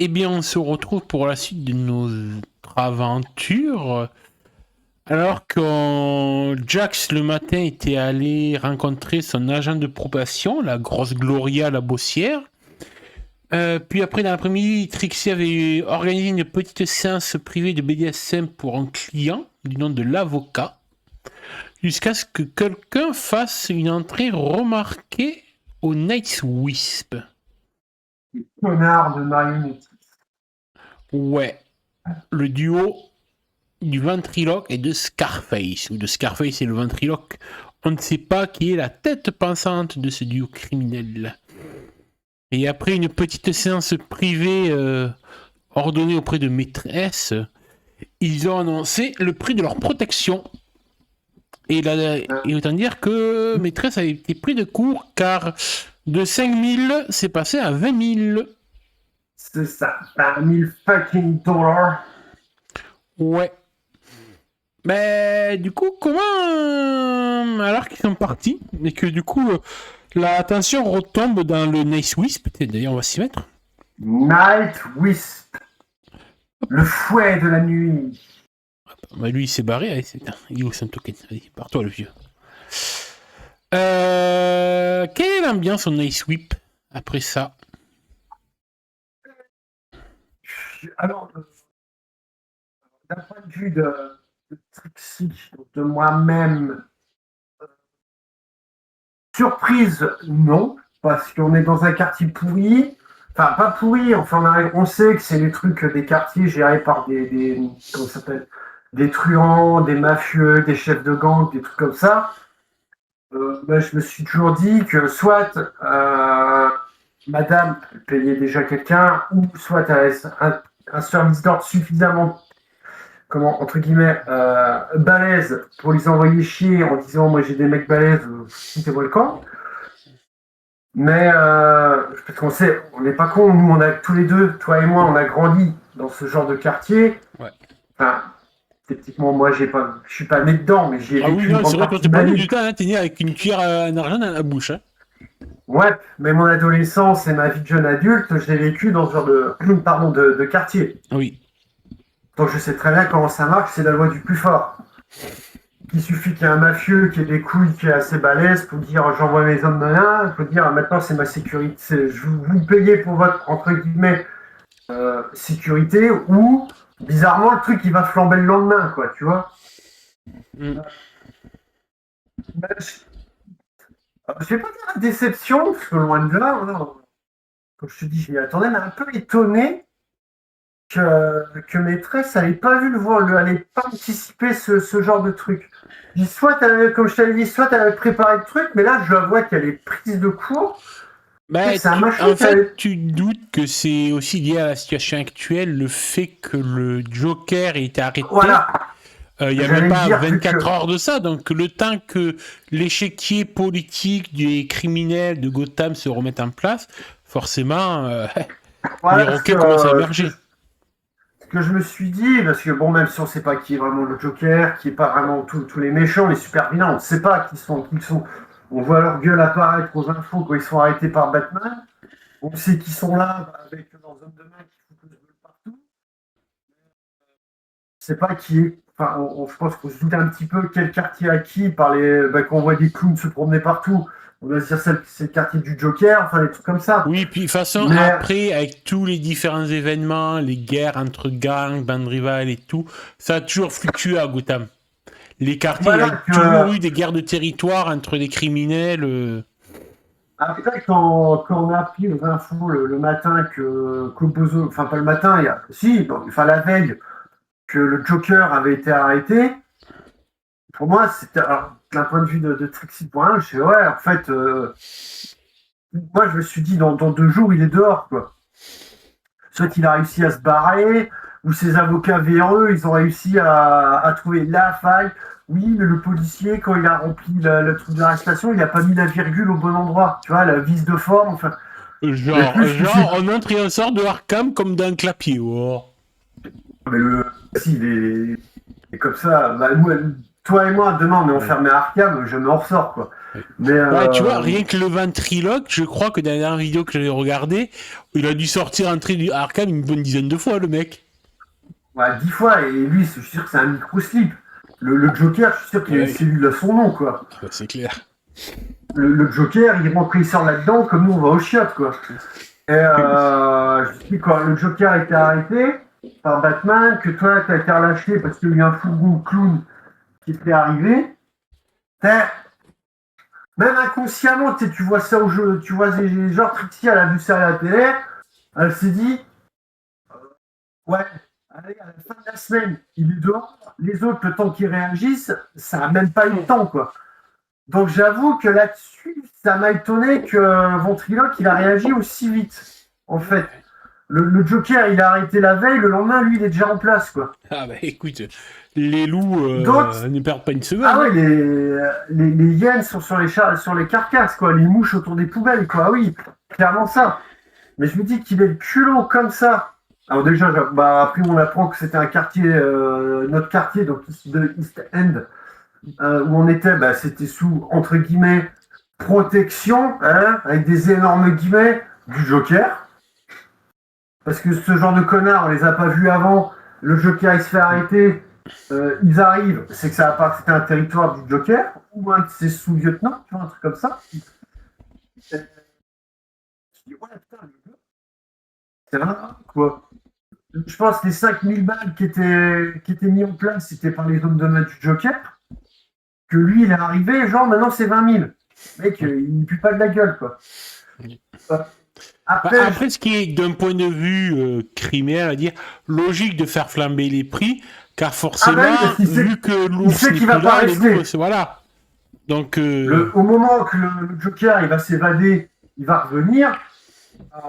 Eh bien, on se retrouve pour la suite de notre aventure. Alors que Jax, le matin, était allé rencontrer son agent de probation, la grosse Gloria, la bossière. Puis après, dans l'après-midi, Trixie avait organisé une petite séance privée de BDSM pour un client du nom de l'avocat. Jusqu'à ce que quelqu'un fasse une entrée remarquée au Night's Wisp. Connard de marionnette. Ouais, le duo du ventriloque et de Scarface, ou de Scarface et le ventriloque. On ne sait pas qui est la tête pensante de ce duo criminel. Et après une petite séance privée ordonnée auprès de maîtresse, ils ont annoncé le prix de leur protection. Et autant dire que maîtresse a été pris de court, car de 5000, c'est passé à 20 000. C'est ça, 20 000 fucking dollars. Ouais. Mais du coup, comment, alors qu'ils sont partis, et que du coup, la tension retombe dans le Nice Wisp, d'ailleurs on va s'y mettre. Night Wisp. Le fouet de la nuit. Bah lui il s'est barré, allez, il est où son token? Vas-y, pars-toi le vieux. Quelle est l'ambiance au Nice Wisp après ça? Alors, d'un point de vue de Trixie, de moi-même, surprise, non, parce qu'on est dans un quartier pourri. Enfin, pas pourri, enfin, on sait que c'est les trucs des quartiers gérés par comment ça s'appelle, des truands, des mafieux, des chefs de gang, des trucs comme ça. Je me suis toujours dit que soit madame payait déjà quelqu'un, ou soit un service d'ordre suffisamment, entre guillemets, balèze pour les envoyer chier en disant moi j'ai des mecs balèzes, foutez-moi le camp. Mais parce qu'on sait, on n'est pas cons, nous on a tous les deux, toi et moi, on a grandi dans ce genre de quartier. Ouais. Enfin, techniquement, moi je suis pas né dedans, mais j'y ai vécu. Oui, une non, grande c'est vrai, quand partie t'es de pas ma né vie. du temps, hein, t'es né avec une cuillère en argent dans la bouche. Hein. Ouais, mais mon adolescence et ma vie de jeune adulte, je l'ai vécu dans ce genre de quartier. Oui. Donc je sais très bien comment ça marche, c'est la loi du plus fort. Il suffit qu'il y ait un mafieux qui ait des couilles, qui est assez balèze pour dire j'envoie mes hommes de là, il faut dire maintenant c'est ma sécurité, je vous payez pour votre entre guillemets sécurité, ou bizarrement le truc il va flamber le lendemain, quoi, tu vois. Je vais pas dire la déception, parce que loin de là, non. Comme je te dis, je m'y attendais, mais un peu étonné que maîtresse n'avait pas vu elle n'avait pas anticipé ce genre de truc. Soit comme je t'avais dit, soit elle avait préparé le truc, mais là je la vois qu'elle est prise de court. Bah, C'est un machin en fait, tu doutes que c'est aussi lié à la situation actuelle, le fait que le Joker ait été arrêté. Voilà. Il n'y a même pas 24 heures de ça, donc le temps que l'échiquier politique des criminels de Gotham se remette en place, forcément, les roquets commencent à émerger. Ce que je me suis dit, parce que bon, même si on ne sait pas qui est vraiment le Joker, qui n'est pas vraiment tous les méchants, les super vilains, on ne sait pas qui sont. On voit leur gueule apparaître aux infos quand ils sont arrêtés par Batman. On sait qu'ils sont là avec leurs hommes de main qui foutent le feu partout. Je sais pas qui est. Enfin, je pense qu'on se doute un petit peu quel quartier à qui, quand on voit des clowns se promener partout. On va se dire c'est le quartier du Joker, enfin des trucs comme ça. Oui, puis de toute façon, après, avec tous les différents événements, les guerres entre gangs, bandes rivales et tout, ça a toujours fluctué à Gotham. Les quartiers, il y a toujours eu des guerres de territoire entre les criminels. Après, quand on a appris aux infos le matin enfin pas le matin, la veille, que le Joker avait été arrêté, pour moi, c'était, d'un point de vue de Trixie Point, je sais, ouais, en fait, moi, je me suis dit, dans 2 jours, il est dehors, quoi. Soit il a réussi à se barrer, ou ses avocats véreux, ils ont réussi à trouver la faille. Oui, mais le policier, quand il a rempli le truc d'arrestation, il n'a pas mis la virgule au bon endroit. Tu vois, la vis de forme, enfin. Genre, on entre et on sort de Arkham comme d'un clapier. Oh. Mais il est comme ça. Bah, toi et moi, demain, on est enfermés à Arkham, jamais on ressort, quoi. Mais Ouais, tu vois, rien que le ventriloque, je crois que dans la dernière vidéo que j'avais regardée, il a dû sortir un trait du Arkham une bonne dizaine de fois, le mec. ouais, 10 fois, et lui, je suis sûr que c'est un micro-slip. Le Joker, je suis sûr qu'il a une Ouais. cellule à son nom, quoi. Ah bah, c'est clair. Le Joker, il sort là-dedans comme nous, on va au chiottes, quoi. Et je dis, quand le Joker a été arrêté par Batman, que toi, t'as été relâché parce qu'il y a eu un fourgon clown qui t'est arrivé, même inconsciemment, tu vois ça au jeu, tu vois, genre Trixie, elle a vu ça à la télé, elle s'est dit, ouais, allez, à la fin de la semaine, il est dehors, les autres, le temps qu'ils réagissent, ça n'a même pas eu le temps, quoi. Donc j'avoue que là-dessus, ça m'a étonné que Ventriloque, il a réagi aussi vite, en fait. Le Joker, il a arrêté la veille, le lendemain, lui, il est déjà en place, quoi. Ah bah écoute, les loups Donc, ne perdent pas une seconde. ah Hein. ouais, les hyènes sont sur les carcasses, quoi. Les mouches autour des poubelles, quoi. Ah oui, clairement ça. Mais je me dis qu'il est le culot comme ça. Alors déjà, après on apprend que c'était un quartier, notre quartier, donc de East End, où on était, c'était sous, entre guillemets, protection, hein, avec des énormes guillemets, du Joker. Parce que ce genre de connards, on les a pas vus avant. Le Joker, il se fait arrêter. Ils arrivent, c'est que ça a pas c'était un territoire du Joker, ou un de ses sous-lieutenants, tu vois, un truc comme ça. Je dis, ouais, putain, le gars, c'est vrai, quoi. Je pense que les 5000 balles qui étaient mis en place, c'était par les hommes de main du Joker. Que lui, il est arrivé, genre, maintenant c'est 20 000. Mec, il ne pue pas de la gueule, quoi. Après, ce qui est d'un point de vue criminel, à dire, logique de faire flamber les prix, car forcément, vu que l'ours n'est plus là, l'ours, voilà. Donc, au moment que le Joker il va s'évader, il va revenir,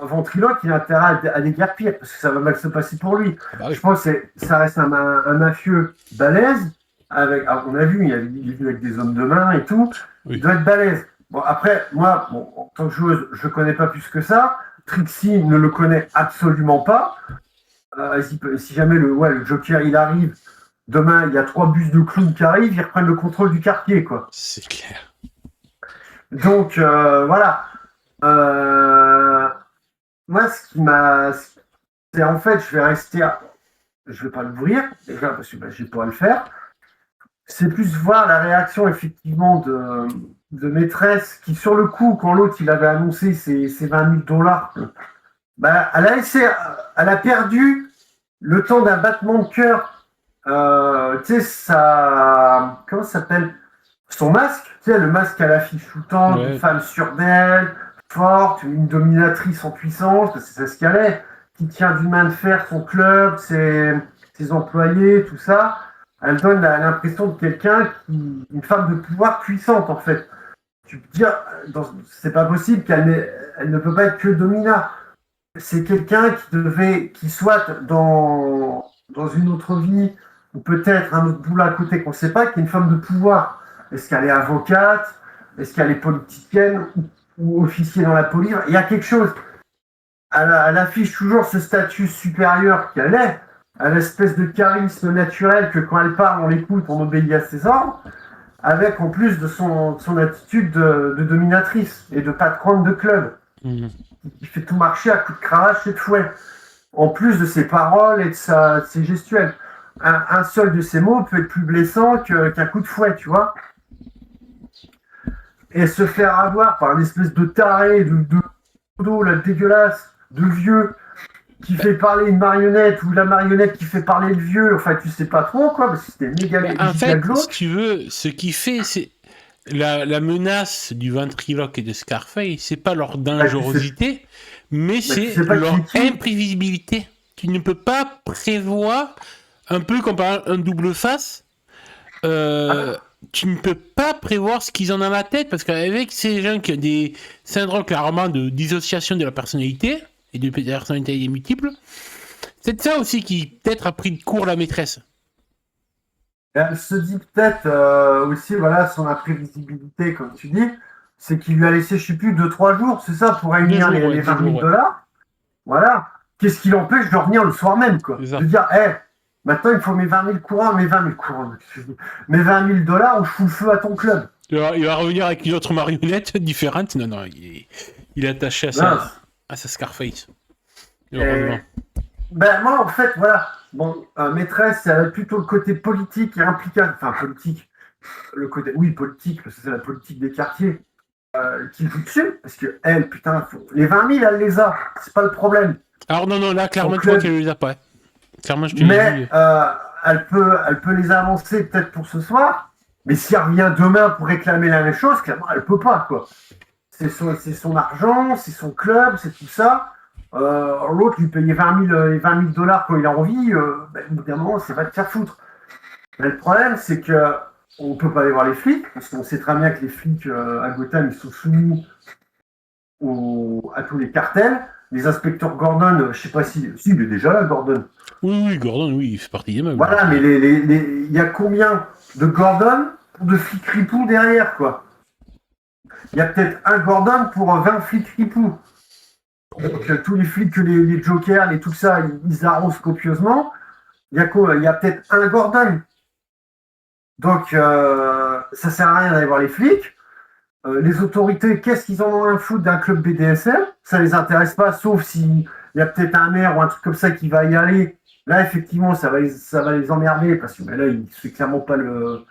Ventriloque, il a intérêt à déguerpir, parce que ça va mal se passer pour lui. Ah bah oui. Je pense que ça reste un mafieux balèze, on a vu, il est venu avec des hommes de main et tout, oui. Il doit être balèze. Bon, après, moi, en tant que joueuse, je ne connais pas plus que ça. Trixie ne le connaît absolument pas. Si jamais le Joker il arrive, demain il y a 3 bus de clowns qui arrivent, ils reprennent le contrôle du quartier, quoi. C'est clair. Donc voilà. Moi, ce qui m'a, c'est en fait, je vais rester, je vais pas l'ouvrir déjà parce que j'ai pas à le faire. C'est plus voir la réaction effectivement de maîtresse qui, sur le coup, quand l'autre il avait annoncé ses 20 000 $, elle a perdu le temps d'un battement de cœur. Tu sais, comment ça s'appelle? Son masque, tu sais, le masque à l'affiche shootante, une femme sûre d'elle, forte, une dominatrice en puissance, parce que c'est ce qu'elle est, qui tient d'une main de fer son club, ses employés, tout ça. Elle donne l'impression de quelqu'un une femme de pouvoir puissante, en fait. Tu peux dire, c'est pas possible elle ne peut pas être que domina. C'est quelqu'un qui soit dans une autre vie, ou peut-être un autre boulot à côté qu'on ne sait pas, qui est une femme de pouvoir. Est-ce qu'elle est avocate? Est-ce qu'elle est politicienne ou officier dans la police? Il y a quelque chose. Elle affiche toujours ce statut supérieur qu'elle est, à l'espèce de charisme naturel que quand elle parle, on l'écoute, on obéit à ses ordres, avec en plus de son attitude de dominatrice et de patronne de club, qui fait tout marcher à coups de cravache et de fouet, en plus de ses paroles et de ses gestuels. Un seul de ses mots peut être plus blessant qu'un coup de fouet, tu vois. Et se faire avoir par une espèce de taré, de là, dégueulasse, de vieux, qui fait parler une marionnette, ou la marionnette qui fait parler le vieux, enfin tu sais pas trop, quoi, parce que c'était méga en fait, si tu veux, ce qui fait, c'est la menace du ventriloque et de Scarface, c'est pas leur dangerosité, mais c'est leur imprévisibilité. Tu ne peux pas prévoir, un peu comme par un double face, tu ne peux pas prévoir ce qu'ils ont dans la tête, parce qu'avec ces gens qui ont des syndromes clairement de dissociation de la personnalité, et de personnalité multiples, c'est ça aussi qui peut-être a pris de court la maîtresse. Elle se dit peut-être aussi, voilà, son imprévisibilité, comme tu dis, c'est qu'il lui a laissé, je sais plus, 2-3 jours, c'est ça, pour réunir les 20 000 $. Voilà. Qu'est-ce qui l'empêche de revenir le soir même, quoi? De dire, Maintenant, il faut mes 20 000 courants, mes 20 000 dollars où je fous le feu à ton club. Il va revenir avec une autre marionnette différente. Non, il est attaché à sa Scarface. Heureusement. Ben, moi, en fait, voilà. Bon, maîtresse, ça va être plutôt le côté politique et impliquant. Enfin, politique. Le côté, oui, politique, parce que c'est la politique des quartiers qui joue dessus. Parce que elle, putain, les 20 000, elle les a. C'est pas le problème. Alors, non, là, clairement, tu vois qu'elle les a pas. Clairement, je te Mais dis. elle peut les avancer peut-être pour ce soir. Mais si elle revient demain pour réclamer la même chose, clairement, elle peut pas, quoi. C'est son argent, c'est son club, c'est tout ça. L'autre lui payait 20 000 dollars quand il a envie, ben, évidemment, c'est pas de faire foutre. Mais le problème, c'est que on peut pas aller voir les flics, parce qu'on sait très bien que les flics à Gotham, ils sont soumis à tous les cartels. Les inspecteurs Gordon, je sais pas si il est déjà là, Gordon. Oui, Gordon, oui, il fait partie des meubles. Voilà, mais il y a combien de Gordon pour de flics ripoux derrière, quoi? Il y a peut-être un Gordon pour 20 flics ripoux. Donc, tous les flics, les jokers, tout ça, ils arrosent copieusement. Il y a quoi? Il y a peut-être un Gordon. Donc, ça sert à rien d'aller voir les flics. Les autorités, qu'est-ce qu'ils en ont à foutre d'un club BDSM? Ça les intéresse pas, sauf s'il y a peut-être un maire ou un truc comme ça qui va y aller. Là, effectivement, ça va les emmerder parce que là, il ne fait clairement pas le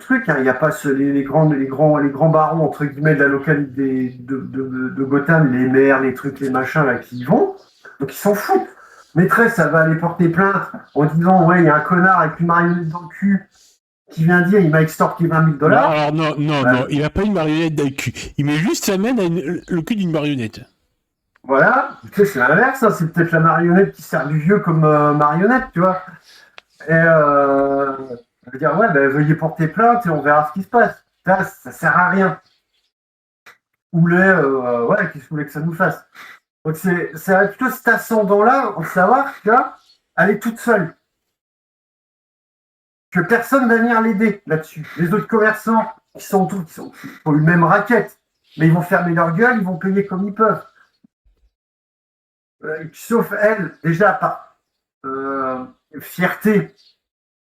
truc. Hein. Il n'y a pas les grands barons, entre guillemets, de la localité de Gotham, les maires, les trucs, les machins, là, qui y vont. Donc, ils s'en foutent. Maîtresse, ça va aller porter plainte en disant, ouais, il y a un connard avec une marionnette dans le cul qui vient dire, il m'a extorqué 20 000 dollars. Alors, non, il n'a pas une marionnette dans le cul. Il met juste sa main dans le cul d'une marionnette. Voilà, tu sais, c'est l'inverse, hein. C'est peut-être la marionnette qui sert du vieux comme marionnette, tu vois. Et je veux dire, ouais, ben, veuillez porter plainte et on verra ce qui se passe. Ça sert à rien. Ou ouais, qu'est-ce que vous voulez que ça nous fasse? Donc c'est plutôt cet ascendant-là, en savoir qu'elle est toute seule. Que personne va venir l'aider là-dessus. Les autres commerçants qui sont autour, qui ont eu le même racket, mais ils vont fermer leur gueule, ils vont payer comme ils peuvent. Sauf elle, déjà par fierté,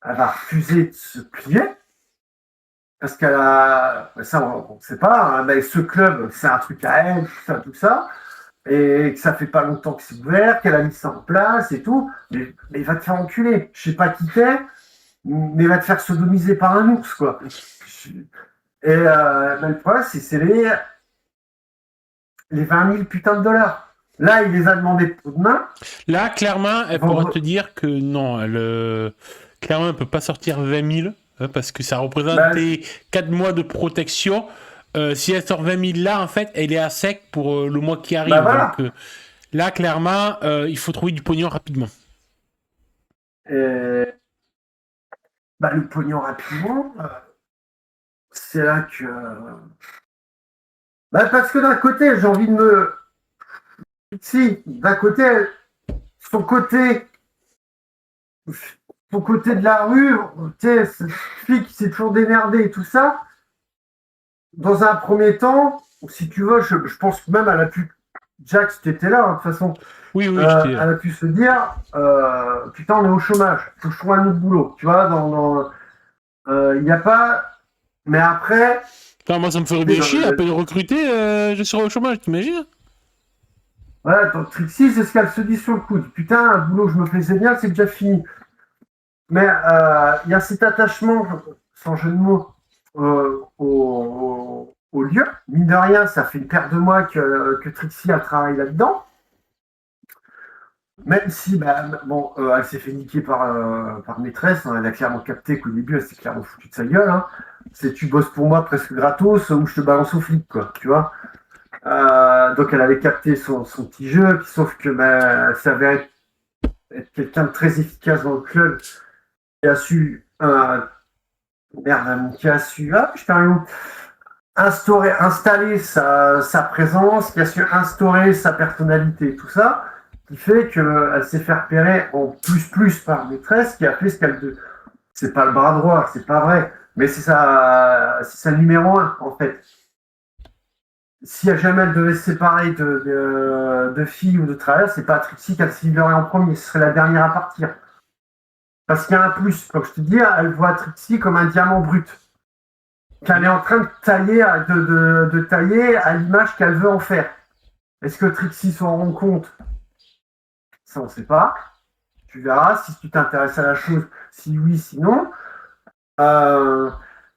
elle va refuser de se plier. Parce qu'elle a. Ça, on ne sait pas. Hein, mais ce club, c'est un truc à elle, tout ça. Et que ça fait pas longtemps que c'est ouvert, qu'elle a mis ça en place et tout. Mais il va te faire enculer. Je sais pas qui t'es, mais il va te faire sodomiser par un ours, quoi. Et mais le problème, c'est les 20 000 putains de dollars. Là, il les a demandés demain. Là, clairement, elle pourra te dire que non, clairement, elle ne peut pas sortir 20 000 hein, parce que ça représente 4 mois de protection. Si elle sort 20 000 là, en fait, elle est à sec pour le mois qui arrive. Voilà. Donc, là, clairement, il faut trouver du pognon rapidement. Le pognon rapidement, c'est là que. Parce que d'un côté, j'ai envie de me. Si, d'un côté, son côté de la rue, tu sais, ce flic qui s'est toujours démerdé et tout ça, dans un premier temps, si tu veux, je pense que même elle a pu. Jack, tu étais là, hein, de toute façon. Oui, j'étais là. Elle a pu se dire putain, on est au chômage, faut que je trouve un autre boulot. Tu vois, il n'y a pas. Mais après. Putain, moi, ça me ferait bien chier, après de recruter, je serais au chômage, t'imagines? Voilà, donc Trixie, c'est ce qu'elle se dit sur le coup. Putain, un boulot que je me faisais bien, c'est déjà fini. Mais il y a cet attachement, sans jeu de mots, au lieu. Mine de rien, ça fait une paire de mois que Trixie a travaillé là-dedans. Même si, elle s'est fait niquer par maîtresse. Hein, elle a clairement capté qu'au début, elle s'est clairement foutue de sa gueule. Hein. C'est tu bosses pour moi presque gratos ou je te balance au flic, quoi. Tu vois. Donc elle avait capté son petit jeu, sauf que elle s'avère être quelqu'un de très efficace dans le club, qui a su installer sa présence, qui a su instaurer sa personnalité, tout ça, qui fait qu'elle s'est fait repérer en plus par maîtresse, qui a fait ce qu'elle... C'est pas le bras droit, c'est pas vrai, mais c'est sa numéro 1, en fait. Si jamais elle devait se séparer de filles ou de travailleurs, c'est pas Trixie qui a le en premier, ce serait la dernière à partir. Parce qu'il y a un plus. Comme je te dis, elle voit Trixie comme un diamant brut. Qu'elle est en train de tailler, de tailler à l'image qu'elle veut en faire. Est-ce que Trixie s'en rend compte? Ça, on ne sait pas. Tu verras si tu t'intéresses à la chose, si oui, si non.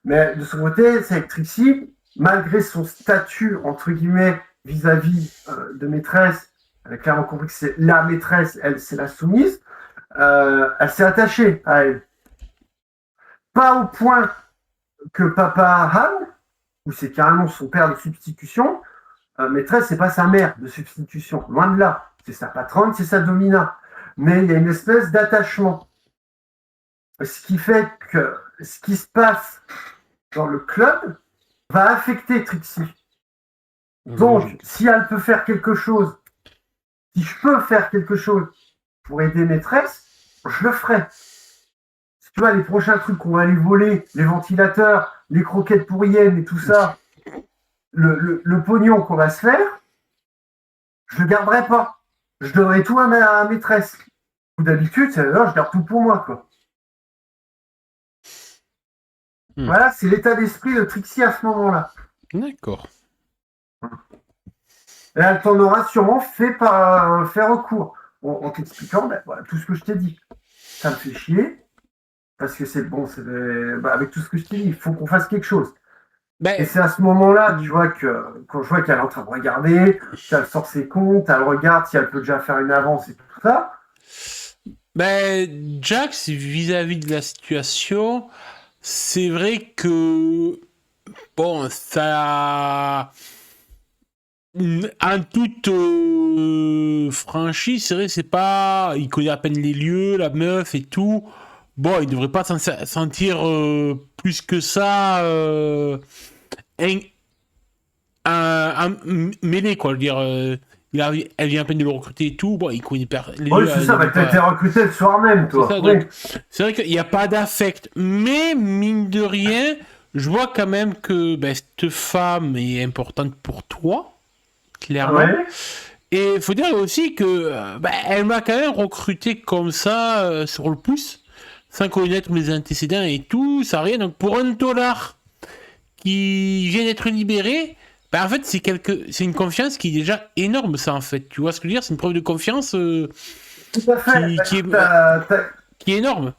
Mais de son côté, c'est que Trixie, malgré son statut, entre guillemets, vis-à-vis de maîtresse, elle a clairement compris que c'est la maîtresse, elle, c'est la soumise, elle s'est attachée à elle. Pas au point que Papa Han, où c'est carrément son père de substitution, maîtresse, c'est pas sa mère de substitution, loin de là. C'est sa patronne, c'est sa domina. Mais il y a une espèce d'attachement. Ce qui fait que ce qui se passe dans le club va affecter Trixie. Donc, si elle peut faire quelque chose, si je peux faire quelque chose pour aider maîtresse, je le ferai. Tu vois, les prochains trucs qu'on va aller voler, les ventilateurs, les croquettes pour hyènes et tout ça, le pognon qu'on va se faire, je le garderai pas. Je donnerai tout à ma maîtresse. D'habitude, c'est là, je garde tout pour moi, quoi. Voilà, c'est l'état d'esprit de Trixie à ce moment-là. D'accord. Et elle t'en aura sûrement fait recours. En t'expliquant voilà, tout ce que je t'ai dit. Ça me fait chier. Parce que c'est bon, avec tout ce que je t'ai dit, il faut qu'on fasse quelque chose. Et c'est à ce moment-là, tu vois, quand je vois qu'elle est en train de regarder, qu'elle sort ses comptes, elle regarde si elle peut déjà faire une avance et tout ça. Jax, vis-à-vis de la situation, c'est vrai que bon, ça, en toute franchise, c'est vrai, c'est pas, il connaît à peine les lieux, la meuf et tout. Bon, il devrait pas s'en sentir plus que ça mêlé, quoi. Je veux dire, elle vient à peine de le recruter et tout. Bon, il connaît les oui, lieux. C'est ça, t'as été recruté le soir même, toi. C'est ça, donc, c'est vrai qu'il n'y a pas d'affect. Mais, mine de rien, je vois quand même que cette femme est importante pour toi, clairement. Ouais. Et il faut dire aussi que elle m'a quand même recruté comme ça, sur le pouce, sans connaître mes antécédents et tout, ça rien. Donc pour $1 qui vient d'être libéré, en fait c'est une confiance qui est déjà énorme, ça, en fait. Tu vois ce que je veux dire? C'est une preuve de confiance tout à fait. Qui est énorme.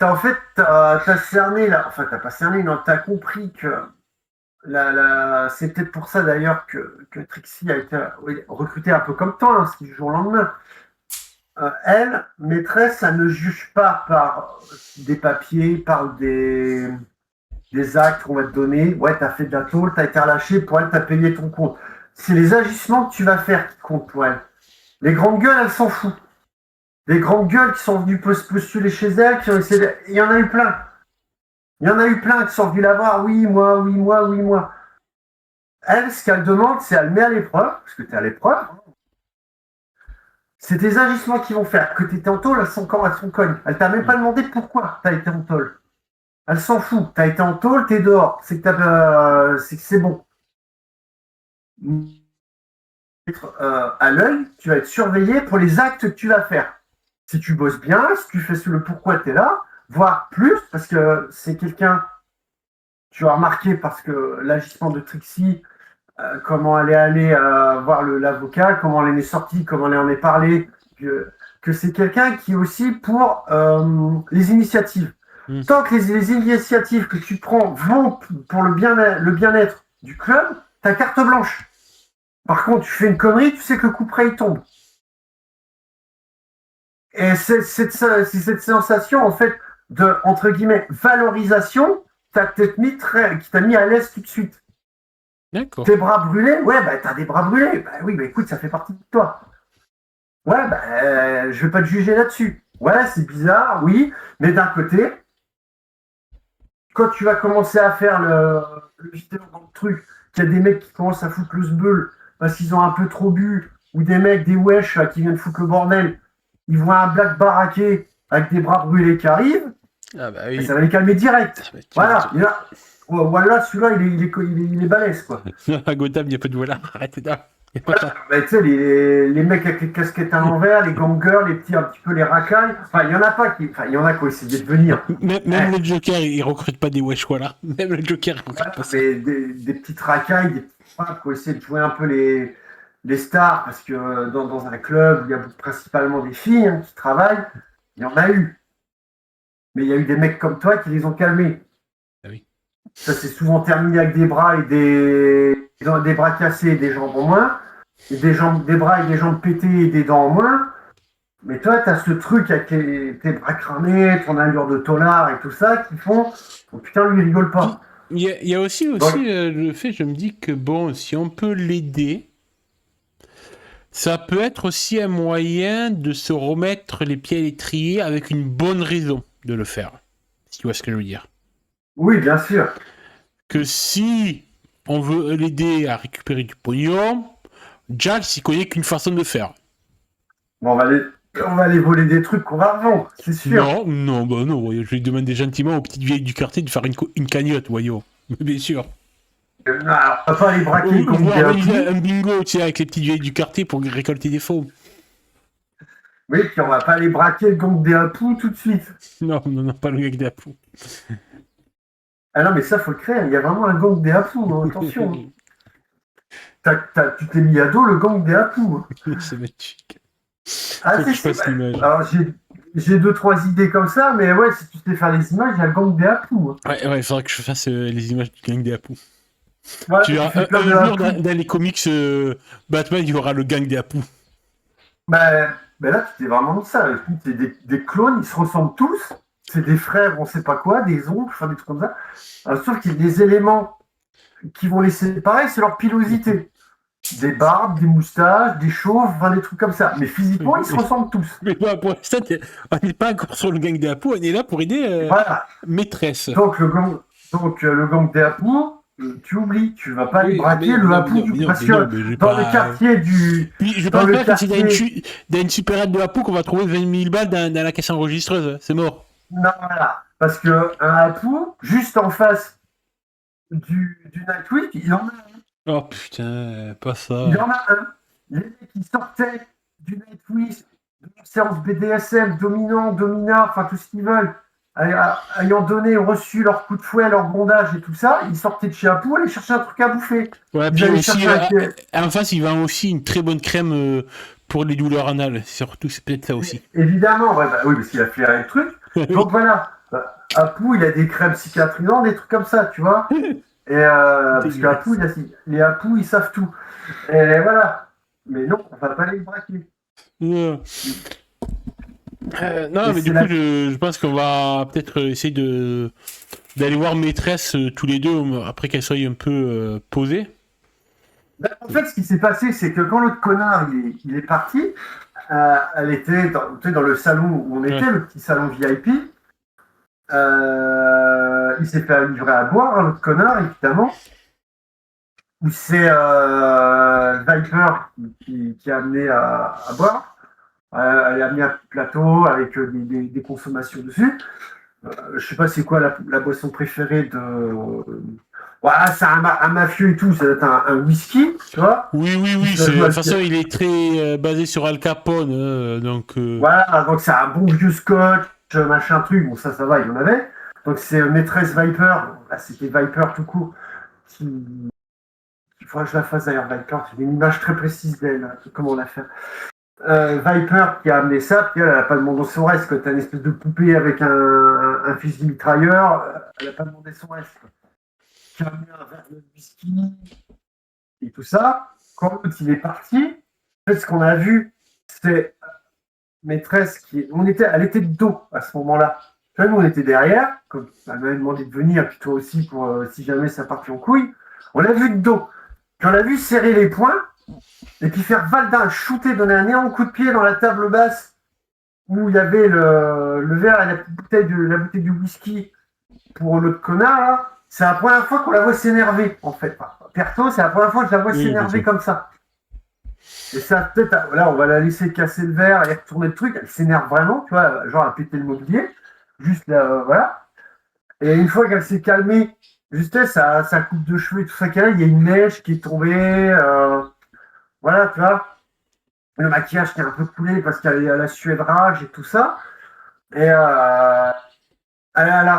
En fait, t'as cerné là, enfin t'as pas cerné, non, t'as compris que c'est peut-être pour ça d'ailleurs que Trixie a été recrutée un peu comme toi, hein, du jour au lendemain. Elle, maîtresse, ça ne juge pas par des papiers, par des actes qu'on va te donner. Ouais, t'as fait de la tôle, t'as été relâché, pour elle, t'as payé ton compte. C'est les agissements que tu vas faire qui comptent pour elle. Les grandes gueules, elles s'en foutent. Les grandes gueules qui sont venues postuler chez elle, qui ont essayé il y en a eu plein. Il y en a eu plein qui sont venus la voir. Oui, moi. Elle, ce qu'elle demande, c'est elle met à l'épreuve, parce que tu es à l'épreuve. C'est tes agissements qui vont faire. Que tu étais en tôle, elle s'en cogne. Elle t'a même pas demandé pourquoi tu as été en tôle. Elle s'en fout. Tu as été en tôle, tu es dehors. C'est que c'est bon. À l'œil, tu vas être surveillé pour les actes que tu vas faire. Si tu bosses bien, si tu fais le pourquoi tu es là, voire plus, parce que c'est quelqu'un, tu as remarqué, parce que l'agissement de Trixie, comment elle est allée voir l'avocat, comment elle en est sortie, comment elle en est parlé, que c'est quelqu'un qui est aussi pour les initiatives. Tant que les initiatives que tu prends vont pour le bien-être du club, t'as carte blanche. Par contre, tu fais une connerie, tu sais que le coup près il tombe. Et c'est cette sensation, en fait, de, entre guillemets, valorisation qui t'a mis à l'aise tout de suite. D'accord. Tes bras brûlés, ouais, t'as des bras brûlés. Oui, écoute, ça fait partie de toi. Ouais, je vais pas te juger là-dessus. Ouais, c'est bizarre, oui, mais d'un côté, quand tu vas commencer à faire le vidéo dans le truc, qu'il y a des mecs qui commencent à foutre le sbeul parce qu'ils ont un peu trop bu, ou des mecs, des wesh qui viennent foutre le bordel, ils voient un black baraqué avec des bras brûlés qui arrive, ça va les calmer direct. Voilà. Voilà, celui-là, il est balèze, quoi. À Gotham, il n'y a pas de voilà. Arrête là. Y a pas ça. Bah, tu sais, les mecs avec les casquettes à l'envers, les gangers, les petits, un petit peu les racailles. Enfin, il y en a pas qui. Enfin, il y en a qui ont essayé de venir. Même le Joker, il recrute pas des wesh, voilà. Même le Joker, il recrute Voilà, pas ça. mais des petites racailles, des petits frappes qui ont essayé de jouer un peu les stars, parce que dans un club où il y a principalement des filles qui travaillent, il y en a eu. Mais il y a eu des mecs comme toi qui les ont calmés. Ah oui. Ça s'est souvent terminé avec des bras et des bras cassés et des jambes en moins, et des bras et des jambes pétées et des dents en moins. Mais toi, tu as ce truc avec tes bras cramés, ton allure de tolard et tout ça qui font oh putain, lui, il rigole pas. Il y a aussi Donc, le fait, je me dis que bon, si on peut l'aider, ça peut être aussi un moyen de se remettre les pieds à l'étrier avec une bonne raison de le faire. Si tu vois ce que je veux dire. oui, bien sûr. Que si on veut l'aider à récupérer du pognon, Jack s'y connaît qu'une façon de faire. Bon, on va aller voler des trucs qu'on va revendre, c'est sûr. Non, bah non, voyons, je vais demander gentiment aux petites vieilles du quartier de faire une cagnotte, voyons. Bien sûr. Non, alors, on va pas aller braquer le On gang va des organiser Apu. un bingo, tu sais, avec les petites vieilles du quartier pour récolter des fonds. Oui, puis on va pas aller braquer le gang des Apu tout de suite. Non, pas le gag d'Apou. Ah non, mais ça, faut le créer. Il y a vraiment un gang des Apu, hein, attention. Tu t'es mis à dos le gang des Apu. C'est magnifique. Ah, Faut que c'est je fasse l'image. Alors, j'ai deux, trois idées comme ça, mais ouais, si tu sais faire les images, il y a le gang des Apu. Ouais, il faudra que je fasse les images du gang des Apous. Voilà, Tu verras, fais plein un de jour Apu. dans les comics Batman, il y aura le gang des Apous. Ben là, tu t'es vraiment de ça. C'est des clones, ils se ressemblent tous. C'est des frères, on sait pas quoi, des oncles, enfin des trucs comme ça. Sauf qu'il y a des éléments qui vont les séparer, c'est leur pilosité. Des barbes, des moustaches, des chauves, enfin des trucs comme ça. Mais physiquement, ils se ressemblent tous. Mais bon, pour l'instant, on n'est pas encore sur le gang des Apous, on est là pour aider Voilà. maîtresse. Donc le gang des Apu, tu oublies, tu vas pas aller braquer le Apu du parce que dans le quartier du. Puis je Dans pense le pas que c'est quartier. dans une supérette de Apu qu'on va trouver 20 000 balles dans la caisse enregistreuse. C'est mort. Non, voilà. Parce que un Apu, juste en face du Nightwing, il en a un. Oh putain, pas ça. Il en a un. Les mecs qui sortaient du Nightwing, de la séance BDSM, dominant, dominard, enfin tout ce qu'ils veulent, ayant donné, reçu leur coup de fouet, leur bondage et tout ça, ils sortaient de chez Apu, allaient chercher un truc à bouffer. Ouais, Ils puis allaient aussi, chercher en face, il vend aussi une très bonne crème pour les douleurs anales. Surtout, c'est peut-être ça aussi. Évidemment, ouais, bah, oui, parce qu'il a flairé le truc. Donc voilà, Apu, il a des crèmes cicatrisantes, des trucs comme ça, tu vois. Et parce qu'Apu, les Apu, ils savent tout. Et voilà. Mais non, on va pas les braquer. Non, non, Et mais c'est du coup, je pense qu'on va peut-être essayer d'aller voir maîtresse tous les deux après qu'elle soit un peu posée. Ben, en fait, ce qui s'est passé, c'est que quand l'autre connard il est parti, elle était dans le salon où on était, Ouais. le petit salon VIP. Il s'est fait livrer à boire, hein, l'autre connard, évidemment. Où c'est Viper qui a amené à boire. Elle a mis un plateau avec des consommations dessus. Je sais pas c'est quoi la boisson préférée de. Voilà, c'est un mafieux et tout, ça doit être un whisky, tu vois. Oui. De toute façon, il est très basé sur Al Capone, donc. Voilà, donc c'est un bon vieux scotch, machin truc. Bon, ça va, il y en avait. Donc c'est maîtresse Viper. Là, c'était Viper tout court. Il faudrait que je la fasse d'ailleurs, Viper. C'est une image très précise d'elle. Comment on l'a fait. Viper qui a amené ça, puis elle n'a pas demandé son reste. Quand t'as une espèce de poupée avec un fusil mitrailleur, elle n'a pas demandé son reste. Qui a amené un verre de whisky et tout ça. Quand l'autre il est parti, en fait, ce qu'on a vu, c'est maîtresse elle était de dos à ce moment-là. Nous, on était derrière, comme elle m'avait demandé de venir, puis toi aussi, pour si jamais ça partait en couille. On l'a vu de dos. Puis on l'a vu serrer les poings, et puis faire Valdin, shooter, donner un énorme coup de pied dans la table basse où il y avait le verre et la bouteille du whisky pour l'autre connard, là. C'est la première fois qu'on la voit s'énerver, en fait. Perso, c'est la première fois que je la vois s'énerver comme ça. Et ça, peut-être, là, on va la laisser casser le verre et retourner le truc. Elle s'énerve vraiment, tu vois, genre à péter le mobilier. Juste là, voilà. Et une fois qu'elle s'est calmée, juste sa coupe de cheveux et tout ça qu'elle a, il y a une neige qui est tombée. voilà, tu vois, le maquillage qui est un peu coulé parce qu'elle a la suée de rage et tout ça. Et elle a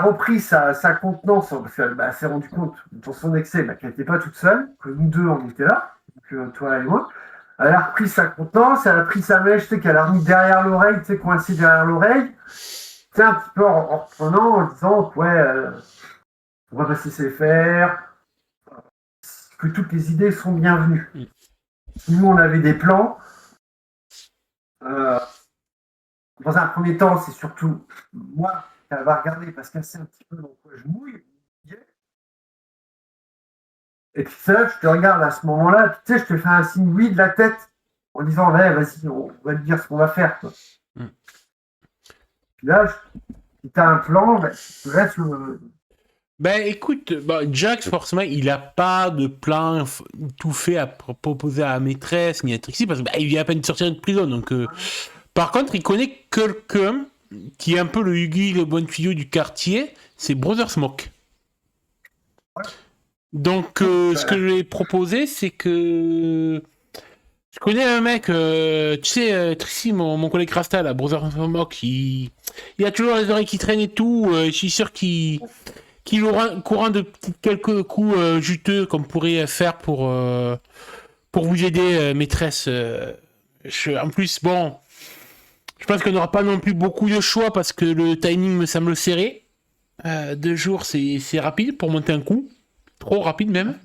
repris sa contenance parce qu'elle s'est rendu compte dans son excès qu'elle n'était pas toute seule, que nous deux on était là, donc toi et moi. Elle a repris sa contenance, elle a pris sa mèche, tu sais, qu'elle a remis derrière l'oreille, tu sais, coincée derrière l'oreille. Tu sais, un petit peu en reprenant, en disant ouais, on va pas se laisser faire, que toutes les idées sont bienvenues. Nous, on avait des plans. Euh, dans un premier temps, c'est surtout moi qu'elle va regarder parce qu'elle sait un petit peu dans quoi je mouille. Et puis ça, je te regarde à ce moment-là, puis, tu sais, je te fais un signe oui de la tête en disant ouais, vas-y, on va te dire ce qu'on va faire. Quoi. Puis là, si tu as un plan, tu restes Ben écoute, Jax, forcément, il a pas de plan tout fait à proposer à la maîtresse ni à Trixie parce qu'il vient à peine de sortir de prison. Donc, par contre, il connaît quelqu'un qui est un peu le Huggy, le bon tuyau du quartier, c'est Brother Smoke. Donc, ce que je lui ai proposé, c'est que je connais un mec, tu sais, Trixie, mon collègue Rasta, là, Brother Smoke, il a toujours les oreilles qui traînent et tout. Je suis sûr qu'il aura un courant de quelques coups juteux qu'on pourrait faire pour vous aider, maîtresse. En plus, bon, je pense qu'on n'aura pas non plus beaucoup de choix parce que le timing me semble serré. 2 jours, c'est rapide pour monter un coup. Trop rapide même.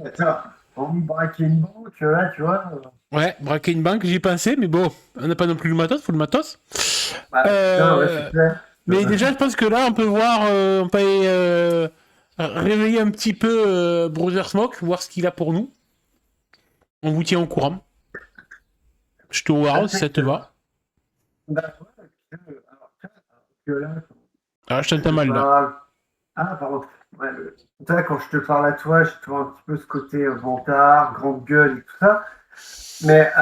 On braquer une banque, là, tu vois. Ouais, braquer une banque, j'y ai pensé, mais bon, on n'a pas non plus le matos, faut le matos. Putain, ouais, c'est clair. Mais déjà, je pense que là, on peut voir, on peut réveiller un petit peu Brother Smoke, voir ce qu'il a pour nous. On vous tient au courant. Je te vois si ça te va. Ah, je t'entends mal là. Ah, pardon. Ouais, quand je te parle à toi, je te vois un petit peu ce côté vantard, grande gueule et tout ça. Mais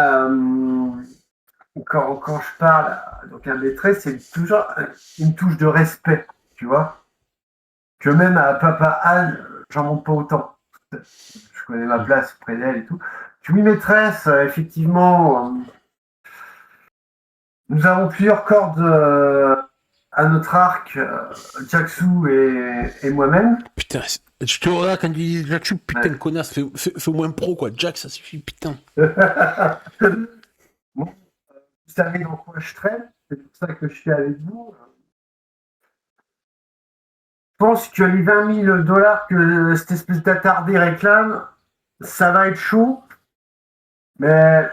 quand je parle donc à maîtresse, c'est toujours une touche de respect, tu vois. Que même à Papa Anne, j'en monte pas autant. Je connais ma place près d'elle et tout. Tu oui, maîtresse, effectivement, nous avons plusieurs cordes à notre arc, Jaxou et moi-même. Putain, je te regarde quand tu dis Jaxou, putain, ouais. Connasse, fais au moins pro quoi. Jax, ça suffit, putain. Bon, vous savez dans quoi je traîne, c'est pour ça que je suis avec vous. Je pense que les 20 000 $ que cette espèce d'attardé réclame, ça va être chaud. Mais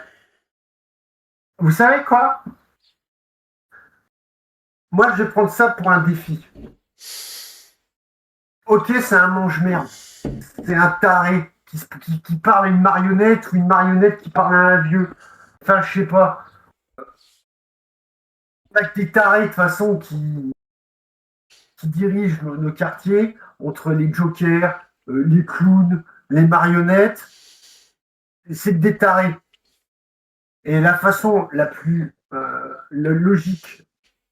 vous savez quoi? Moi, je vais prendre ça pour un défi. Ok, c'est un mange-merde. C'est un taré qui parle à une marionnette ou une marionnette qui parle à un vieux. Enfin, je sais pas. Avec des tarés, de toute façon, qui dirigent nos quartiers entre les jokers, les clowns, les marionnettes. C'est des tarés. Et la façon la plus logique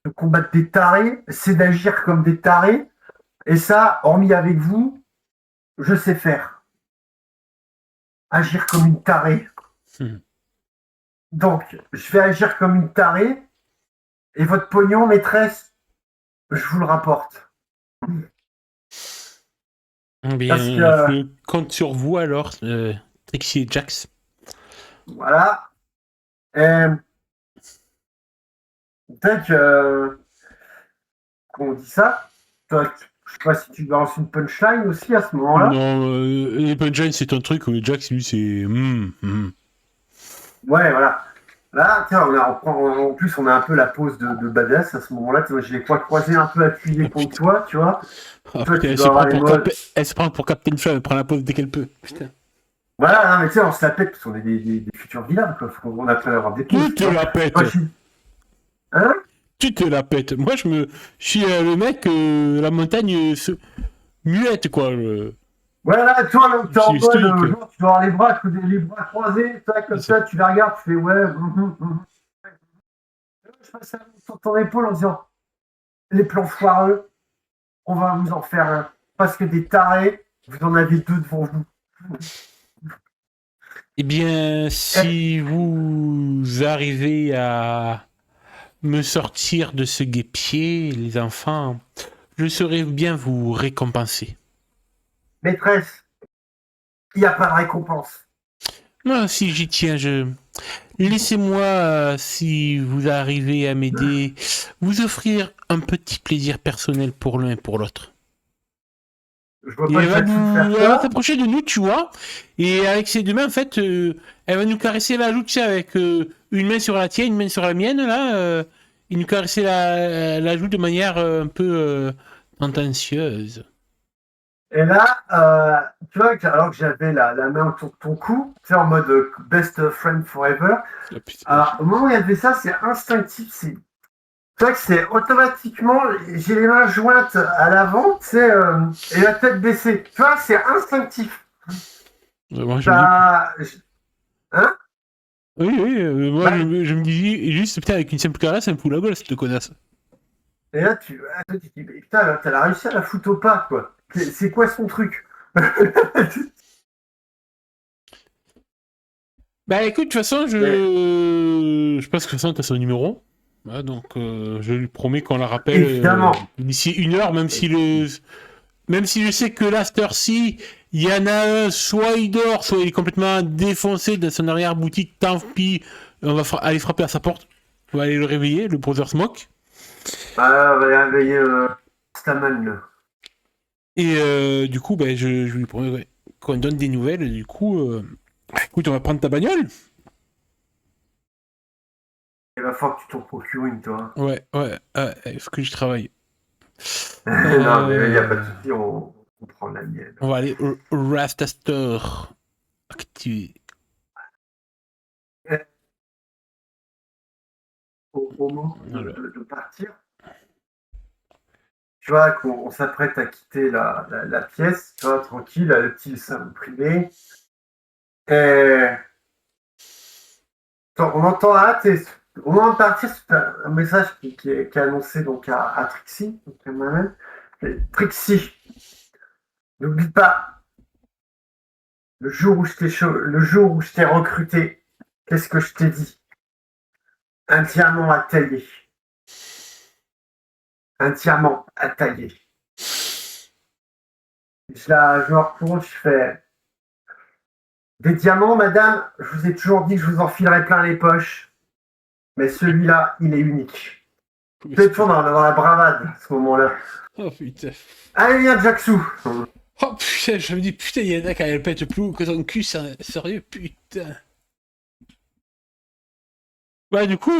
de combattre des tarés, c'est d'agir comme des tarés. Et ça, hormis avec vous, je sais faire. Agir comme une tarée. Donc, je vais agir comme une tarée. Et votre pognon, maîtresse, je vous le rapporte. Bien, je compte sur vous alors, Trixie et Jax. Voilà. Peut-être que... Comment on dit ça? Toi, je sais pas si tu balances une punchline aussi à ce moment-là. Non, les punchlines, c'est un truc, mais Jax, lui, c'est... Ouais, voilà. Là, tiens, en plus, on a un peu la pose de badass à ce moment-là. Je les croisés un peu appuyés contre toi, tu vois. Oh, toi, putain, elle se prend pour Captain Flamme, elle prend la pose dès qu'elle peut. Putain. Voilà, non, mais tu sais, on se la pète parce qu'on est des futurs vilains, quoi. On a pas avoir des poses. Tu te la pètes. Hein? Tu te la pètes. Moi, je suis le mec, la montagne muette, quoi. Voilà, toi, là, t'es en mode, genre, tu dois avoir les bras croisés, comme ça, tu la regardes, tu fais ouais. Je passe sur ton épaule en disant les plans foireux, on va vous en faire un. Parce que des tarés, vous en avez 2 devant vous. Eh bien, si vous arrivez à me sortir de ce guêpier, les enfants, je saurais bien vous récompenser. Maîtresse, il n'y a pas de récompense. Non, si j'y tiens, laissez-moi, si vous arrivez à m'aider, vous offrir un petit plaisir personnel pour l'un et pour l'autre. Je vois Et pas Jackson faire elle va ça. s'approcher de nous, tu vois, et avec ses deux mains, en fait, elle va nous caresser la joue, tu sais, avec une main sur la tienne, une main sur la mienne, là, et nous caresser la joue de manière un peu tendancieuse. Et là, tu vois, alors que j'avais la main autour de ton cou, tu sais, en mode best friend forever, Oh, putain. au moment où il y avait ça, c'est instinctif, tu vois que c'est automatiquement, j'ai les mains jointes à l'avant, tu sais, et la tête baissée. Tu vois, c'est instinctif. Moi, je me dis, Ça, hein? oui, oui, moi, Bah, je me dis juste, putain, avec une simple caresse, ça me fout la gueule, cette connasse. et là, toi, tu te dis, putain, là, t'as réussi à la foutre au pas, quoi. C'est quoi son truc? Bah écoute, de toute façon, Mais, je pense que de toute façon, t'as son numéro. Ah, donc, je lui promets qu'on la rappelle évidemment. d'ici 1 heure, même si je sais que là, cette heure-ci, il y en a un, soit il dort, soit il est complètement défoncé dans son arrière-boutique, tant pis, on va aller frapper à sa porte. On va aller le réveiller, le Brother Smoke. Ah, on va aller réveiller Staman, là. Et du coup, ben, je lui promets ouais, qu'on donne des nouvelles. Et du coup, écoute, on va prendre ta bagnole. Il va falloir que tu t'en procures une, toi. Ouais, ouais, il faut que je travaille. Non, mais il n'y a pas de Euh, souci, on prend la mienne. on va aller au Rastaster activé. Au moment Voilà. de partir, tu vois, qu'on s'apprête à quitter la pièce, tu vois, tranquille, à le petit salon privé. Et on entend au moment de partir, c'est un message qui est annoncé donc à Trixie, donc à moi-même. Trixie, n'oublie pas, le jour où je t'ai recruté, qu'est-ce que je t'ai dit? Un diamant à tailler. Un diamant à tailler. Je me retourne, je fais des diamants, madame, je vous ai toujours dit que je vous en filerais plein les poches. Mais celui-là, il est unique. T'es toujours dans la bravade à ce moment-là. Oh putain. Allez, viens, Jacksou. Oh putain, je me dis, putain, il y en a quand elle pète plus haut que ton cul, sérieux, putain. Bah, du coup,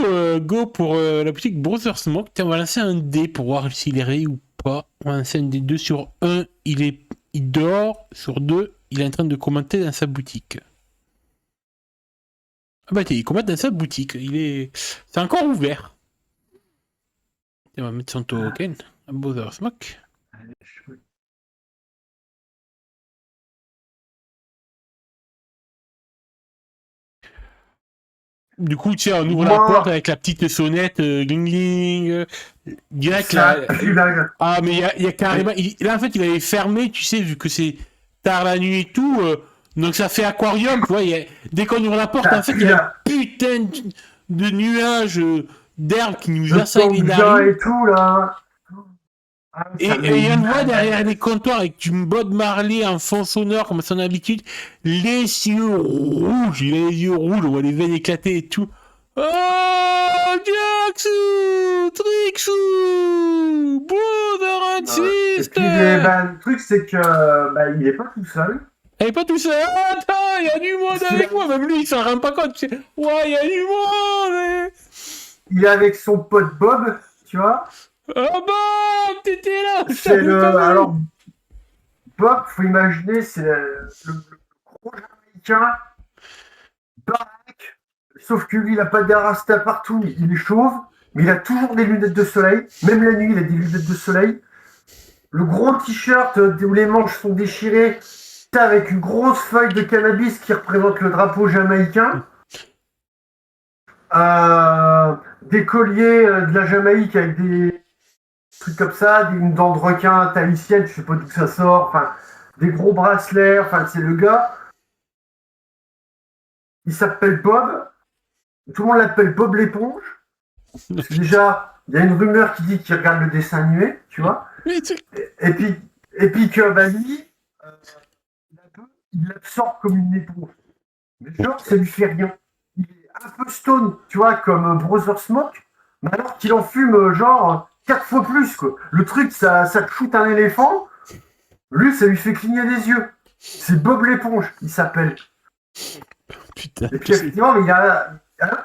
go pour la boutique Brother Smoke. Tiens, on va lancer un dé pour voir s'il est réel ou pas. On va lancer un dé 2 sur 1, il dort. Sur 2, il est en train de commenter dans sa boutique. Ah bah, il commente dans sa boutique. C'est encore ouvert. On va mettre son token. Brother Smoke. Du coup, tiens, on ouvre la porte Moi, avec la petite sonnette, gling gling. Direct, ça là. pue la... Ah, mais il y a carrément. Là, en fait, il avait fermé, tu sais, vu que c'est tard la nuit et tout. Donc, ça fait aquarium, tu vois. Dès qu'on ouvre la porte, Ça en fait, il pue y a un la... putain de nuages d'herbe qui nous Le assaillent les pangea narines. et tout, là. Ah, ça me Et il y a une voix mal à derrière les l'aise. comptoirs avec du Bob Marley en fond sonore, comme à son habitude. Les yeux rouges, il a les yeux rouges, on voit les veines éclater et tout. Oh, Jaxou, Trixou, Brother and Ouais. Et puis, Sister. le truc, c'est que il est pas tout seul. Elle est pas tout seul. Oh, attends, il y a du monde Parce qu'il avec moi. Même lui, il s'en rend pas compte. Tu sais. Ouais, il y a du monde. il est avec son pote Bob, tu vois. Oh, Bob, t'étais là. Je C'est t'avais pas le... vu. Alors, Bob, faut imaginer, c'est le gros Jamaïcain, baraque, sauf que lui, il a pas des rastas partout, il est chauve, mais il a toujours des lunettes de soleil. Même la nuit, il a des lunettes de soleil. Le gros t-shirt où les manches sont déchirées, avec une grosse feuille de cannabis qui représente le drapeau jamaïcain. Des colliers de la Jamaïque avec des trucs comme ça, une dent de requin tahitienne, je sais pas d'où ça sort, enfin, des gros bracelets, enfin, c'est le gars. il s'appelle Bob. Tout le monde l'appelle Bob l'éponge. Parce que déjà, il y a une rumeur qui dit qu'il regarde le dessin animé, tu vois. Et puis que bah, lui, il l'absorbe comme une éponge. Mais genre, ça lui fait rien. Il est un peu stone, tu vois, comme Brother Smoke, mais alors qu'il en fume genre 4 fois plus, quoi. Le truc, ça te shoot un éléphant, lui, ça lui fait cligner des yeux. C'est Bob l'éponge, il s'appelle. Putain. Et puis effectivement, mais il a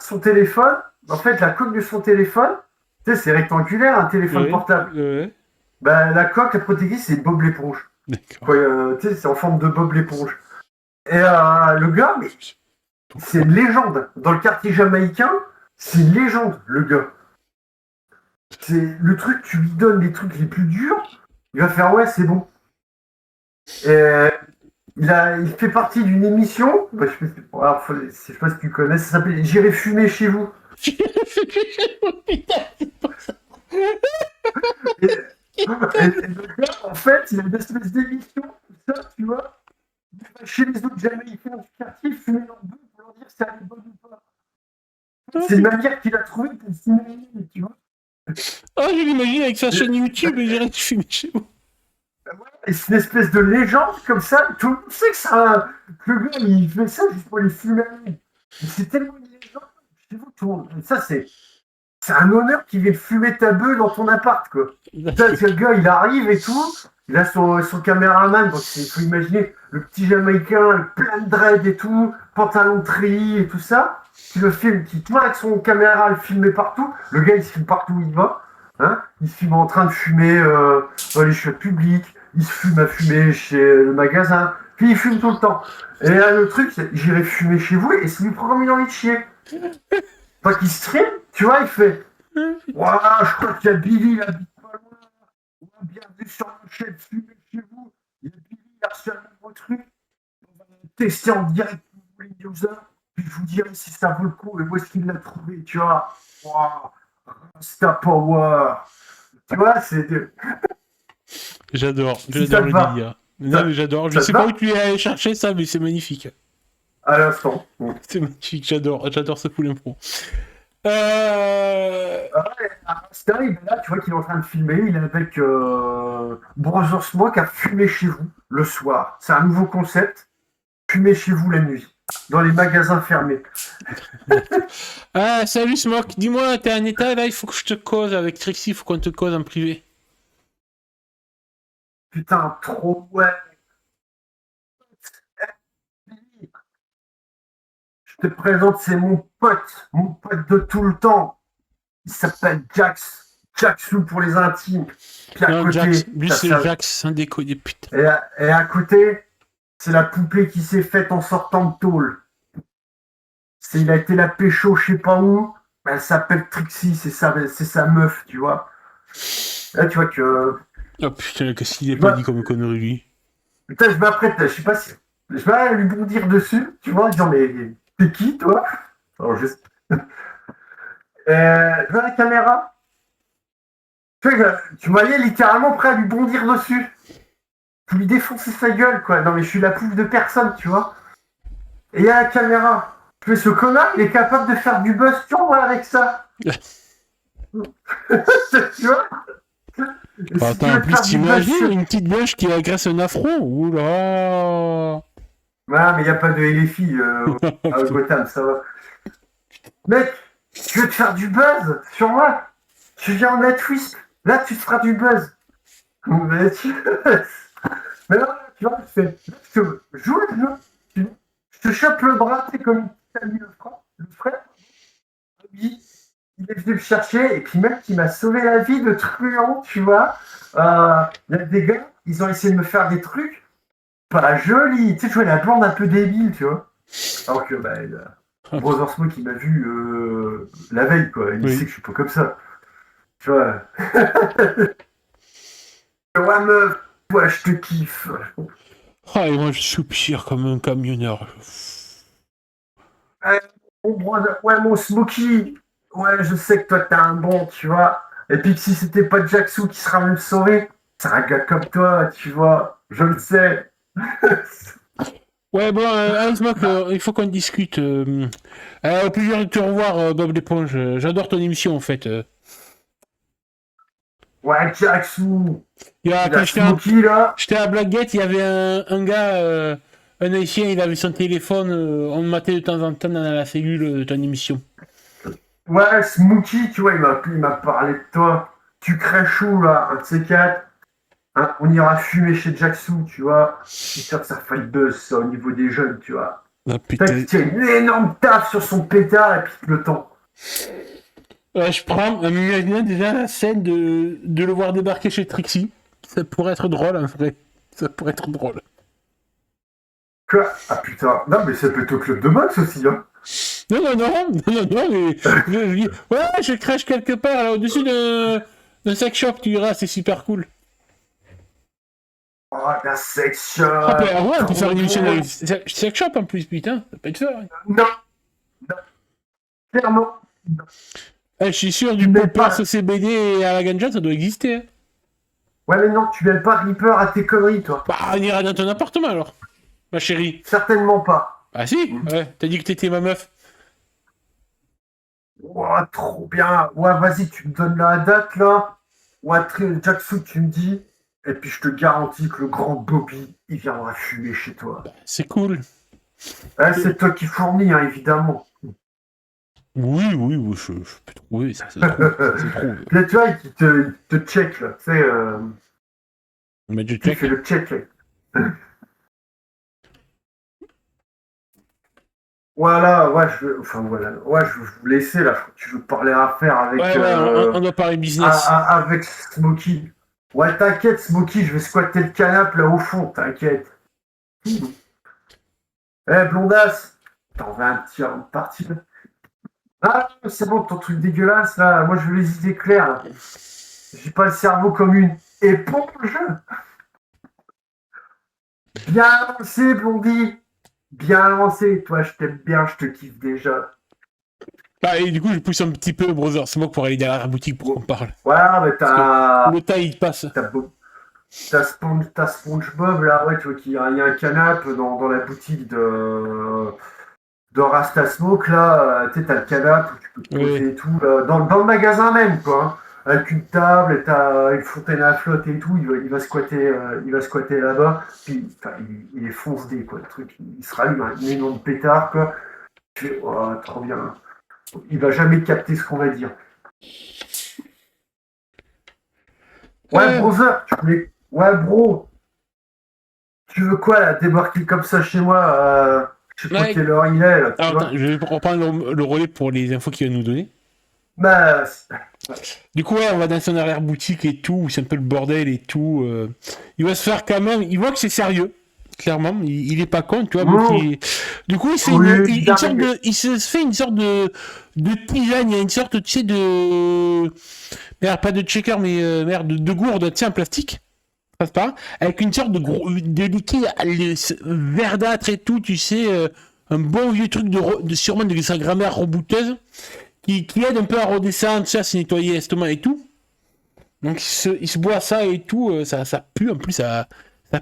son téléphone, en fait, la coque de son téléphone, tu sais, c'est rectangulaire, un téléphone portable. Bah, la coque, la protéine, c'est Bob l'éponge. D'accord. Tu sais, c'est en forme de Bob l'éponge. Et le gars, mais c'est une légende. Dans le quartier jamaïcain, c'est une légende, le gars. C'est le truc, tu lui donnes les trucs les plus durs, il va faire ouais, c'est bon. Et il fait partie d'une émission, bah, je sais pas si tu connais, ça s'appelle J'irai fumer chez vous. Et le gars, en fait, il a une espèce d'émission, tout ça, tu vois. Il va chez les autres Jamaïcains du quartier, fumer leur bœuf pour leur dire si elle est bonne ou pas. C'est une manière qu'il a trouvée pour fumer, tu vois. Ah, je l'imagine avec sa chaîne YouTube et j'irai fumer chez vous. Et c'est une espèce de légende comme ça. Tout le monde sait que le gars, il fait ça juste pour les fumer. Mais c'est tellement une légende. Chez vous, tout le monde. Ça, c'est un honneur qu'il vienne fumer ta bœuf dans ton appart, quoi. Ça, le gars, il arrive et tout. Il a son caméraman. Il faut imaginer le petit Jamaïcain, plein de dread et tout, pantalon de treillis et tout ça. Qui le filme, qui tourne avec son caméra, le filmer partout. Le gars, il se filme partout où il va. Hein, il se filme en train de fumer dans les chiottes publiques. Il se fume à fumer chez le magasin. Puis il fume tout le temps. Et là, le truc, c'est j'irai fumer chez vous et ça lui prend comme une envie de chier. Enfin, qu'il stream, tu vois, il fait voilà, je crois qu'il y a Billy, il habite pas loin. Bienvenue sur la chaîne, fumer chez vous. Il y a Billy, il a reçu un nouveau truc. On va tester en direct pour les users. Puis je vous dirai si ça vaut le coup et où est-ce qu'il l'a trouvé, tu vois. Wow. Star Power. Tu vois, c'est. J'adore Si le délire. Non, mais j'adore. Je sais pas où tu es allé chercher ça, mais c'est magnifique. À l'instant. C'est magnifique, j'adore ce full impro. Là, tu vois qu'il est en train de filmer. Il est avec Brother Smoke à fumer chez vous le soir. C'est un nouveau concept. Fumer chez vous la nuit. Dans les magasins fermés. Ah, salut Smoke. Dis-moi, t'es en état là, il faut que je te cause avec Trixie, il faut qu'on te cause en privé. Putain, trop ouais. Je te présente, c'est mon pote de tout le temps. Il s'appelle Jax. Jaxou pour les intimes. Puis à côté, Jax, lui c'est Jax, sans déconner, putain. Et à côté, c'est la poupée qui s'est faite en sortant de tôle. Il a été la pécho, je sais pas où. Elle s'appelle Trixie, c'est sa meuf, tu vois. Là, tu vois que. Oh putain, qu'est-ce qu'il est pas dit comme connerie, lui. Putain, je m'apprête, je sais pas si. Je vais lui bondir dessus, tu vois, en disant, mais t'es qui, toi? Alors, juste. Je vois la caméra. Tu voyais littéralement prêt à lui bondir dessus. Pour lui défoncer sa gueule, quoi. Non, mais je suis la pouffe de personne, tu vois. Et il y a la caméra. Ce connard, il est capable de faire du buzz sur moi avec ça. Tu vois? Attends, en plus, t'imagines une petite bêche qui agresse un affront. Oula. Ouais, mais il n'y a pas de LFI à Gotham, ça va. Mec, tu veux te faire du buzz sur moi? Tu viens en Netflix, là tu te feras du buzz. Mais là, tu vois, je joue le jeu, je te chope le bras, c'est comme une petite amie le frère. Oui, il est venu me chercher, et puis mec, il m'a sauvé la vie de truand, tu vois. Il y a des gars, ils ont essayé de me faire des trucs pas jolis. Tu sais, je vois la blonde un peu débile, tu vois. Alors que, Brother Smoke, il m'a vu la veille, quoi. Il sait que je suis pas comme ça. Tu vois. Ouais, meuf, ouais, je te kiffe. Ah, et moi, je soupire comme un camionneur. Ouais, mon Smokey. Ouais, je sais que toi, t'es un bon, tu vois. Et puis que si c'était pas Jaxou qui sera même sauvé, c'est un gars comme toi, tu vois. Je le sais. Ouais, bon, Alice Mock, il faut qu'on discute. Au plaisir de te revoir, Bob l'éponge. J'adore ton émission, en fait. Ouais, Jackson, puis Quand la Smokey, là. j'étais à Blackgate, il y avait un gars, un haïtien, il avait son téléphone, on le matait de temps en temps dans la cellule de ton émission. Ouais, Smokey, tu vois, il m'a parlé de toi. Tu crèches chou, là, un de ces quatre. Hein, on ira fumer chez Jackson, tu vois. Je suis sûr que ça ferait le buzz, ça, au niveau des jeunes, tu vois. Ah Peut-être putain. qu'il tient une énorme taf sur son pétard et puis le temps. Je prends, imaginez déjà la scène de le voir débarquer chez Trixie. Ça pourrait être drôle, en vrai. Ça pourrait être drôle. Quoi? Ah putain, non, mais c'est plutôt club de boxe aussi, hein. Non, non, non, non, non, non, mais ouais, je crèche quelque part là au-dessus d'un sex shop, tu verras, c'est super cool. Oh, la sex Ah, shop, ouais, on peut faire trop une émission de drôle. sex shop en plus, putain, ça peut être ça. Ouais. Non, non, clairement. Non. Je suis sûr, Tu du mets poppers pas. au CBD et à la ganja, ça doit exister. Hein. Ouais, mais non, tu mets pas Reaper à tes conneries, toi. Bah, on ira dans ton appartement alors, ma chérie. Certainement pas. Ah si, ouais, t'as dit que t'étais ma meuf. Oh, trop bien. Ouais, vas-y, tu me donnes la date, là. Ouais, Jackson, tu me dis. Et puis, je te garantis que le grand Bobby, il viendra fumer chez toi. C'est cool. C'est toi qui fournis, hein, évidemment. Oui, oui, oui, je peux trouver, ça se trouve, ça se trouve. Là, tu vois, il te check, là. Tu sais, Mais je il fait check. le check, là. Voilà, ouais, enfin, voilà. Ouais, je veux vous laisser, là. Tu veux parler à faire avec, Ouais, ouais, on doit parler business. avec Smokey. Ouais, t'inquiète, Smokey, je vais squatter le canapé, là, au fond, t'inquiète. Blondasse, t'en veux un petit parti, là? Ah, c'est bon, ton truc dégueulasse, là. Moi, je veux les idées claires, là. J'ai pas le cerveau comme une éponge. Bien lancé, Blondie. Bien lancé. Toi, je t'aime bien, je te kiffe déjà. Ah, et du coup, je pousse un petit peu Brother Smoke pour aller derrière la boutique pour qu'on parle. Ouais, mais Parce que t'as. le taille, il passe. T'as t'as SpongeBob, là, ouais, tu vois, il y a un canapé dans la boutique de Rasta Smoke, là. Tu sais, t'as le canapé où tu peux te Oui. poser et tout, là, dans le magasin même, quoi. Hein. Avec une table, et t'as une fontaine à flotte et tout, il va squatter là-bas. Puis, enfin, il est foncé, quoi, le truc. Il se rallume un énorme pétard, quoi. Tu fais, oh, trop bien. Il va jamais capter ce qu'on va dire. Ouais, Euh, brother, tu voulais. Ouais, bro, tu veux quoi, là, débarquer comme ça chez moi je sais pas ouais. quelle heure il est, là, tu Alors, attends, vois. je vais reprendre le relais pour les infos qu'il va nous donner. Bah, Du coup, ouais, on va dans son arrière-boutique et tout, où c'est un peu le bordel et tout. Il va se faire quand même. Il voit que c'est sérieux, clairement. Il est pas con, tu vois. Du coup, il se fait oui, il se fait une sorte de tisane. Il y a une sorte, tu sais, de. Merde, pas de checker, mais merde, de gourde, tu sais, en plastique. Transparent, avec une sorte de liquide verdâtre et tout, tu sais, un bon vieux truc sûrement de sa grand-mère rebouteuse qui aide un peu à redescendre, tu sais, à se nettoyer l'estomac et tout. Donc il se boit ça et tout, ça pue en plus, ça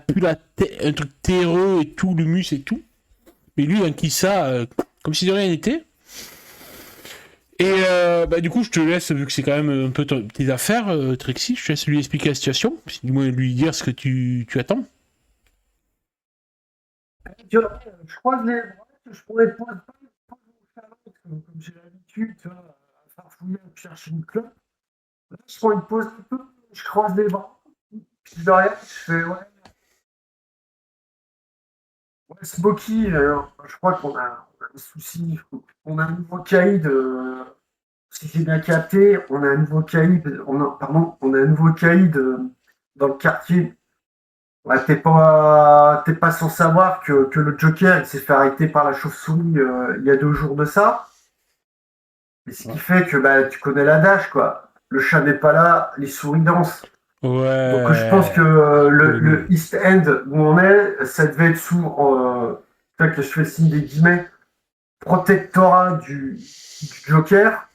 pue un truc terreux et tout, l'humus et tout. Mais lui, il enquille ça comme si de rien n'était. Et bah, du coup, je te laisse, vu que c'est quand même un peu tes affaires, Trixie, je te laisse lui expliquer la situation, du moins lui dire ce que tu attends. je croise les bras, je pourrais pas vous faire l'autre, comme j'ai l'habitude, tu vois, à farfouiller, à chercher une clope. Là, je prends une pause un peu, je croise les bras, puis de rien, je fais, ouais, Smokey, je crois qu'on a un souci, on a un nouveau caïd, si j'ai bien capté, on a un nouveau caïd, on a un nouveau caïd dans le quartier. Ouais, t'es pas sans savoir que le Joker, il s'est fait arrêter par la chauve-souris il y a 2 jours de ça. Et ce qui fait que bah, tu connais l'adage, quoi. Le chat n'est pas là, les souris dansent. Donc je pense que Ouais. le East End où on est, ça devait être sous, que je fais le signe des guillemets, protectorat du Joker.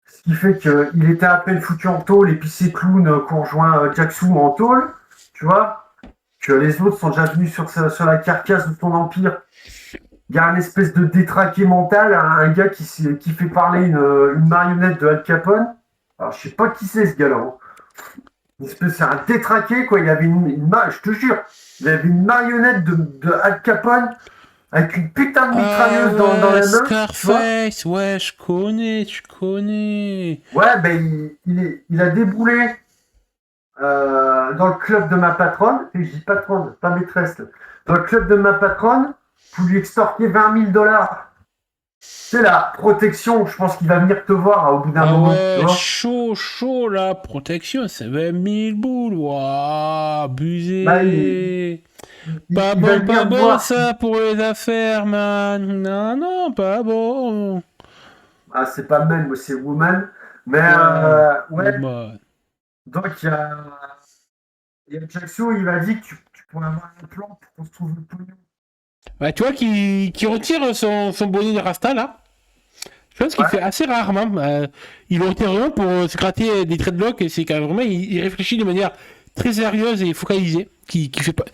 Ce qui fait qu'il était à peine foutu en tôle et puis ses clowns qu'on rejoint Jackson en tôle, tu vois. que les autres sont déjà venus sur la carcasse de ton empire. Il y a une espèce de détraqué mental, un gars qui fait parler une marionnette de Al Capone. Alors, je sais pas qui c'est ce gars-là. Hein. C'est un détraqué, quoi. Il avait je te jure, il avait une marionnette de Al Capone avec une putain de mitrailleuse dans la main. Scarface, ouais, je connais. Ouais, ben il a déboulé dans le club de ma patronne, et je dis patronne, pas maîtresse, là. Dans le club de ma patronne, pour lui extorquer $20 000. C'est la protection, je pense qu'il va venir te voir au bout d'un moment. Ouais, Tu vois chaud, la protection, c'est 20 000 boules, waouh, bah, abusé. Pas il va pas venir te bon voir. ça pour les affaires, man. Non, pas bon. Ah, c'est pas man, moi c'est woman. Mais ouais, Bah. donc il y a Jackson, il m'a dit que tu pourrais avoir un plan pour qu'on se trouve le pognon. Ouais, tu vois, qui retire son bonnet de Rasta, là. Je pense qu'il Ouais. fait assez rarement. Il le retire vraiment pour se gratter des dreadlocks, et c'est quand même vraiment, il réfléchit de manière très sérieuse et focalisée. Qui fait pas.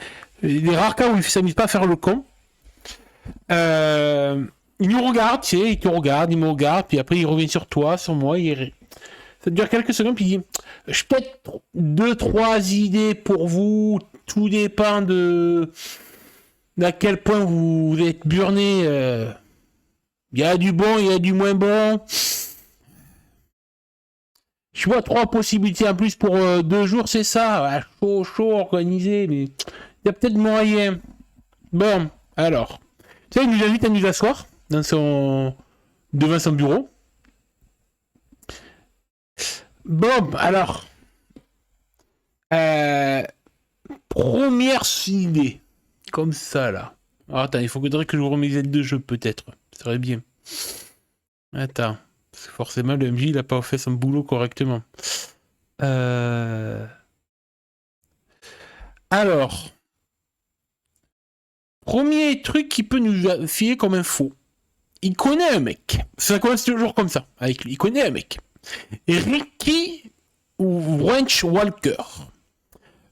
Les rares cas où il s'amuse pas à faire le con. Il nous regarde, tu sais, il te regarde, il me regarde, puis après il revient sur toi, sur moi, ça dure quelques secondes, puis il dit j'ai peut-être 2-3 idées pour vous, tout dépend d'à quel point vous êtes burné. Il y a du bon, il y a du moins bon. Je vois 3 possibilités en plus pour 2 jours, c'est ça. Ouais, chaud, organisé, mais il y a peut-être moyen. Bon, alors. Tu sais, il nous invite à nous asseoir devant son bureau. Bon, alors. Euh, Première idée. Comme ça, là. Alors, attends, il faudrait que je vous remets les aides de jeu, peut-être. Ça serait bien. Attends. Parce que forcément, le MJ, il a pas fait son boulot correctement. Alors. Premier truc qui peut nous filer comme info. Il connaît un mec. Ça commence toujours comme ça. Avec lui. Il connaît un mec. Ricky Wrench Walker.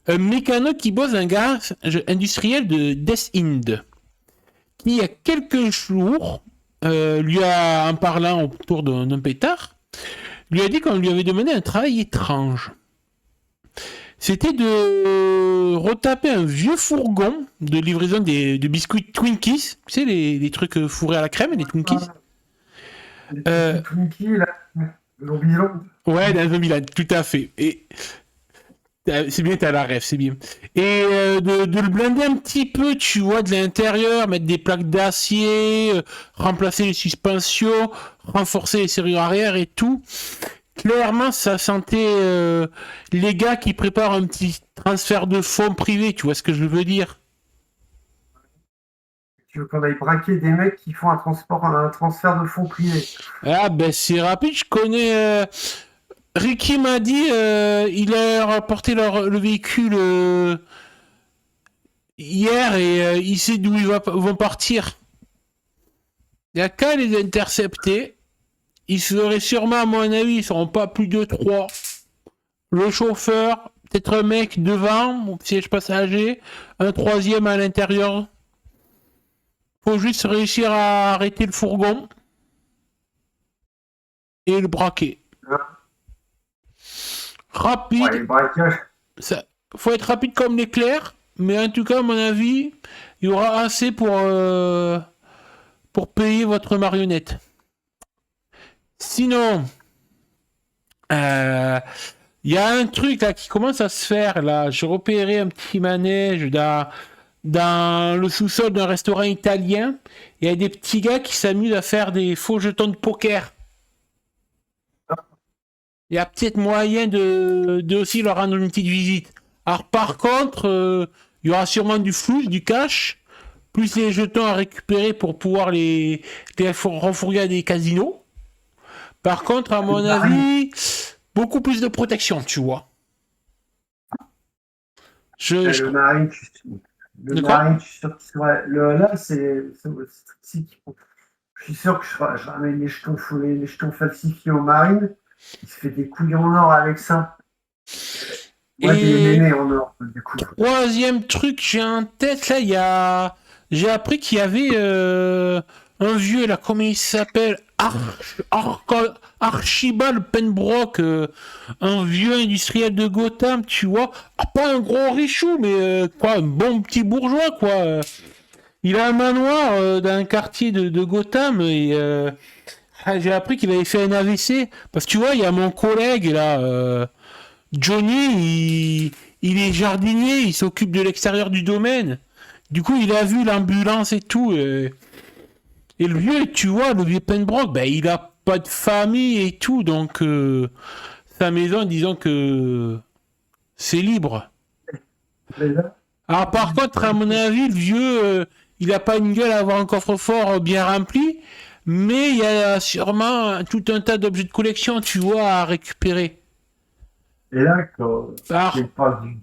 Un mécano qui bosse un garage industriel de Death End. Qui, il y a quelques jours, lui a, en parlant autour d'un pétard, lui a dit qu'on lui avait demandé un travail étrange. C'était de retaper un vieux fourgon de livraison de biscuits Twinkies. Tu sais, les trucs fourrés à la crème, les Twinkies. Les petits Twinkies, là, de l'Orbison. Ouais, dans un Milan, tout à fait. Et c'est bien, t'as la ref, c'est bien. Et de le blinder un petit peu, tu vois, de l'intérieur, mettre des plaques d'acier, remplacer les suspensions, renforcer les serrures arrière et tout. Clairement, ça sentait les gars qui préparent un petit transfert de fonds privé, tu vois ce que je veux dire? Tu veux qu'on aille braquer des mecs qui font un transfert de fonds privés. Ah ben c'est rapide, je connais... Ricky m'a dit, il a rapporté le véhicule hier et il sait d'où vont partir. Il n'y a qu'à les intercepter. Ils seraient sûrement, à mon avis, ils seront pas plus de 3. Le chauffeur, peut-être un mec devant, au siège passager, un troisième à l'intérieur. Faut juste réussir à arrêter le fourgon et le braquer. Rapide. Ouais, les braquages. Ça, faut être rapide comme l'éclair, mais en tout cas, à mon avis, il y aura assez pour payer votre marionnette. Sinon, il y a un truc là qui commence à se faire là. J'ai repéré un petit manège dans le sous-sol d'un restaurant italien. Il y a des petits gars qui s'amusent à faire des faux jetons de poker. Il y a peut-être moyen de aussi leur rendre une petite visite. Alors par contre, il y aura sûrement du flou, du cash, plus les jetons à récupérer pour pouvoir les renfourguer à des casinos. Par contre, à mon avis, beaucoup plus de protection, tu vois. Le Marine, le Marine, je suis sûr qu'il serait. Là, je suis sûr que je ramène les jetons falsifiés au Marine. Il se fait des couilles en or avec ça. Ouais, des Et mémés en or, du coup. troisième truc, j'ai en tête, là, j'ai appris qu'il y avait un vieux, là, comment il s'appelle Archibald Penbrook, un vieux industriel de Gotham, tu vois. Ah, pas un gros richou, mais quoi, un bon petit bourgeois, quoi. Il a un manoir dans un quartier de Gotham et j'ai appris qu'il avait fait un AVC. Parce que tu vois, il y a mon collègue là, Johnny, il est jardinier, il s'occupe de l'extérieur du domaine. Du coup, il a vu l'ambulance et tout. Et le vieux, tu vois, le vieux Penbrook, ben, il a pas de famille et tout. Donc, sa maison, disons que c'est libre. Mais là, Alors, par contre, à mon avis, le vieux, il a pas une gueule à avoir un coffre-fort bien rempli. Mais il y a sûrement tout un tas d'objets de collection, tu vois, à récupérer. et là, quand il Alors, parle du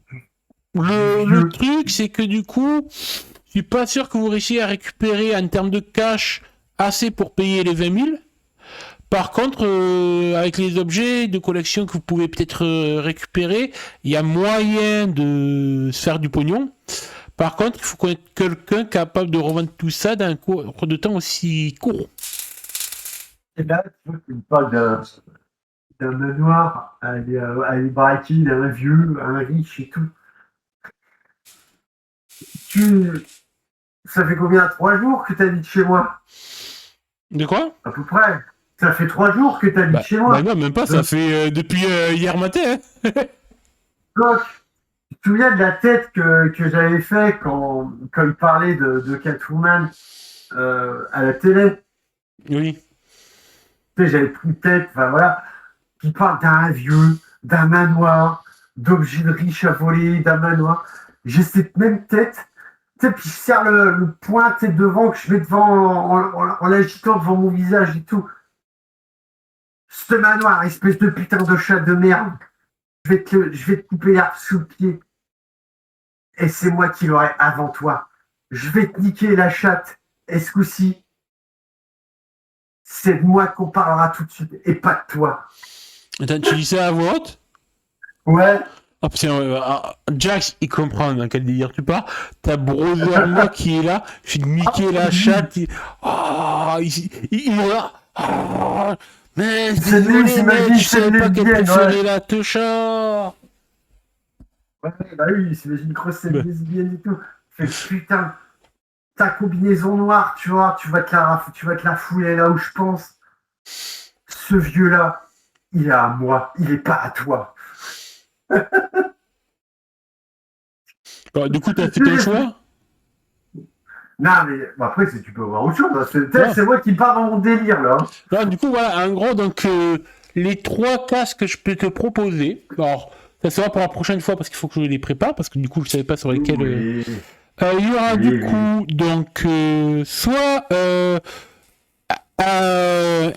le vieux, truc, c'est que du coup, je suis pas sûr que vous réussissiez à récupérer en termes de cash assez pour payer les 20 000. Par contre, avec les objets de collection que vous pouvez peut-être récupérer, il y a moyen de se faire du pognon. Par contre, il faut connaître quelqu'un capable de revendre tout ça dans un cours de temps aussi court. et là, tu vois, il parle d'un manoir, à les braquer, d'un vieux, un riche et tout. Tu, ça fait combien? 3 jours que tu habites chez moi? De quoi? À peu près. Ça fait 3 jours que tu habites chez Bah moi. non, même pas, ça Donc, fait depuis hier matin. Hein. Coq, tu te souviens de la tête que j'avais fait quand il parlait de Catwoman à la télé? Oui. Tu sais, j'avais pris tête, enfin voilà, qui parle d'un vieux, d'un manoir, d'objets de riches à voler, d'un manoir. J'ai cette même tête, tu sais, puis je serre le poing, tu sais, devant, que je mets devant, en l'agitant devant mon visage et tout. Ce manoir, espèce de putain de chat de merde, je vais te couper l'herbe sous le pied. Et c'est moi qui l'aurai avant toi. Je vais te niquer la chatte. Et ce coup-ci, c'est de moi qu'on parlera tout de suite et pas de toi. Attends, tu dis ça à voix haute? Ouais. Ah, putain, Jax, il comprend dans quel délire tu pars. T'as Brother moi qui est là, je vais niquer la chatte. Il est là. Ah, mais C'est lui, désolé, mec, j'imagine, je c'est savais une pas qu'elle lesbienne, ouais. préférait la techa. Ouais, bah oui, s'imagine grosse scène Bah, lesbienne et tout. Fait putain, ta combinaison noire, tu vois, tu vas te la fouler là où je pense. Ce vieux-là, il est à moi, il est pas à toi. bah, du coup, t'as fait ton choix? Non, mais bon, après, tu peux voir autre chose. Hein. Non. C'est moi qui pars dans mon délire, là. Non, du coup, voilà, en gros, donc, les trois casques que je peux te proposer. Alors, ça sera pour la prochaine fois parce qu'il faut que je les prépare, parce que du coup, je savais pas sur lesquels. Oui, Il y aura du oui, oui. coup, donc, soit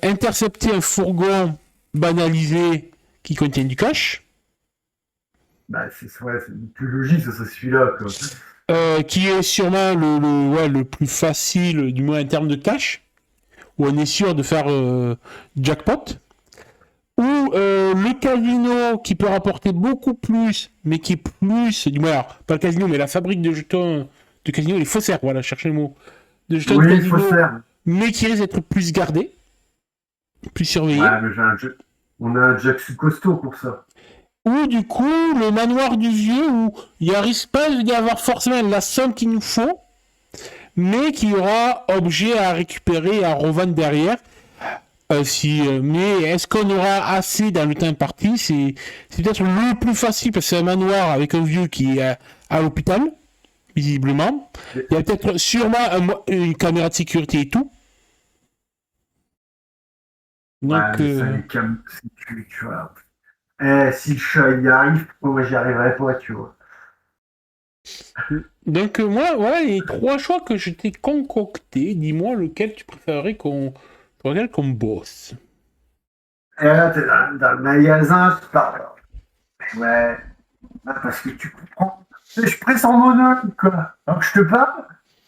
intercepter un fourgon banalisé qui contient du cash, Bah, c'est le plus logique, ça, c'est celui-là, quoi. qui est sûrement le plus facile, du moins en termes de cash, où on est sûr de faire jackpot. Ou le casino qui peut rapporter beaucoup plus, mais qui est plus, du moins, alors, pas le casino, mais la fabrique de jetons de casino, les faussaires, voilà, cherchez le mot, de jetons de Oui, il faut se casino, faire. mais qui risque d'être plus gardé, plus surveillé. Ouais, mais on a un Jackson costaud pour ça. Ou du coup, le manoir du vieux, où il n'y risque pas d'y avoir forcément la somme qu'il nous faut, mais qu'il y aura objet à récupérer et à revendre derrière. Mais est-ce qu'on aura assez dans le temps imparti? C'est peut-être le plus facile parce que c'est un manoir avec un vieux qui est à l'hôpital, visiblement. Il y a peut-être sûrement une caméra de sécurité et tout. Ouais, Donc, mais ça, tu vois. Si le chat y arrive, pourquoi moi j'y arriverai pas, tu vois. moi, voilà les trois choix que je t'ai concoctés. Dis-moi lequel tu préférerais sur lequel qu'on bosse. Et là, t'es dans le magasin, je parle. Ouais, parce que tu comprends. Je suis presque en monologue, quoi. Donc je te parle,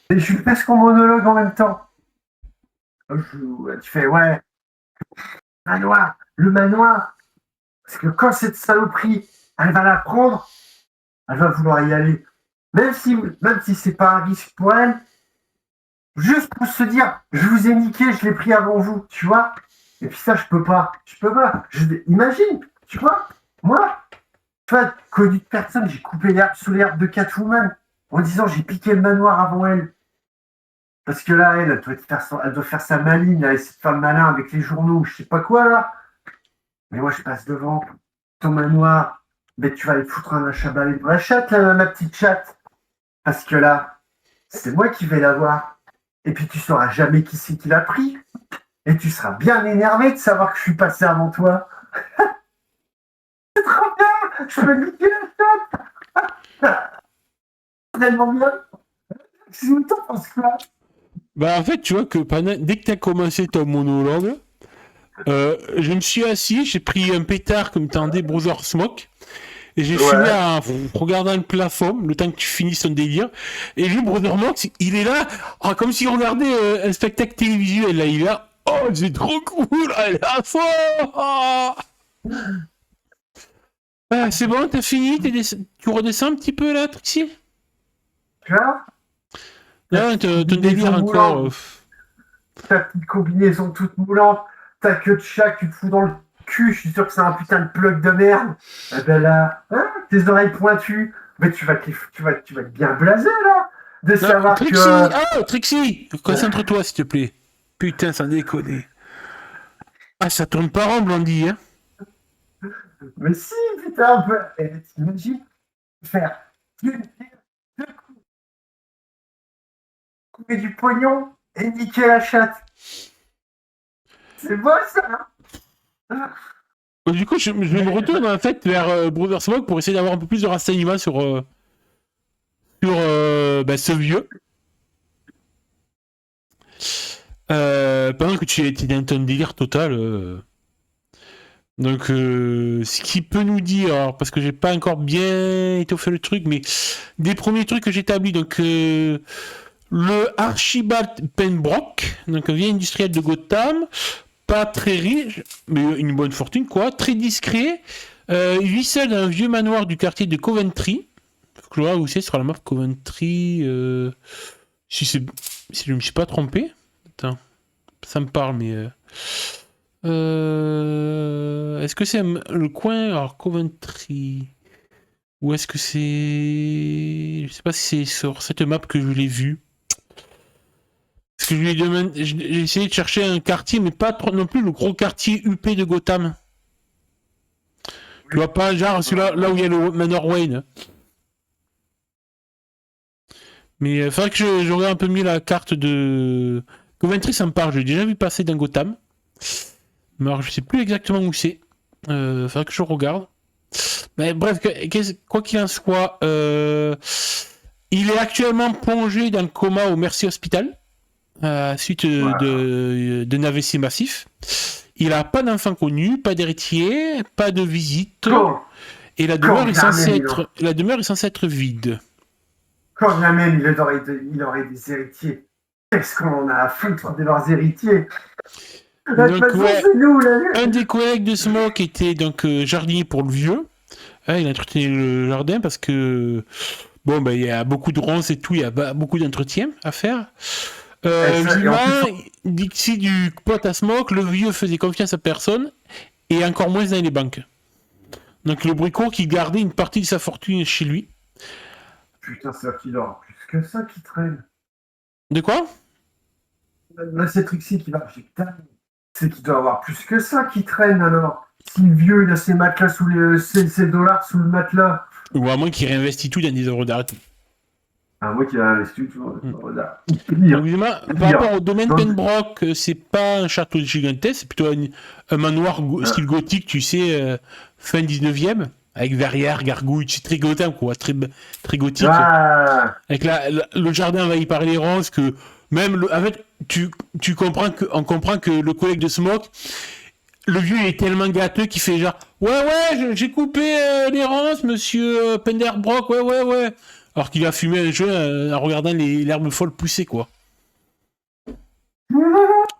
et je suis presque en monologue en même temps. Tu fais, ouais, manoir, le manoir. Parce que quand cette saloperie elle va la prendre, elle va vouloir y aller. Même si c'est pas un risque pour elle, juste pour se dire, je vous ai niqué, je l'ai pris avant vous, tu vois. Et puis ça, je peux pas. Imagine, tu vois, moi, tu vois, connu de personne, j'ai coupé l'herbe sous l'herbe de Catwoman en disant j'ai piqué le manoir avant elle. Parce que là, elle doit faire sa maline, elle essaie de faire le malin avec les journaux, je sais pas quoi là. Mais moi, je passe devant ton manoir. Mais tu vas aller te foutre un achat balai dans la chatte, là, ma petite chatte. Parce que là, c'est moi qui vais l'avoir. Et puis tu sauras jamais qui c'est qui l'a pris. Et tu seras bien énervé de savoir que je suis passé avant toi. C'est trop bien. Je peux niquer la chatte. Tellement bien. C'est où t'en penses quoi? Bah, en fait, tu vois que dès que tu as commencé ton monologue, je me suis assis, j'ai pris un pétard comme tendait Brother Smoke, et j'ai fumé Ouais. en regardant le plafond, le temps que tu finisses ton délire. Et lui, Brother Smoke, il est là, comme s'il regardait un spectacle télévisuel. Là, il est là, oh, c'est trop cool, elle est à fond. Ah, c'est bon, t'as fini, tu redescends un petit peu là, Trixie? Tu vois? Là, ton délire encore. Ta petite combinaison toute moulante, ta queue de chat que tu te fous dans le cul, je suis sûr que c'est un putain de plug de merde. Eh ben là, hein, tes oreilles pointues, mais tu vas être bien blasé là, de Non, savoir Trixie, que. Trixie, concentre-toi s'il te plaît. Putain, sans déconner. Ah, ça tourne pas rond, Blondie, hein. Mais si, putain, un peu. T'imagines faire une pierre, deux couper du pognon et niquer la chatte. C'est beau ça, hein. Du coup, je me retourne en fait vers Brother Smoke pour essayer d'avoir un peu plus de renseignements sur ce vieux. Pendant que tu étais dans ton délire total. Donc, ce qu'il peut nous dire, alors, parce que j'ai pas encore bien étoffé le truc, mais des premiers trucs que j'ai établis, donc le Archibald Penbrook, donc un vieil industriel de Gotham, pas très riche, mais une bonne fortune, quoi, très discret. Il vit seul dans un vieux manoir du quartier de Coventry. Faut que je vois où c'est sur la map Coventry. Si je me suis pas trompé. Attends, ça me parle, mais. Est-ce que c'est le coin. Alors, Coventry. Ou est-ce que c'est. Je sais pas si c'est sur cette map que je l'ai vu. Parce que je lui ai demandé. J'ai essayé de chercher un quartier, mais pas trop non plus le gros quartier UP de Gotham. Tu vois pas, genre, celui-là, là où il y a le Manor Wayne. Mais il faudrait que je regarde un peu mieux la carte de. Coventry, ça me parle, j'ai déjà vu passer dans Gotham. Mais alors, je sais plus exactement où c'est. Faudrait que je regarde. Mais bref, quoi qu'il en soit, il est actuellement plongé dans le coma au Mercy Hospital suite d'un AVC massif. Il n'a pas d'enfant connu, pas d'héritier, pas de visite. Quand, Et la quand demeure est censée être vide. quand bien même il aurait des héritiers. Qu'est-ce qu'on en a à foutre de leurs héritiers? De toute Donc façon, ouais, c'est nous, là. un des collègues de Smoke était donc jardinier pour le vieux. Il entretenait le jardin parce que bon il y a beaucoup de ronces et tout, il y a beaucoup d'entretien à faire. Et en plus, Vivement, d'ici du pote à Smoke, le vieux faisait confiance à personne et encore moins dans les banques. Donc le bricot qui gardait une partie de sa fortune chez lui. putain, c'est vrai qu'il aura plus que ça qui traîne. De quoi? Là, c'est Trixie qui va. Putain, c'est qu'il doit avoir plus que ça qui traîne alors. Si le vieux, il a ses matelas ses dollars sous le matelas. Ou à moins qu'il réinvestit tout dans des œuvres d'art. Ah, moi qui a investi tout. Là. Donc évidemment, par rapport au domaine Penbrook, c'est pas un château gigantesque, c'est plutôt un manoir style gothique, tu sais, fin 19e, avec verrière, gargouille, c'est très Gotham, quoi, très gothique. Ah. Avec le jardin envahi par les ronces, que même, en fait, on comprend que le collègue de Smoke, le vieux est tellement gâteux qu'il fait genre, ouais, j'ai coupé les ronces, monsieur Penderbrook, ouais. Alors qu'il a fumé un jeu en regardant l'herbe folle pousser, quoi.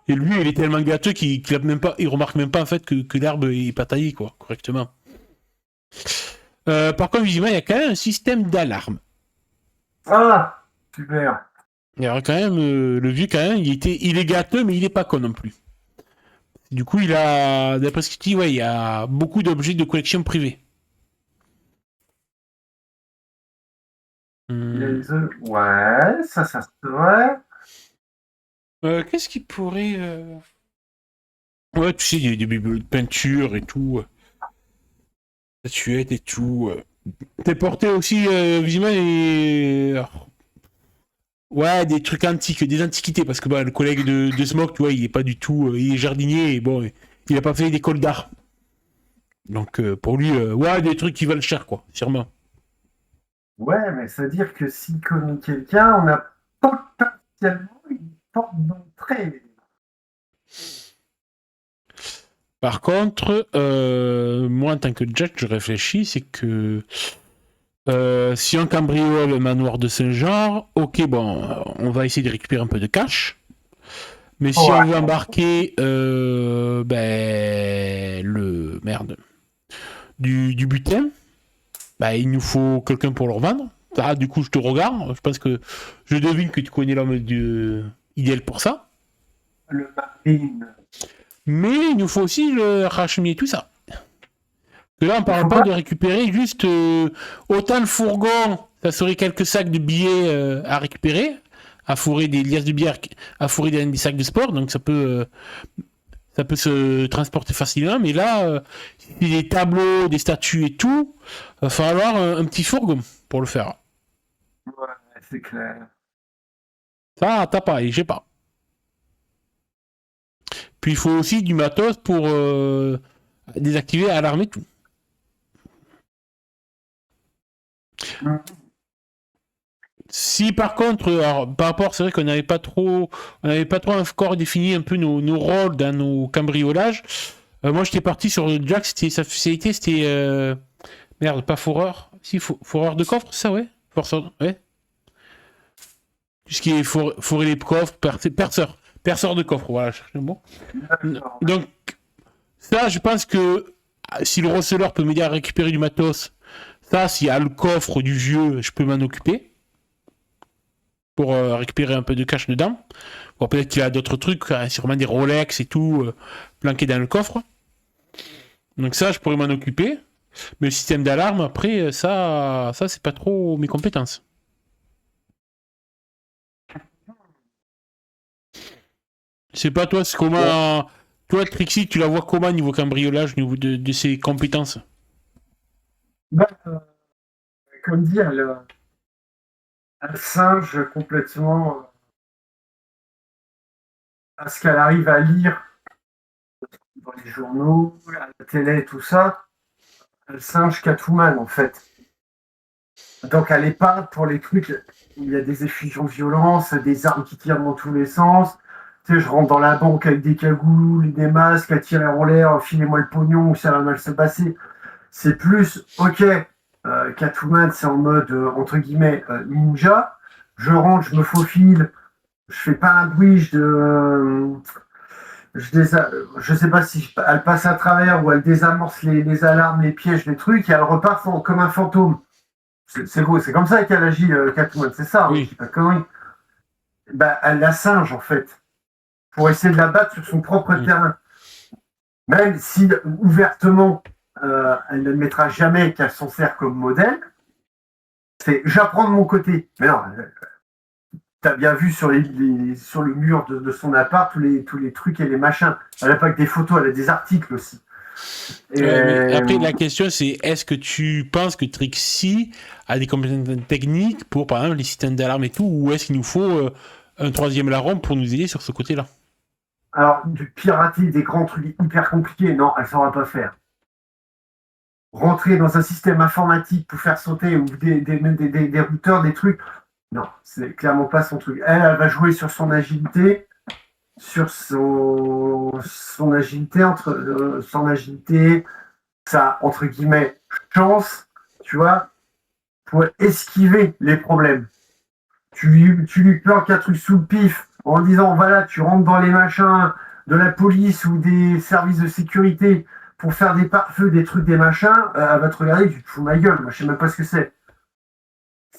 Et lui, il est tellement gâteux qu'il remarque même pas en fait que l'herbe est pas taillée, quoi, correctement. Par contre, visiblement, il y a quand même un système d'alarme. Ah, super. Il y a quand même, le vieux, quand même, il est gâteux, mais il est pas con non plus. Du coup, d'après ce qu'il dit, ouais, il y a beaucoup d'objets de collection privés. Il a les œufs. Ouais, ça c'est vrai. Qu'est-ce qui pourrait... Ouais, tu sais, des bibelots de peinture et tout, statuettes et tout. T'es porté aussi, visiblement, ouais, des trucs antiques, des antiquités, parce que bah, le collègue de Smoke, tu vois, il est pas du tout... il est jardinier, et bon, il a pas fait d'école d'art. Donc, pour lui, ouais, des trucs qui valent cher, quoi, sûrement. Ouais, mais c'est-à-dire que s'il connaît quelqu'un, on a potentiellement une porte d'entrée. Par contre, moi, en tant que Jack, je réfléchis, c'est que si on cambriole le manoir de ce genre, ok, bon, on va essayer de récupérer un peu de cash. Mais si on veut Ouais. embarquer le merde du butin, bah, il nous faut quelqu'un pour le revendre. Ah, du coup, je te regarde. Je pense que je devine que tu connais l'homme idéal pour ça. Le marine. Mais il nous faut aussi le racheminer tout ça. Que là, on Il parle faut pas pas. de récupérer juste autant le fourgon, ça serait quelques sacs de billets à récupérer, à fourrer des liasses de billets, à fourrer des sacs de sport, donc ça peut se transporter facilement. Mais là, des tableaux, des statues et tout, il va falloir un petit fourgon pour le faire. Ouais, c'est clair. Ça, t'as pas, et j'ai pas. Puis il faut aussi du matos pour désactiver, alarmer tout. Mm. Si par contre, alors, par rapport, c'est vrai on n'avait pas trop encore défini un peu nos rôles dans nos cambriolages. Moi, j'étais parti sur Jack, c'était merde, pas fourreur, si fourreur de coffre, ça ouais, forceur, ouais. Tout ce qui est fourrer les coffres, perceur de coffre, voilà, je cherche le mot. D'accord. Donc ça, je pense que si le receleur peut m'aider à récupérer du matos, ça, s'il y a le coffre du vieux, je peux m'en occuper pour récupérer un peu de cash dedans. Bon, peut-être qu'il y a d'autres trucs, hein, sûrement des Rolex et tout, planqués dans le coffre. Donc ça, je pourrais m'en occuper. Mais le système d'alarme, après, ça c'est pas trop mes compétences. C'est pas toi, c'est Bon, comment... Toi, Trixie, tu la vois comment niveau cambriolage, niveau de ses compétences? bah, comme dit, elle singe complètement à ce qu'elle arrive à lire dans les journaux, à la télé, tout ça. Elle singe Catwoman, en fait. Donc, elle est pas pour les trucs où il y a des effusions de violence, des armes qui tirent dans tous les sens. Tu sais, je rentre dans la banque avec des cagoules, des masques, à tirer en l'air, filez-moi le pognon, ou ça va mal se passer. C'est plus, ok, Catwoman, c'est en mode, entre guillemets, ninja. Je rentre, je me faufile, je fais pas un bruit, je sais pas si elle passe à travers ou elle désamorce les alarmes, les pièges, les trucs, et elle repart comme un fantôme. C'est gros, c'est comme ça qu'elle agit, Catwoman, c'est ça, hein, je Oui. dis pas de conneries. Bah, elle la singe, en fait, pour essayer de la battre sur son propre Mm. terrain. Même si, ouvertement, elle n'admettra jamais qu'elle s'en sert comme modèle, c'est j'apprends de mon côté. Mais non, t'as bien vu sur, sur le mur de son appart tous les trucs et les machins. Elle n'a pas que des photos, elle a des articles aussi. Et, Ouais, mais après, la question, c'est est-ce que tu penses que Trixie a des compétences techniques pour, par exemple, les systèmes d'alarme et tout, ou est-ce qu'il nous faut un troisième larron pour nous aider sur ce côté-là? alors, du pirater des grands trucs hyper compliqués, non, elle ne saura pas faire. Rentrer dans un système informatique pour faire sauter ou des routeurs, des trucs, non, c'est clairement pas son truc. Elle va jouer sur son agilité, sur son agilité, son agilité, sa, entre guillemets, chance, tu vois, pour esquiver les problèmes. Tu lui planques un truc sous le pif en disant voilà, tu rentres dans les machins de la police ou des services de sécurité pour faire des pare-feux, des trucs, des machins, elle va te regarder, tu te fous ma gueule. Moi, je sais même pas ce que c'est.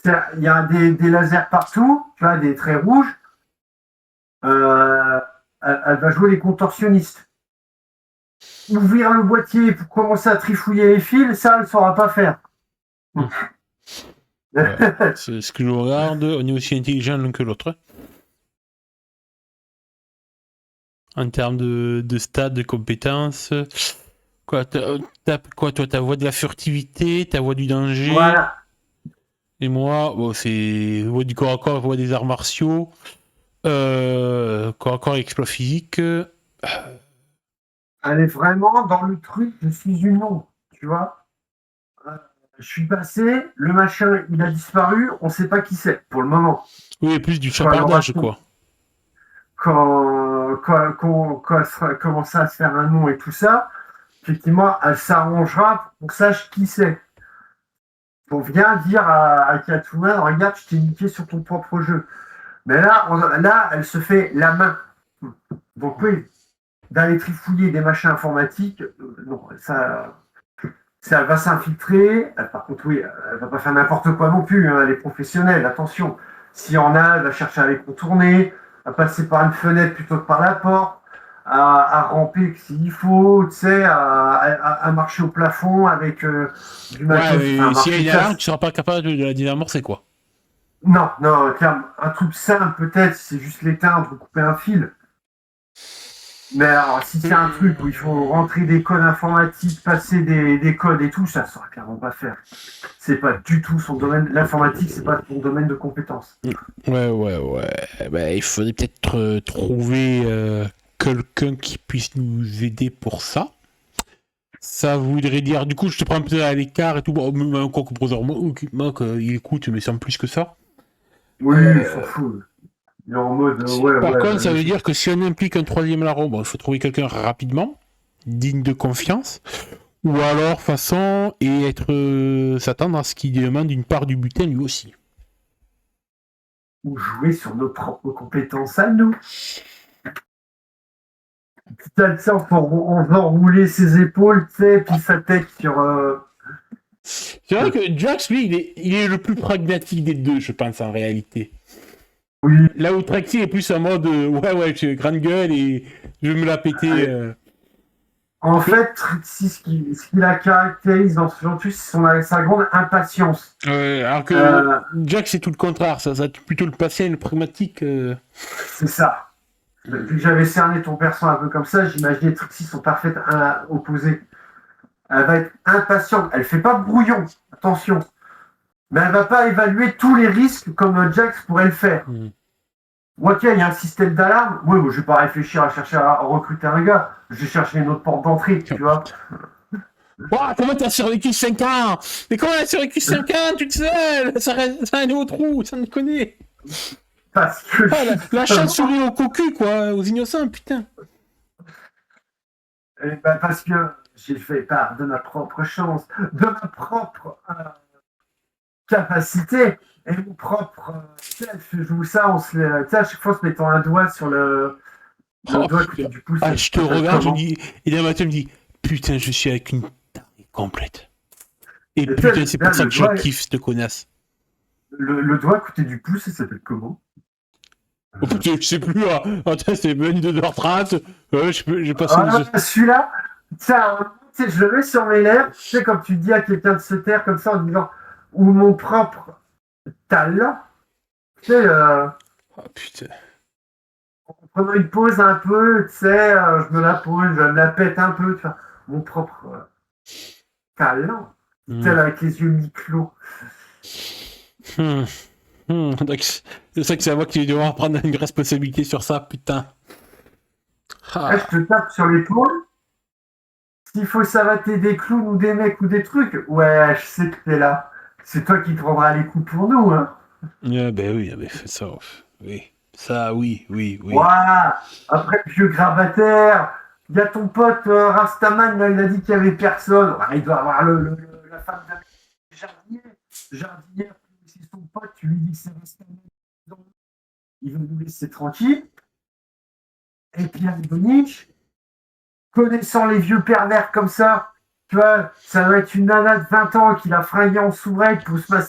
Il y a des lasers partout, tu vois, des traits rouges. Elle va jouer les contorsionnistes. Ouvrir le boîtier pour commencer à trifouiller les fils, ça, elle ne saura pas faire. Ouais. C'est ce que je regarde, on est aussi intelligent l'un que l'autre. En termes de stats, de compétences. Quoi, quoi, toi, ta voix de la furtivité, ta voix du danger. Voilà. Et moi, bon, c'est voix du corps à corps, voix des arts martiaux, corps à corps et exploit physique. Elle est vraiment dans le truc, je suis une ombre, tu vois. Je suis passé, le machin, il a disparu, on sait pas qui c'est, pour le moment. Oui, plus du chapardage, quoi. Quand elle sera commencé à se faire un nom et tout ça, effectivement, elle s'arrangera pour qu'on sache qui c'est. On vient dire à Catwoman, regarde, je t'ai niqué sur ton propre jeu. Mais là, elle se fait la main. Donc oui, d'aller trifouiller des machins informatiques, non, ça va s'infiltrer. Par contre, oui, elle va pas faire n'importe quoi non plus. Hein, elle est professionnelle, attention. S'il y en a, elle va chercher à les contourner, à passer par une fenêtre plutôt que par la porte, à ramper s'il faut, tu sais, à marcher au plafond avec du matos. Ouais, s'il y a une alarme, tu seras pas capable de la désamorcer, quoi. Non, un truc simple peut-être, c'est juste l'éteindre ou couper un fil. Mais alors, si c'est un truc où il faut rentrer des codes informatiques, passer des codes et tout, ça ne saura clairement pas faire. C'est pas du tout son domaine. L'informatique, c'est pas son domaine de compétence. Ouais. Ben, il faudrait peut-être trouver quelqu'un qui puisse nous aider pour ça. Ça voudrait dire, du coup, je te prends un peu à l'écart et tout. Bon, même quoi que Brother Monk, il écoute, mais sans plus que ça. Oui, il s'en fout. Il est en mode. Par contre, ça veut dire que si on implique un troisième larron, bon, il faut trouver quelqu'un rapidement, digne de confiance, ou alors façon et être s'attendre à ce qu'il demande une part du butin lui aussi. Ou jouer sur nos propres compétences à nous. Putain, tu sais, on va rouler ses épaules, tu sais, puis sa tête sur. C'est vrai que Jax, lui, il est le plus pragmatique des deux, je pense, en réalité. Oui. Là où Trixie est plus en mode ouais, j'ai grande gueule et je vais me la péter. En fait, Trixie, ce qui la caractérise dans ce genre de truc, c'est sa grande impatience. Alors que Jax, c'est tout le contraire, ça plutôt le patient et le pragmatique. C'est ça. Vu que j'avais cerné ton perso un peu comme ça, j'imaginais Trixie sont parfaites opposées. Elle va être impatiente. Elle fait pas brouillon, attention. Mais elle va pas évaluer tous les risques comme Jax pourrait le faire. Ok, il y a un système d'alarme. Oui, je vais pas réfléchir à chercher à recruter un gars. Je vais chercher une autre porte d'entrée, tu vois. Comment t'as survécu 5 ans? Mais comment t'as survécu 5 ans toute seule? Ça allait au trou, ça me connaît. Parce que. La chauve-souris au cocu, quoi, aux innocents, putain. Parce que j'ai fait part de ma propre chance, de ma propre capacité et mon propre self. Je joue ça, à chaque fois en se mettant un doigt sur le doigt côté du pouce. Je te regarde, je dis, et d'un matin, je me dis, putain, je suis avec une tarée complète. Et putain, c'est pour ça que je kiffe cette connasse. Le doigt côté du pouce, il s'appelle comment? Oh, putain, je sais plus, attends, c'est 22h30, j'ai passé celui-là, je le mets sur mes lèvres, tu sais, comme tu dis à quelqu'un de se taire comme ça en disant, ou mon propre talent, tu sais, oh putain. En prenant une pause un peu, tu sais, je me la pose, je me la pète un peu, tu vois, mon propre talent, tel avec les yeux mi-clos. C'est ça que c'est moi qui vais devoir prendre une responsabilité sur ça, putain. Là, je te tape sur l'épaule. S'il faut savater des clowns ou des mecs ou des trucs, ouais, je sais que t'es là. C'est toi qui prendras les coups pour nous, hein. Ben oui, fais ça. Oui. Ça, oui. Voilà. Après, le vieux grabataire, il y a ton pote Rastaman, là, il a dit qu'il n'y avait personne. Ouais, il doit avoir la femme d'un jardinier, c'est son pote, tu lui dis que c'est Rastaman. Il veut nous laisser tranquille. Et puis, Albonich, connaissant les vieux pervers comme ça, tu vois, ça doit être une nana de 20 ans qui l'a fringuée en sous-break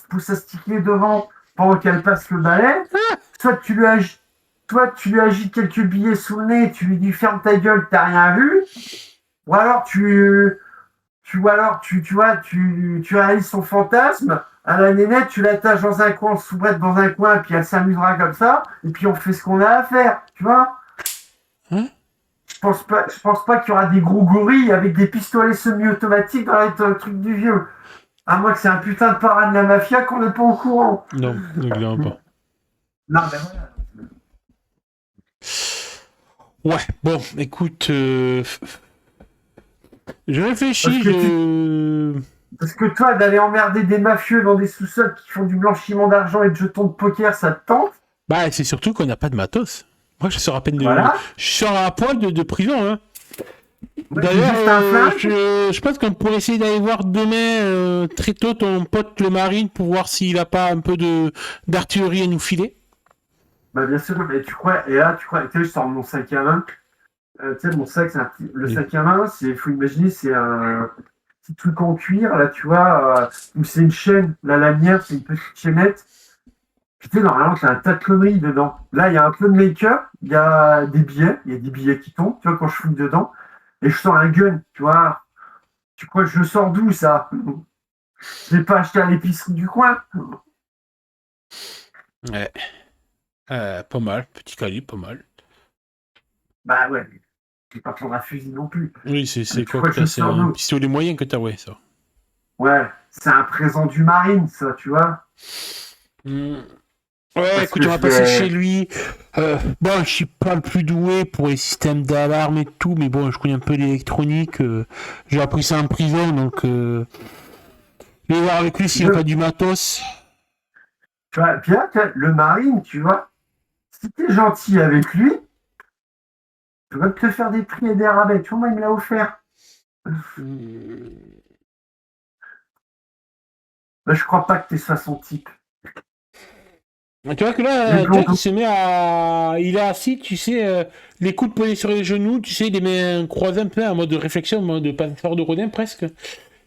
pour s'astiquer devant pendant qu'elle passe le balai. Soit tu lui as, Toi, tu lui agites quelques billets sous le nez, tu lui dis ferme ta gueule, t'as rien vu. Ou alors tu réalises son fantasme. À la nénette, tu l'attaches dans un coin, soubrette dans un coin, puis elle s'amusera comme ça, et puis on fait ce qu'on a à faire, tu vois. Hein? Je pense pas qu'il y aura des gros gorilles avec des pistolets semi-automatiques dans le truc du vieux. À moins que c'est un putain de parrain de la mafia qu'on n'est pas au courant. Non, évidemment pas. Non, ben voilà. Ouais, bon, écoute, je réfléchis, Parce que toi, d'aller emmerder des mafieux dans des sous-sols qui font du blanchiment d'argent et de jetons de poker, ça te tente? Bah, c'est surtout qu'on n'a pas de matos. Moi, je sors à peine de... Voilà. Je sors à poil de prison, hein. Ouais, D'ailleurs, juste un flingue. je pense qu'on pourrait essayer d'aller voir demain, très tôt, ton pote le marine, pour voir s'il a pas un peu d'artillerie à nous filer. Bah bien sûr, mais tu crois, tu sais, je sors mon sac à main. Tu sais, mon sac, le Oui. sac à main, faut imaginer, c'est un petit truc en cuir, là, tu vois, où c'est une chaîne. La lanière, c'est une petite chaînette. Puis tu sais, normalement, t'as un tas de conneries dedans. Là, il y a un peu de make-up, il y a des billets qui tombent, tu vois, quand je fouille dedans. Et je sors un gun, tu vois. Tu crois que je sors d'où, ça? Je l'ai pas acheté à l'épicerie du coin. Ouais. Pas mal, petit calibre, pas mal. Bah ouais, je vais pas prendre un fusil non plus. Oui, c'est Tu quoi crois que que t'as? je C'est sors un d'où? pistolet moyen que t'as, ouais, ça. Ouais, c'est un présent du marine, ça, tu vois. Hmm. Ouais, Parce écoute, que on va je passer vais... chez lui. Bon, je suis pas le plus doué pour les systèmes d'alarme et tout, mais bon, je connais un peu l'électronique. J'ai appris ça en prison, donc je vais voir avec lui s'il a Le... pas du matos. Tu vois, puis là, le marine, tu vois, si t'es gentil avec lui, tu vas te faire des prix et des rabais. Tu vois, moi, il me l'a offert. Là, je crois pas que t'es ça son type. Tu vois que Les là, Jack, il blonds. se met à... Il est assis, tu sais, les coudes posés sur les genoux, tu sais, il les met croisés un peu en mode de réflexion, en mode passeur de Rodin presque.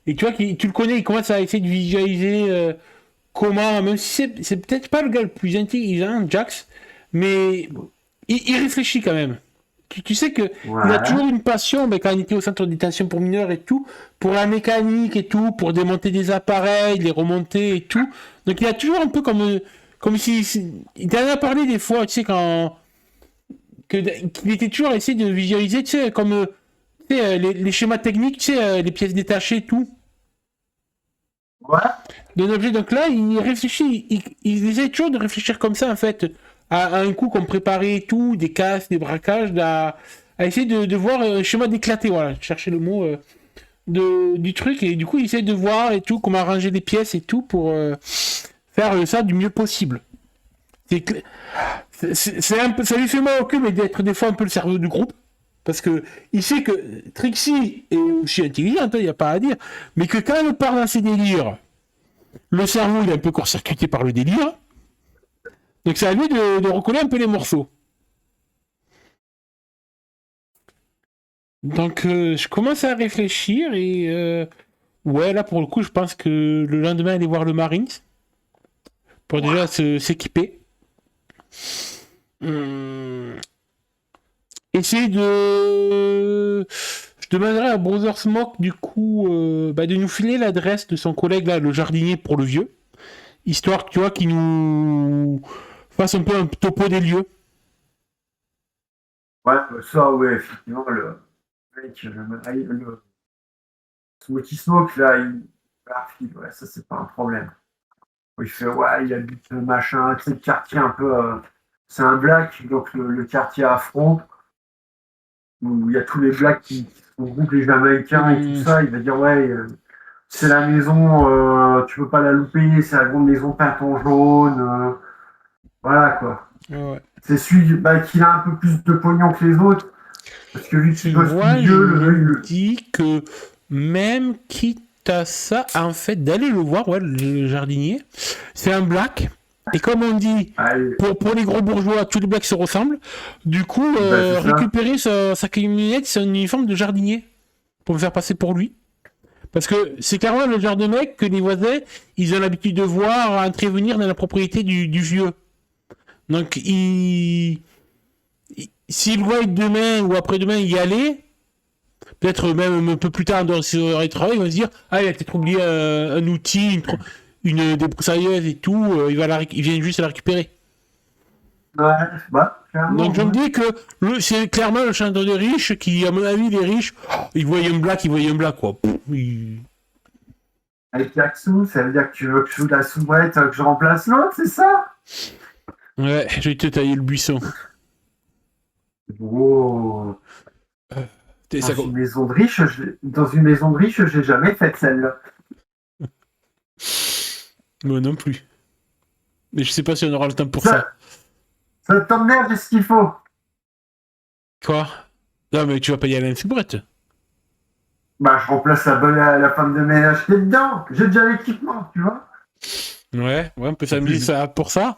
Et tu vois que tu le connais, il commence à essayer de visualiser comment, même si c'est peut-être pas le gars le plus intelligent, Jax, mais il réfléchit quand même. Tu sais que il a Ouais. toujours une passion, mais quand il était au centre de détention pour mineurs et tout, pour la mécanique et tout, pour démonter des appareils, les remonter et tout. Donc il a toujours un peu comme si il t'en a parlé des fois, tu sais, qu'il était toujours essayé de visualiser, tu sais, comme tu sais, les schémas techniques, tu sais, les pièces détachées et tout Ouais. d'un objet. Donc là, il réfléchit, il essaie toujours de réfléchir comme ça, en fait, à un coup qu'on préparait et tout, des casses, des braquages, à essayer de voir un schéma d'éclater, voilà, chercher le mot du truc, et du coup, il essaie de voir et tout, comment arranger les pièces et tout pour faire ça du mieux possible. C'est un peu, ça lui fait mal au cul, mais d'être des fois un peu le cerveau du groupe. Parce que il sait que Trixie est aussi intelligente, il n'y a pas à dire, mais que quand elle part dans ses délires, le cerveau il est un peu court-circuité par le délire. Donc c'est à lui de recoller un peu les morceaux. Donc je commence à réfléchir et ouais, là pour le coup, je pense que le lendemain aller voir le Marines pour Ouais. déjà s'équiper. Hum, essayer de... Je demanderai à Brother Smoke du coup de nous filer l'adresse de son collègue là, le jardinier pour le vieux. Histoire que tu vois qu'il nous fasse un peu un topo des lieux. Ouais, ça, ouais, effectivement, le mec, Smoky Smoke, là, ouais, ça, c'est pas un problème. Il fait, ouais, il habite machin, tu sais, le quartier un peu. C'est un black, donc le quartier affront, où il y a tous les blacks qui se regroupent, les Jamaïcains et tout ça. Il va dire, ouais, c'est la maison, tu peux pas la louper, c'est la grande maison peinte en jaune. Voilà, quoi. Ouais. C'est celui qui a un peu plus de pognon que les autres, parce que vu qu'il Tu bosse plus vois, je vieux, me dis que même quitte à ça, en fait, d'aller le voir, ouais, le jardinier, c'est un black. Et comme on dit, Allez, pour les gros bourgeois, tous les blacks se ressemblent. Du coup, c'est ça. récupérer sa camionnette, son uniforme de jardinier pour me faire passer pour lui. Parce que c'est clairement le genre de mec que les voisins, ils ont l'habitude de voir intervenir dans la propriété du vieux. Donc, s'il voit demain ou après-demain y aller, peut-être même un peu plus tard dans ses horaires de travail, il va se dire ah, il a peut-être oublié un outil, une débroussailleuse et tout, il vient juste la récupérer. Ouais, bah, clairement, Donc je me ouais. dis que c'est clairement le chanteur de riches qui, à mon avis, les riches, ils voient un black, quoi. Avec Yaksou, ça veut dire que tu veux que je joue la soubrette, que je remplace l'autre, c'est ça? Ouais, je vais te tailler le buisson. Wow. T'es- Dans ça- une maison de riche, dans une maison de riche, j'ai jamais fait celle-là. Moi non plus. Mais je sais pas si on aura le temps pour Ça, ça. ça t'emmerde, j'ai ce qu'il faut. Quoi? Non, mais tu vas pas y aller à la soubrette. Bah, je remplace la femme de ménage qui est dedans. J'ai déjà l'équipement, tu vois. Ouais, on peut s'amuser Je ça pour ça.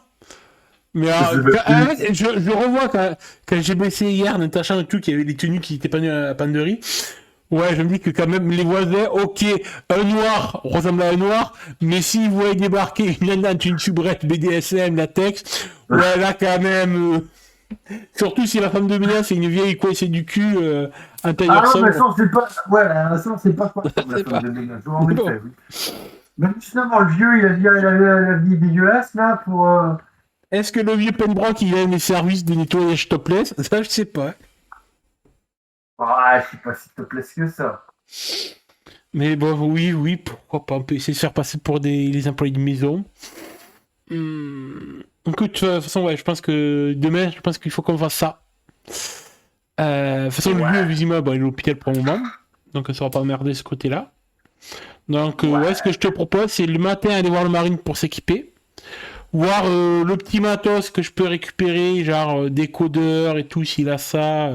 Mais sais même plus. je revois quand j'ai baissé hier, Natacha et tout, qu'il y avait les tenues qui étaient pendues à la panderie. Ouais, je me dis que quand même, les voisins, ok, un noir ressemble à un noir, mais s'ils voient débarquer une nana, une soubrette, BDSM, latex, ouais, là quand même, surtout si la femme de ménage c'est une vieille coincée du cul, un Ah tailleur non, mais sombre, ça, c'est pas. Ouais, ça, c'est pas quoi comme la c'est femme pas. de ménage. En Bon. effet, oui. Mais justement, le vieux, il a dit, il avait la vie dégueulasse, là, pour. Est-ce que le vieux Penbrook, il a les services de nettoyage topless? Ça, je sais pas. Ah, je sais pas si te plaît que ça. Mais bon, oui, pourquoi pas. On peut essayer de faire passer pour les employés de maison. Écoute, de toute façon, ouais, je pense que demain, je pense qu'il faut qu'on fasse ça. De toute façon, le Ouais. vieux, visiblement, bon, il est à l'hôpital pour le moment. Donc, on ne sera pas emmerdé de ce côté-là. Donc, Ouais. ouais, ce que je te propose, c'est le matin aller voir le marine pour s'équiper. Voir le petit matos que je peux récupérer, genre décodeur et tout, s'il a ça.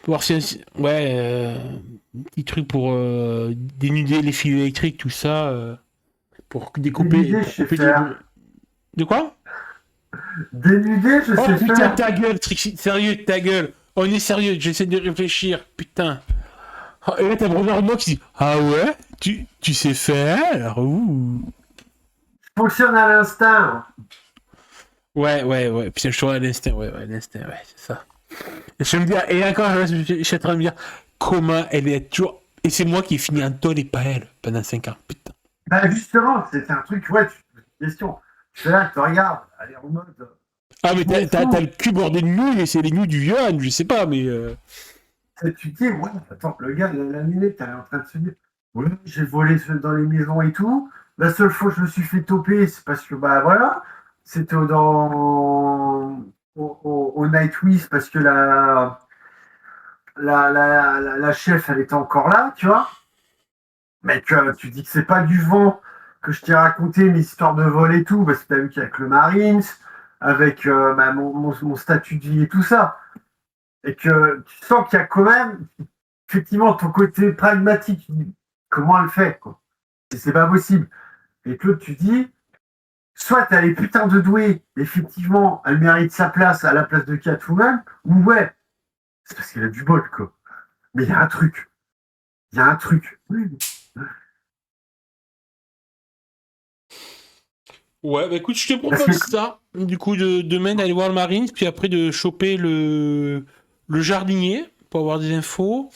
Voir si. Ouais, petit truc pour dénuder les fils électriques, tout ça. Pour découper. Dénudé, je Pour sais couper faire. De quoi? Dénudé, je Oh sais putain, faire. ta gueule, Trixie, sérieux, ta gueule. On est sérieux, j'essaie de réfléchir, putain. Oh, et là, t'as Brother Mox qui dit ah ouais, tu sais faire? Ouh. Fonctionne à l'instinct. Ouais, putain, je te vois à l'instinct, ouais, l'instinct, ouais, c'est ça. Et je me dis, et encore, je suis en train de me dire comment elle est toujours. Et c'est moi qui ai fini en tôle et pas elle pendant 5 ans, putain. Bah, justement, c'est un truc, ouais, tu te poses une question. Je fais là, tu regardes, elle est en mode. Ah, mais Je m'en t'as fous. le cul bordé de nouilles et c'est les nouilles du Johan, je sais pas, mais. Tu te dis, ouais, attends, le gars, la minute, elle est en train de se dire, ouais, j'ai volé dans les maisons et tout. La seule fois que je me suis fait toper, c'est parce que, bah voilà, c'était au Night Wish, parce que la chef, elle était encore là, tu vois. Mais que tu dis que c'est pas du vent que je t'ai raconté mes histoires de vol et tout, parce que t'as vu qu'avec le Marines, avec bah, mon statut de vie et tout ça, et que tu sens qu'il y a quand même, effectivement, ton côté pragmatique, comment elle le fait, quoi. Et c'est pas possible. Et que l'autre, tu dis, soit elle est putain de douée, effectivement, elle mérite sa place à la place de Catwoman, ou ouais, c'est parce qu'elle a du bol, quoi. Mais il y a un truc. Il y a un truc. Oui. Ouais, bah écoute, je te Parce que propose ça. Du coup, demain d'aller voir le Marines, puis après de choper le jardinier pour avoir des infos.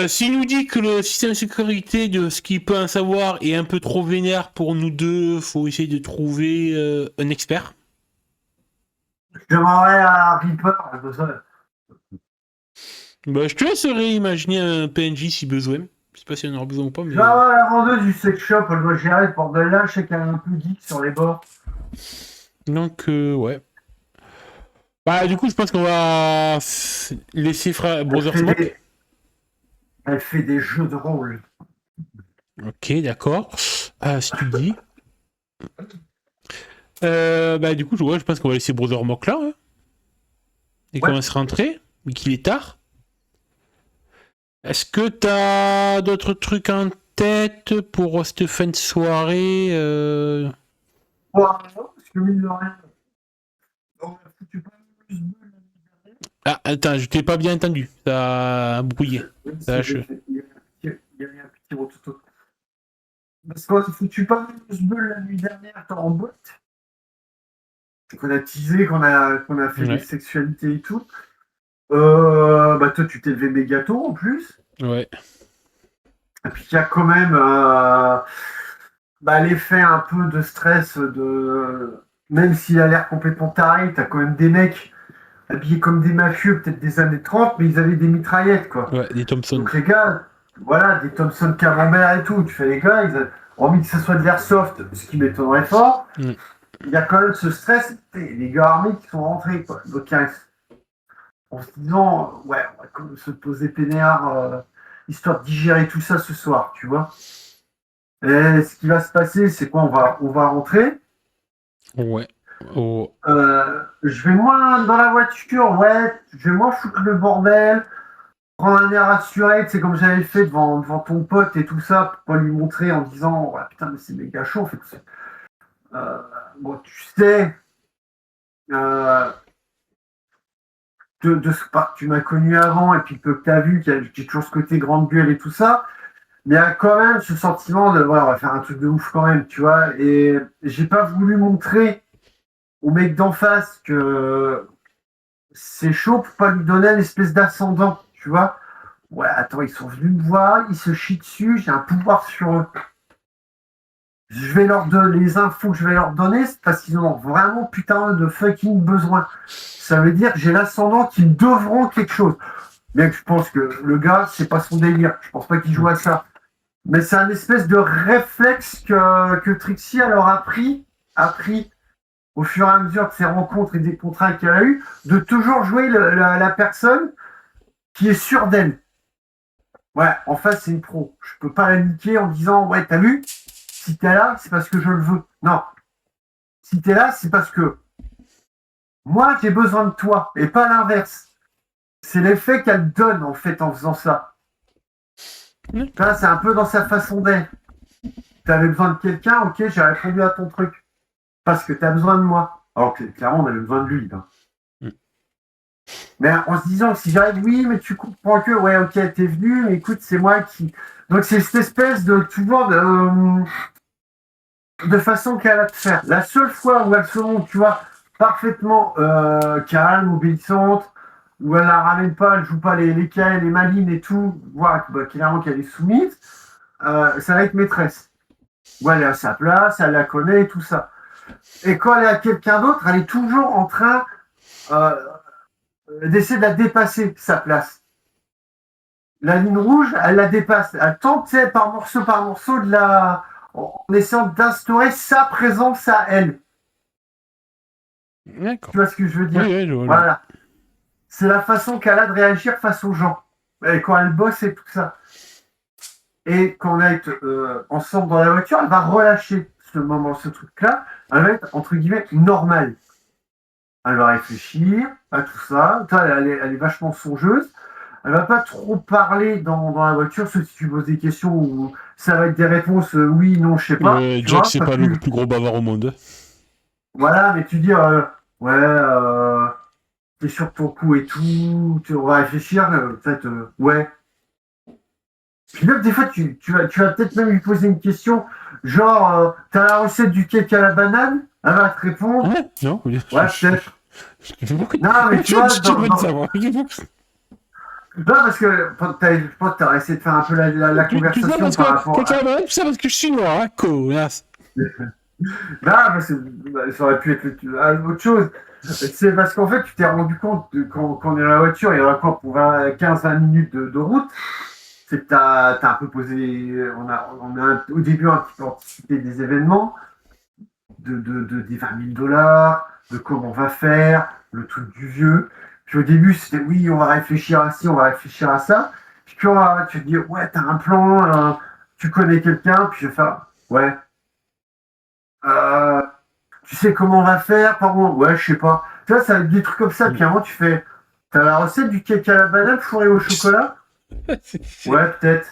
S'il nous dit que le système de sécurité de ce qu'il peut en savoir est un peu trop vénère pour nous deux, faut essayer de trouver un expert. j'aimerais à Reaper, Bah, je te laisserai imaginer un PNJ si besoin. Je sais pas si on en aura besoin ou pas, mais. genre, la vendeuse du sex shop, elle doit gérer ce bordel-là. Je sais qu'elle est un peu geek sur les bords. Donc, ouais. Bah, du coup, je pense qu'on va laisser Brother Smoke. Elle fait des jeux de rôle. Ok, d'accord. Si tu le dis. Bah, du coup, je pense qu'on va laisser Brother Mock là. Hein, et qu'on va se rentrer, mais qu'il est tard. Est-ce que t'as d'autres trucs en tête pour cette fin de soirée Ouais, non, parce que mine de rien, on a foutu pas mal plus de bulles la nuit dernière. Ah, attends, je t'ai pas bien entendu. Ça a brouillé. Oui, Ça il y a eu un petit rototo. Parce qu'on a foutu pas mal plus de bulles la nuit dernière en boîte. Qu'on a teasé, qu'on a fait des sexualités et tout. Bah toi, tu t'es levé méga tôt en plus. Ouais. Et puis il y a quand même l'effet un peu de stress de. Même s'il a l'air complètement taré, t'as quand même des mecs habillés comme des mafieux, peut-être des années 30, mais ils avaient des mitraillettes, quoi. Ouais, des Thompson. Donc les gars, voilà, des Thompson Camembert et tout. Tu fais les gars, hormis que ce soit de l'airsoft, ce qui m'étonnerait fort, il y a quand même ce stress. Les gars armés qui sont rentrés, quoi. Donc en se disant, ouais, on va quand même se poser peinard, histoire de digérer tout ça ce soir, tu vois. Et ce qui va se passer, c'est quoi, on va rentrer. Ouais. Oh. Je vais moins dans la voiture, ouais, je vais moins foutre le bordel, prendre un air assuré, c'est comme j'avais fait devant ton pote et tout ça, pour pas lui montrer en disant, ouais, putain, mais c'est méga chaud, en fait. Bon, tu sais, de ce pas tu m'as connu avant et puis peu que tu as vu qu'il y a toujours ce côté grande gueule et tout ça, mais il y a quand même ce sentiment de, ouais, on va faire un truc de ouf quand même, tu vois, et j'ai pas voulu montrer au mec d'en face que c'est chaud pour pas lui donner une espèce d'ascendant, tu vois. Ouais, attends, ils sont venus me voir, ils se chient dessus, j'ai un pouvoir sur eux. Je vais leur donner les infos que je vais leur donner, c'est parce qu'ils en ont vraiment putain de fucking besoin. Ça veut dire que j'ai l'ascendant qu'ils devront quelque chose. Bien que je pense que le gars, c'est pas son délire. Je pense pas qu'il joue à ça. Mais c'est un espèce de réflexe que Trixie alors a pris au fur et à mesure de ses rencontres et des contrats qu'elle a eu, de toujours jouer la personne qui est sûre d'elle. Ouais, en face, c'est une pro. Je peux pas la niquer en disant, ouais, t'as vu, si t'es là, c'est parce que je le veux. Non. Si t'es là, c'est parce que moi, j'ai besoin de toi, et pas l'inverse. C'est l'effet qu'elle donne, en fait, en faisant ça. Là, c'est un peu dans sa façon d'être. T'avais besoin de quelqu'un, ok, j'ai répondu à ton truc. Parce que t'as besoin de moi. Alors que, clairement, on avait besoin de lui. Là. Mais en se disant que si j'arrive, oui, mais tu comprends que, ouais, ok, t'es venu, mais écoute, c'est moi qui. Donc c'est cette espèce de toujours de façon qu'elle va te faire. La seule fois où elle se montre, tu vois, parfaitement calme, obéissante, où elle la ramène pas, elle joue pas les malines et tout, voire clairement qu'elle est soumise, ça va être maîtresse. Où elle est à sa place, elle la connaît et tout ça. Et quand elle est à quelqu'un d'autre, elle est toujours en train d'essayer de la dépasser, sa place. La ligne rouge, elle la dépasse. Elle tente, par morceau, de la... en essayant d'instaurer sa présence à elle. D'accord. Tu vois ce que je veux dire? Oui, je vois. Voilà. C'est la façon qu'elle a de réagir face aux gens. Et quand elle bosse et tout ça. Et quand on est ensemble dans la voiture, elle va relâcher ce truc-là. Elle va être, entre guillemets, normale. Elle va réfléchir à tout ça. Elle est vachement songeuse. Elle va pas trop parler dans la voiture, sauf si tu poses des questions où ça va être des réponses oui, non, je sais pas. Jack, c'est pas le plus gros bavard au monde. Voilà, mais tu dis, t'es sur ton coup et tout, on va réfléchir, peut-être, ouais. Puis même, des fois, tu vas peut-être même lui poser une question, genre, t'as la recette du cake à la banane? Elle va te répondre. Ouais, non, ouais, peut-être. Non, mais tu vois, non, parce que je pense que t'as essayé de faire un peu la conversation par rapport à... Tu sais parce que je suis noir, hein, connasse. Non, parce que ça aurait pu être autre chose. C'est parce qu'en fait, tu t'es rendu compte quand on est dans la voiture, il y en a quoi pour 15-20 minutes de route, c'est que t'as un peu posé... On a au début un petit peu anticipé des événements, des 20 000 $, de comment on va faire, le truc du vieux. Puis au début, c'était oui, on va réfléchir à ci, on va réfléchir à ça. Puis quand tu te dis, ouais, t'as un plan, tu connais quelqu'un, puis je vais faire, ouais. Tu sais comment on va faire, par contre, ouais, je sais pas. Tu vois, ça va être des trucs comme ça. Puis à un moment, tu fais, t'as la recette du cake à la banane fourré au chocolat? Ouais, peut-être.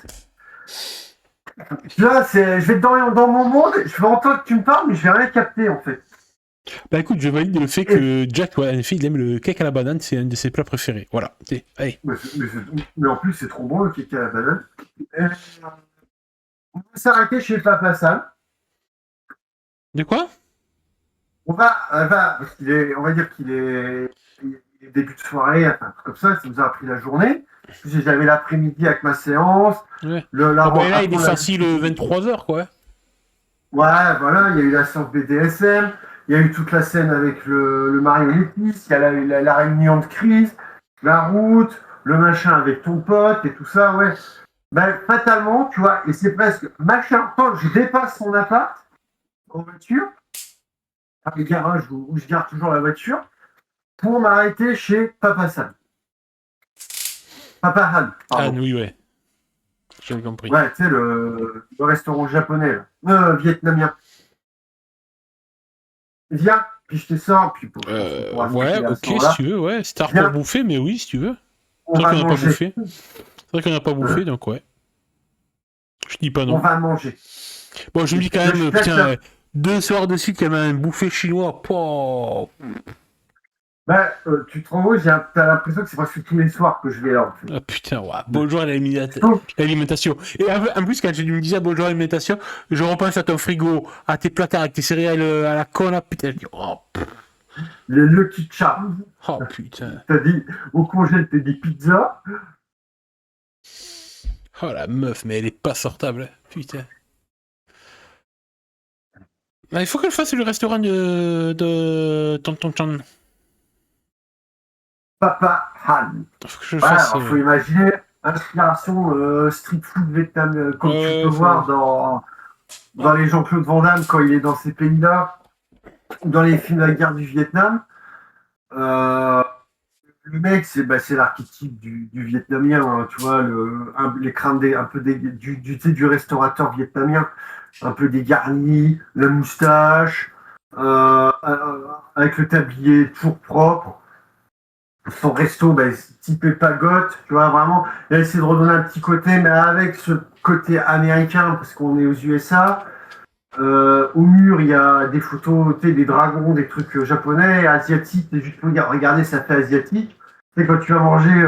Là, je vais être dans mon monde, je vais entendre que tu me parles, mais je vais rien capter, en fait. Bah écoute, je valide le fait que Jack, ouais, en effet, il aime le cake à la banane, c'est un de ses plats préférés. Voilà. Allez. Mais en plus, c'est trop bon, le cake à la banane. On va s'arrêter chez Papa Sam. De quoi? Parce qu'il est, on va dire il est début de soirée, enfin, un truc comme ça nous a pris la journée. J'avais l'après-midi avec ma séance. Ouais. La, Bah là, il est après, facile 23h, quoi. ouais, voilà, il y a eu la séance BDSM, il y a eu toute la scène avec le marionnettiste, il y a la réunion de crise, la route, le machin avec ton pote et tout ça, ouais. Ben, fatalement, tu vois, et c'est presque machin. Quand je dépasse mon appart en voiture, à le garage où je garde toujours la voiture, pour m'arrêter chez Papa Sam. Papa Han, Ah, pardon. oui, ouais. J'ai compris. Ouais, tu sais, le restaurant japonais, vietnamien. Viens, puis je te sors, puis on pourra se Ouais, à ce ok, si moment-là. tu veux, ouais. C'est tard Viens, pour bouffer, mais oui, si tu veux. on C'est vrai va qu'on n'a pas manger. bouffé. C'est vrai qu'on n'a pas bouffé, donc ouais. Je dis pas non. On va manger. Bon, je me dis quand Je même, pète putain, 2 soirs de suite, il y avait un bouffé chinois. Pouah. Ben, tu te rends compte, t'as l'impression que c'est presque tous les soirs que je vais là, en fait. Ah putain, ouais. Bonjour à Sauf- l'alimentation. Et en plus, quand tu me disais bonjour à l'alimentation, je repense à ton frigo, à tes placards avec tes céréales à la con, là, putain, je dis, oh, les Lucky Charms. oh putain. T'as dit, au congèle, t'as dit pizza. Oh la meuf, mais elle est pas sortable, hein. Putain. Ah, il faut qu'elle fasse le restaurant de Tonton Chan. Papa Han. Faut que je le Voilà, fasse. alors, faut imaginer, inspiration street food vietnamien, comme tu peux voir dans les Jean-Claude Van Damme quand il est dans ces pays-là, dans les films de la guerre du Vietnam. Le mec, c'est l'archétype du Vietnamien, hein, tu vois, les crânes un peu du restaurateur vietnamien, un peu dégarni, la moustache, avec le tablier toujours propre. Son resto, typé pagote, tu vois, vraiment, il a essayé de redonner un petit côté, mais avec ce côté américain, parce qu'on est aux USA. Au mur, il y a des photos, des dragons, des trucs japonais, asiatiques, et juste pour dire, regardez, ça fait asiatique. Tu sais, quand tu vas manger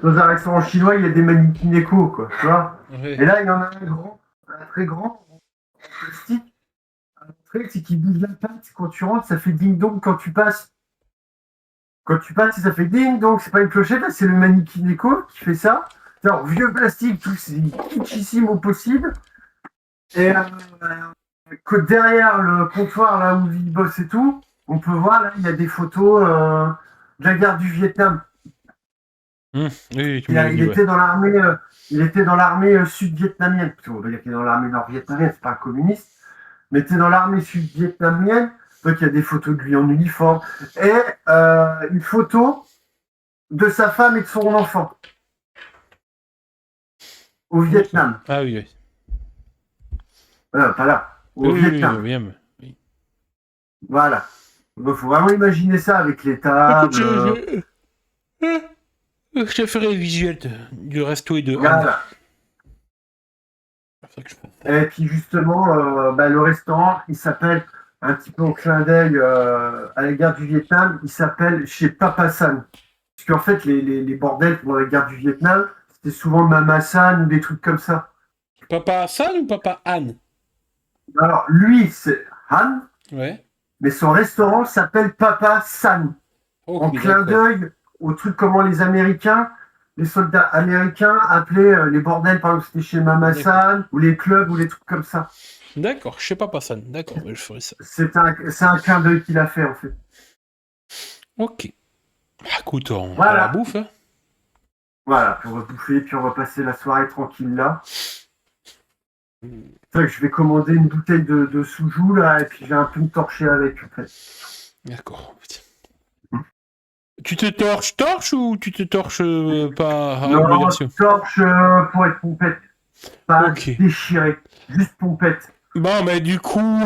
dans un restaurant chinois, il y a des mannequins éco, quoi, tu vois. Ouais. Et là, il y en a un très grand, en plastique. Un truc, c'est qu'il bouge la patte. Quand tu rentres, ça fait ding-dong quand tu passes. Quand tu passes, ça fait ding-dong. C'est pas une clochette, là, c'est le mannequin éco qui fait ça. Alors, vieux plastique, tout, c'est kitschissime au possible. Et que derrière le comptoir, là où il bosse et tout, on peut voir, là, il y a des photos de la guerre du Vietnam. Oui, tu m'avais dit, Il était dans l'armée, sud-vietnamienne. On va dire qu'il est dans l'armée nord-vietnamienne, c'est pas un communiste, mais il était dans l'armée sud-vietnamienne. Donc il y a des photos de lui en uniforme et une photo de sa femme et de son enfant au Vietnam. Ah oui, oui. Pas là, au Vietnam. Oui. Voilà. Il faut vraiment imaginer ça avec les tables. Je te ferai le visuel du resto et de Voilà. Et puis justement, le restaurant, il s'appelle, un petit peu au clin d'œil à la guerre du Vietnam, il s'appelle chez Papa San. Parce qu'en fait, les bordels pendant la guerre du Vietnam, c'était souvent Mama San ou des trucs comme ça. Papa San ou Papa Han? Alors, lui, c'est Han, Ouais. mais son restaurant s'appelle Papa San. Oh, En clin d'œil au truc comment les Américains, les soldats américains appelaient les bordels, par exemple, c'était chez Mama San, ou les clubs, ou les trucs comme ça. D'accord, je sais pas San. D'accord, je ferai ça. C'est un clin d'œil qu'il a fait, en fait. Ok. Écoute, on Voilà. la bouffe, hein. Voilà, puis on va bouffer, puis on va passer la soirée tranquille là. C'est vrai que je vais commander une bouteille de soujou là, et puis je vais un peu me torcher avec, en fait. D'accord. Tu te torches ou tu te torches pas à non, obligation? torche pour être pompette. Pas déchiré, juste pompette. Bon, mais du coup,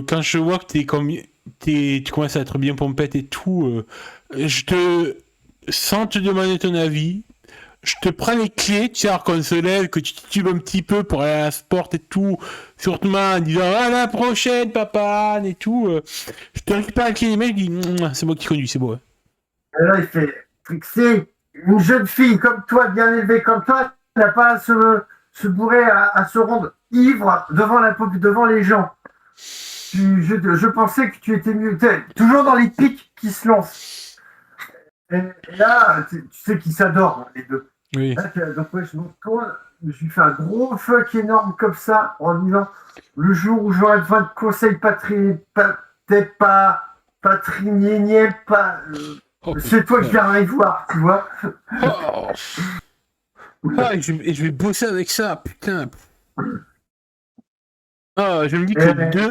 quand je vois que tu commences à être bien pompette et tout, je te... Sans te demander ton avis, je te prends les clés, tu sais, alors qu'on se lève, que tu titubes un petit peu pour aller à la sport et tout, surtout en disant à la prochaine, papa, et tout. Je te récupère les clés des mecs, je dis c'est moi qui conduis, c'est beau. Hein. Et là, il fait Trixie, une jeune fille comme toi, bien élevée comme toi, n'a pas à se bourrer, à se rendre ivre devant les gens. Je pensais que tu étais mieux. Toujours dans les pics qui se lancent. Et là, tu sais qu'ils s'adorent, hein, les deux. Oui. Là, donc, ouais, je me retourne, je lui fais un gros fuck énorme comme ça, en disant le jour où j'aurai besoin de conseils peut-être pas trignénier, pas. C'est toi que je viendrai voir, tu vois. Oh. Ah, et je vais bosser avec ça, putain. Ah, je me dis que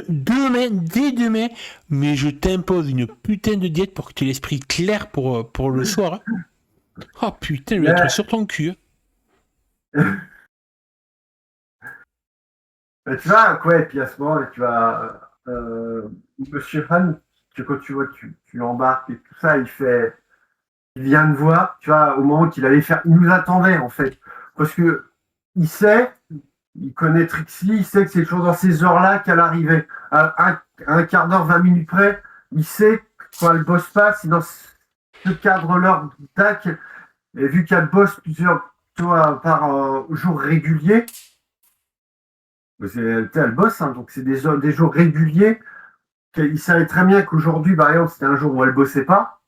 dès demain, mais je t'impose une putain de diète pour que tu aies l'esprit clair pour le soir. Hein. Oh putain, je vais être sur ton cul. Hein. Tu vois, quoi, et puis à ce moment, tu vas. Monsieur Han, quand tu vois, tu l'embarques et tout ça, il vient de voir, tu vois, au moment qu'il allait faire. Il nous attendait, en fait. Parce que il sait, il connaît Trixie, il sait que c'est toujours dans ces heures-là qu'elle arrivait. À un quart d'heure, 20 minutes près, il sait quand elle bosse pas, c'est dans ce cadre-là, tac. Et vu qu'elle bosse plusieurs, tu vois, par jour régulier, elle bosse, hein, donc c'est des jours réguliers. Il savait très bien qu'aujourd'hui, par exemple, c'était un jour où elle bossait pas,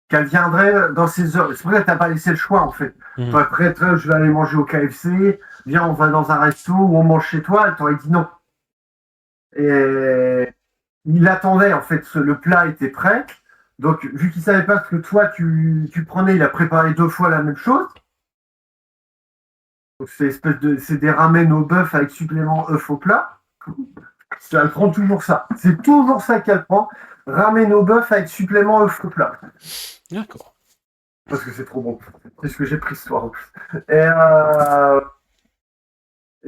qu'elle viendrait dans ces heures. C'est pour ça que t'as pas laissé le choix, en fait. Après, je vais aller manger au KFC, viens, on va dans un resto ou on mange chez toi, elle t'aurait dit non. Et il attendait, en fait, le plat était prêt. Donc, vu qu'il savait pas ce que toi, tu prenais, il a préparé 2 fois la même chose. Donc, c'est des ramen au bœuf avec supplément œuf au plat. Elle prend toujours ça. C'est toujours ça qu'elle prend. Ramen au bœuf avec supplément œuf au plat. D'accord. Parce que c'est trop bon. C'est ce que j'ai pris ce soir. Et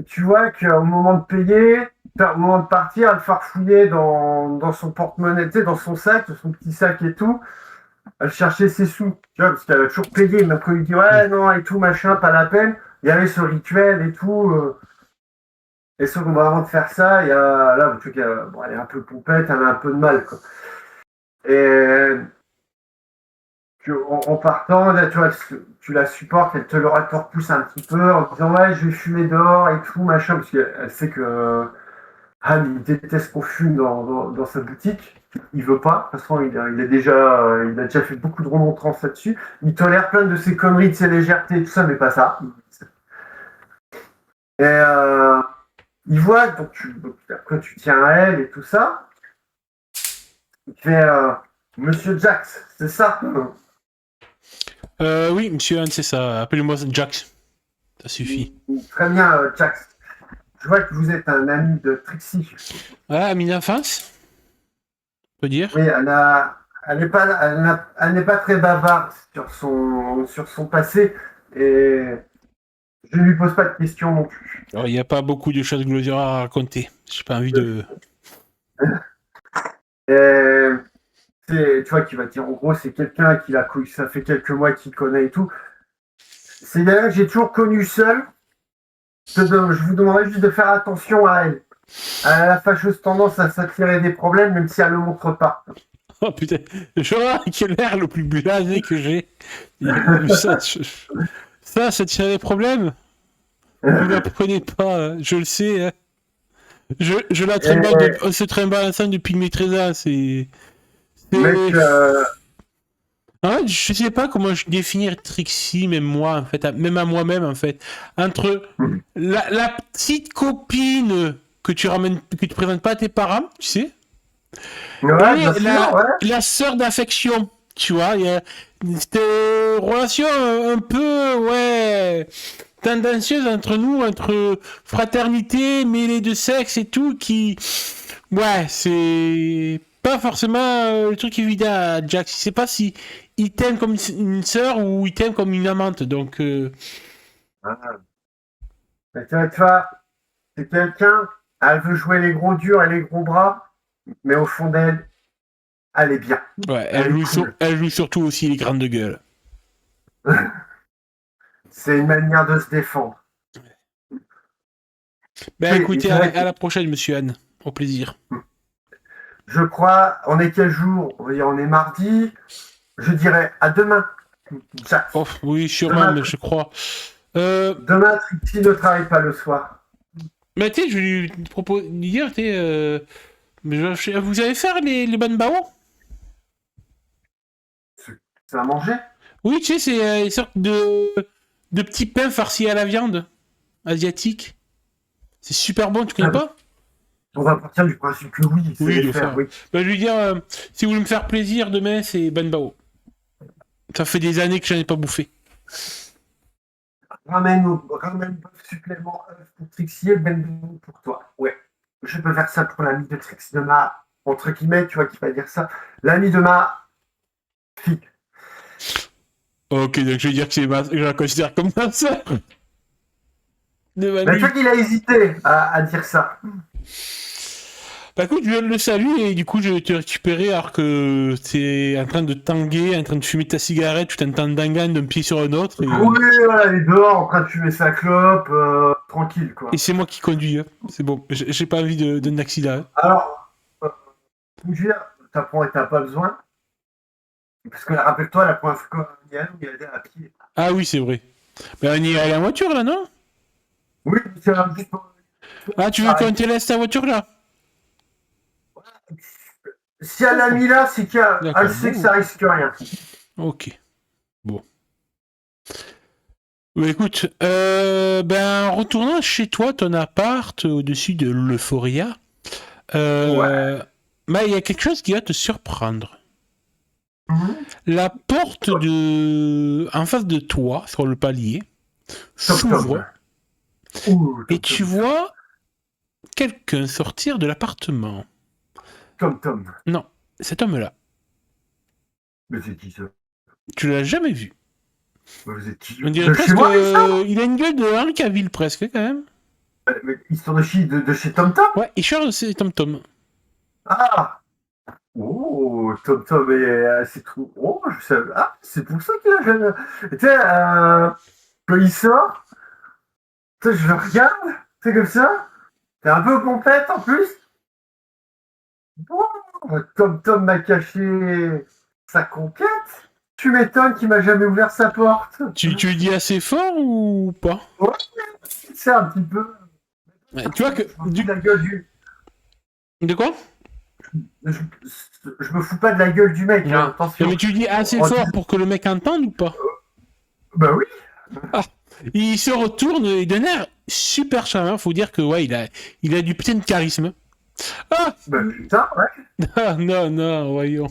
tu vois qu'au moment de payer, au moment de partir, elle farfouillait dans son porte-monnaie, tu sais, dans son sac, son petit sac et tout. Elle cherchait ses sous, tu vois, parce qu'elle a toujours payé. Mais après, il dit ouais, non, et tout, machin, pas la peine. Il y avait ce rituel et tout. Et sauf qu'avant de faire ça, il y a là, le truc, bon, elle est un peu pompette, elle a un peu de mal, quoi. Et en partant, là, tu vois, tu la supportes, elle te le repousse un petit peu en disant ouais, je vais fumer dehors et tout, machin, parce qu'elle sait que Han, il déteste qu'on fume dans sa boutique. Il veut pas. De toute façon, il a déjà fait beaucoup de remontrances là-dessus. Il tolère plein de ses conneries, de ses légèretés et tout ça, mais pas ça. Et il voit, donc après tu tiens à elle et tout ça. Il fait Monsieur Jax, c'est ça? Oui, monsieur Han, c'est ça. Appelez-moi Jax. Ça suffit. Très bien, Jax. Je vois que vous êtes un ami de Trixie. Ah, ami d'enfance, on peut dire. Oui, elle n'est pas très bavarde sur son passé et je ne lui pose pas de questions non plus. Alors, il n'y a pas beaucoup de choses glorieuses à raconter. J'ai pas envie de. Tu vois, qui va dire en gros, c'est quelqu'un qui l'a connu, ça fait quelques mois qu'il connaît et tout. C'est d'ailleurs que j'ai toujours connu seul. Je vous demanderais juste de faire attention à elle. Elle a la fâcheuse tendance à s'attirer des problèmes, même si elle ne le montre pas. Oh putain, je vois quel air le plus blasé que j'ai. Ça tient des problèmes. Vous ne la prenez pas, je le sais. Hein. Je la trimballe, on se trimballe ensemble depuis mes 13 ans. Mec, hein, je sais pas comment je définir Trixie, même moi, en fait, même à moi-même, en fait. Entre la petite copine que tu présentes pas à tes parents, tu sais, ouais, et bien sûr, ouais. la sœur d'affection, tu vois. Il y a cette relation un peu, ouais, tendancieuse entre nous, entre fraternité, mêlée de sexe et tout, qui, ouais, c'est pas forcément le truc évident à Jack. Je sais pas si il t'aime comme une sœur ou il t'aime comme une amante, donc. Mais tu vois, c'est quelqu'un, elle veut jouer les gros durs et les gros bras, mais au fond d'elle, elle est bien. Ouais, Elle est cool. elle joue surtout aussi les grandes gueules. C'est une manière de se défendre. Ben écoutez, C'est vrai à la prochaine, monsieur Anne. Au plaisir. je crois, on est quel jour? On est mardi. Je dirais à demain. Jack. Oh, oui, sûrement, Demain, mais je crois. demain, Trixie ne travaille pas le soir. Mais tu sais, je vais lui proposer dire, tu sais, vous allez faire les banbao? Ça va manger? Oui, tu sais, c'est une sorte de petits pains farcis à la viande asiatique. C'est super bon, tu connais pas? On va partir du principe que oui, c'est Oui, les il doit faire, faire. oui. Ben, je vais lui dire, si vous voulez me faire plaisir demain, c'est banbao. Ça fait des années que j'en ai pas bouffé. Ramène bœuf supplément œuf pour Trixie et ben pour toi. Ouais. Je peux faire ça pour l'ami de Trixie, de ma, entre guillemets, tu vois qui va dire ça. L'ami de ma fille. Ok, donc je vais dire que je la considère comme ma soeur. De ma Mais tu vie. vois qu'il a hésité à dire ça. Bah écoute, je le salue et du coup je vais te récupérer alors que t'es en train de tanguer, en train de fumer ta cigarette, tu t'entends dangan d'un pied sur un autre Oui, voilà, il est dehors en train de fumer sa clope, tranquille, quoi. et c'est moi qui conduis. Hein. C'est bon, j'ai pas envie d'un accident. Hein. Alors, bouger, t'as pas besoin. Parce que rappelle-toi, la première fois qu'on y allait, on y allait à pied. Ah oui, c'est vrai. Bah on y est allé en voiture là, non? Oui, c'est un petit peu. Ah, tu veux qu'on te laisse ta voiture là? Si elle l'a mis là, c'est qu'elle D'accord, sait que bon. ça risque rien. Ok, bon. Bah écoute, ben en retournant chez toi, ton appart au-dessus de l'Euphoria, Ouais. bah il y a quelque chose qui va te surprendre. Mhm. La porte en face de toi, sur le palier, Tom s'ouvre Tom. Ouh, et Tom tu Tom. vois quelqu'un sortir de l'appartement. Tom Tom. Non, cet homme-là, Mais c'est qui ça? tu l'as jamais vu. Mais vous êtes qui? On dirait De chez presque. moi, les ça? Il a une gueule de Henri Cavill, presque, quand même. Mais histoire de chi de chez Tom Tom? Ouais, il change ses tom-tom. Ah! Oh, Tom Tom, c'est trop. Oh, je savais. Ah, c'est pour ça qu'il a jamais. Tu sais, quand il sort, tu sais, je le regarde, c'est comme ça. T'es un peu pompette en plus. Oh, Tom Tom m'a caché sa conquête. Tu m'étonnes qu'il m'a jamais ouvert sa porte. Tu lui dis assez fort ou pas? Ouais, c'est un petit peu. Ouais, tu vois que. Je me fous de la gueule du. De quoi? Je, je me fous pas de la gueule du mec, Ouais. hein, Non, attention. mais tu lui dis assez Oh, fort pour que le mec entende ou pas? bah oui. Ah, il se retourne et d'un air super charmant. Faut dire que ouais, il a du putain de charisme. Ah, Bah putain, ouais. ah non, non, voyons.